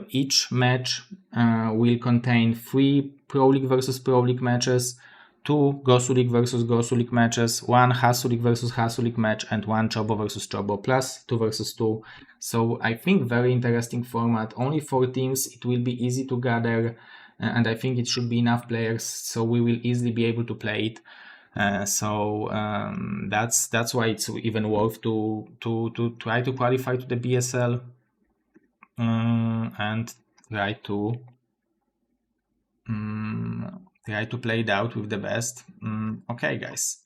each match will contain 3 Pro League versus Pro League matches, 2 Gosulik versus Gosulik matches, 1 Hasulik versus Hasulik match, and 1 Chobo versus Chobo, plus 2 versus 2. So I think very interesting format. Only 4 teams, it will be easy to gather, and I think it should be enough players, so we will easily be able to play it. That's why it's even worth to try to qualify to the BSL and try to play it out with the best. Okay, guys,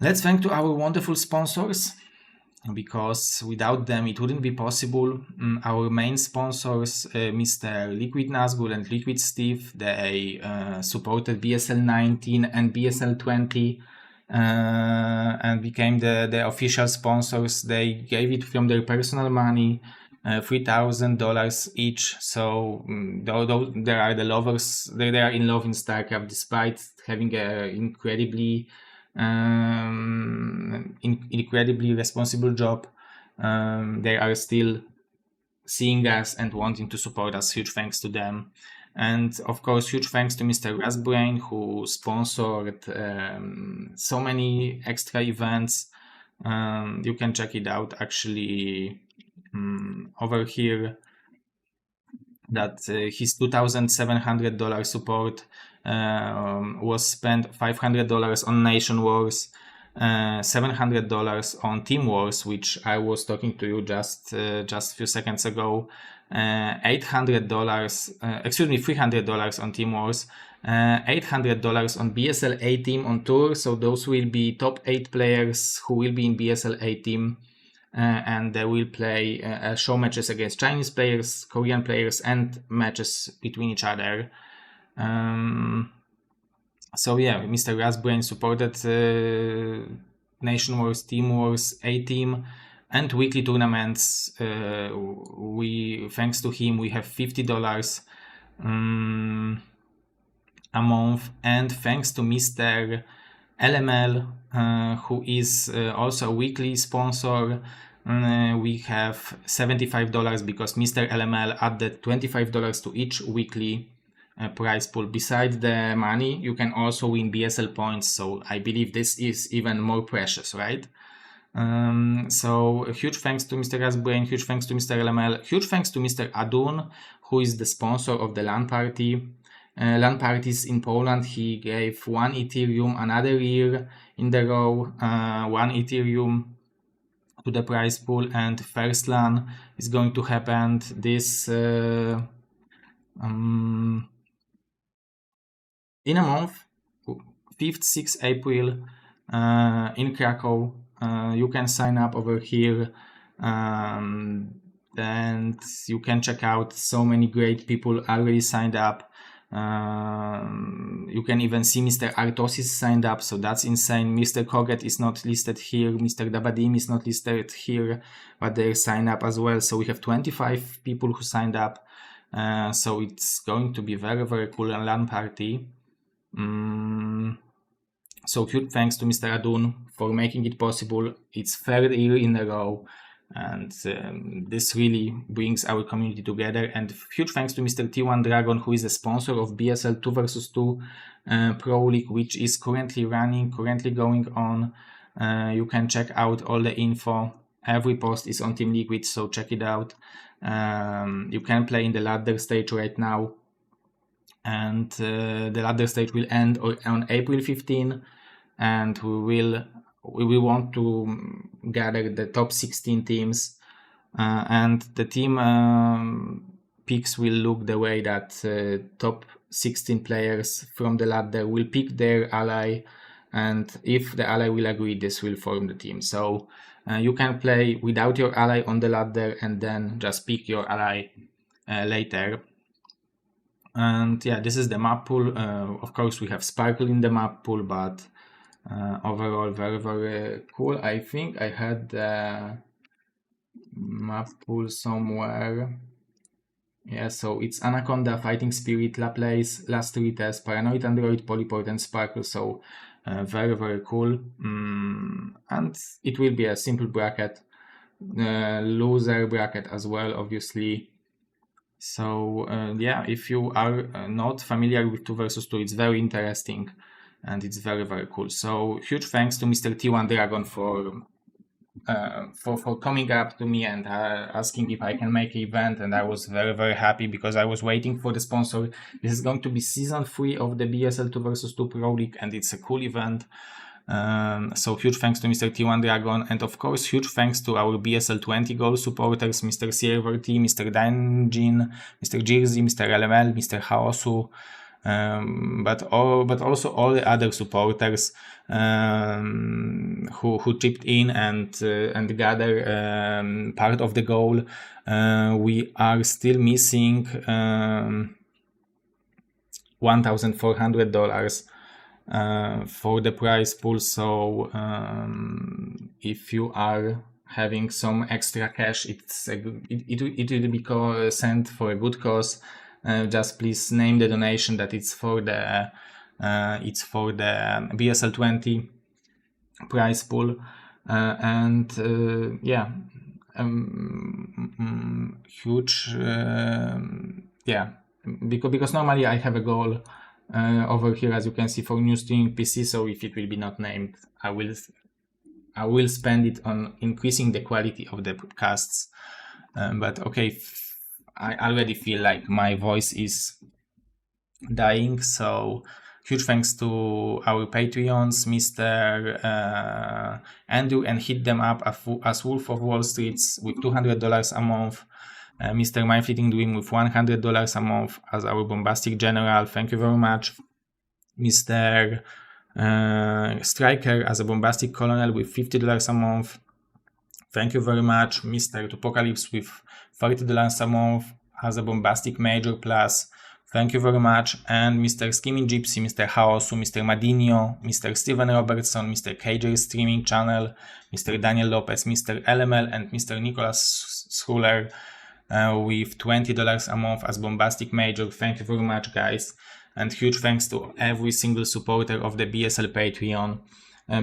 let's thank to our wonderful sponsors, because without them it wouldn't be possible. Our main sponsors, Mr. Liquid Nazgul and Liquid Steve, they supported BSL 19 and BSL 20 and became the official sponsors. They gave it from their personal money, $3,000 each. So there are the lovers, they are in love in StarCraft, despite having a incredibly responsible job. They are still seeing us and wanting to support us. Huge thanks to them. And of course, huge thanks to Mr. Rasbrain, who sponsored so many extra events. You can check it out actually over here, that his $2,700 support was spent $500 on Nation Wars, $700 on Team Wars, which I was talking to you just a few seconds ago, $300 on Team Wars, $800 on BSL A team on tour. So those will be top 8 players who will be in BSL A team. And they will play show matches against Chinese players, Korean players, and matches between each other. So yeah, Mr. Rasbrain supported Nation Wars, Team Wars, A team, and weekly tournaments. Thanks to him, we have $50 a month, and thanks to Mr. LML, who is also a weekly sponsor, we have $75 because Mr. LML added $25 to each weekly prize pool. Besides the money, you can also win BSL points, so I believe this is even more precious, right? So huge thanks to Mr. Rasbrain, huge thanks to Mr. LML, huge thanks to Mr. Adun, who is the sponsor of the LAN party. LAN parties in Poland. He gave 1 Ethereum another year in the row, 1 Ethereum to the prize pool, and first LAN is going to happen this in a month, 5th, 6th April, in Krakow. You can sign up over here, and you can check out so many great people already signed up. You can even see Mr. Artos is signed up, so that's insane. Mr. Koget is not listed here, Mr. Dabadim is not listed here, but they signed up as well. So we have 25 people who signed up. So it's going to be very, very cool LAN party. So huge thanks to Mr. Adun for making it possible. It's 3rd year in a row, and this really brings our community together. And huge thanks to Mr. T1 Dragon, who is the sponsor of BSL 2 vs 2 Pro League, which is currently going on. You can check out all the info. Every post is on Team Liquid, so check it out. You can play in the ladder stage right now, and the ladder stage will end on April 15, and we want to gather the top 16 teams, and the team picks will look the way that top 16 players from the ladder will pick their ally, and if the ally will agree, this will form the team. So you can play without your ally on the ladder and then just pick your ally later. And yeah, this is the map pool. Of course, we have Sparkle in the map pool, but overall very, very cool. I think I had the map pool somewhere. Yeah, so it's Anaconda, Fighting Spirit, Laplace, Last Retest, Paranoid Android, Polyport, and Sparkle. So very, very cool. And it will be a simple bracket, loser bracket as well, obviously. So yeah, if you are not familiar with 2 versus 2, it's very interesting and it's very, very cool. So huge thanks to Mr. T1 Dragon for coming up to me and asking if I can make an event, and I was very, very happy because I was waiting for the sponsor. This is going to be season 3 of the BSL 2 versus 2 Pro League, and it's a cool event. So huge thanks to Mr. T1 Dragon, and of course huge thanks to our BSL 20 goal supporters, Mr. Sierverty, Mr. Danjin, Mr. Jersey, Mr. LML, Mr. Haosu, but also all the other supporters who chipped in and gather part of the goal. We are still missing $1,400 for the prize pool. So if you are having some extra cash, it will be sent for a good cause. Just please name the donation that it's for the BSL 20 prize pool, and yeah, huge yeah, because normally I have a goal over here, as you can see, for new streaming PC. So if it will be not named, I will spend it on increasing the quality of the podcasts. But okay, I already feel like my voice is dying. So huge thanks to our Patreons, Mr. Andrew and Hit Them Up as Wolf of Wall Street with $200 a month, Mr. My Fleeting Dream with $100 a month as our Bombastic General. Thank you very much. Mr. Striker as a Bombastic Colonel with $50 a month. Thank you very much. Mr. Apocalypse with $30 a month as a Bombastic Major Plus. Thank you very much. And Mr. Skimming Gypsy, Mr. Haosu, Mr. Madinho, Mr. Steven Robertson, Mr. KJ Streaming Channel, Mr. Daniel Lopez, Mr. LML, and Mr. Nicholas Schuler with $20 a month as Bombastic Major. Thank you very much, guys. And huge thanks to every single supporter of the BSL Patreon,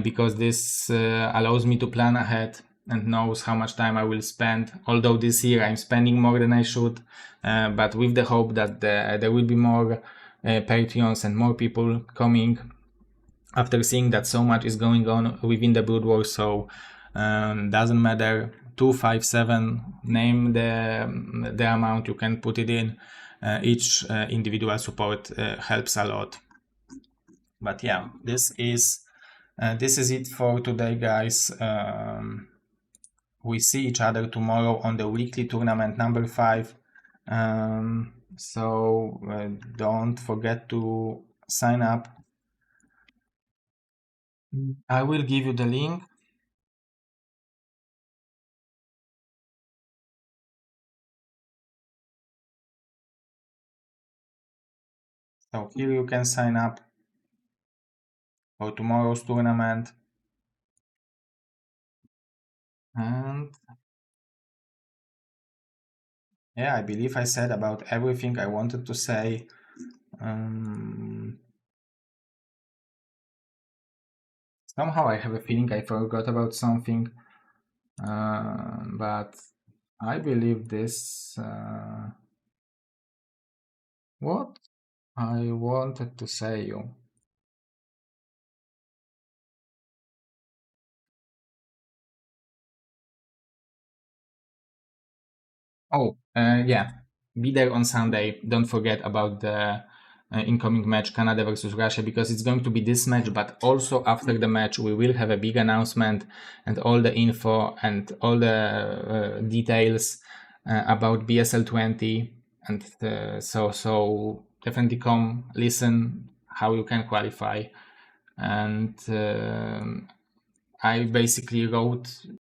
because this allows me to plan ahead and knows how much time I will spend. Although this year I'm spending more than I should, but with the hope that there will be more Patreons and more people coming after seeing that so much is going on within the Brood War. So doesn't matter, 257, name the amount, you can put it in. Each individual support helps a lot. But yeah, this is it for today, guys. We see each other tomorrow on the weekly tournament number 5. So don't forget to sign up. I will give you the link. So here you can sign up for tomorrow's tournament. And yeah, I believe I said about everything I wanted to say. Somehow I have a feeling I forgot about something, but I believe this. What I wanted to say you. Oh, yeah. Be there on Sunday. Don't forget about the incoming match, Canada versus Russia, because it's going to be this match, but also after the match we will have a big announcement and all the info and all the details about BSL 20. And so definitely come listen how you can qualify. And I basically wrote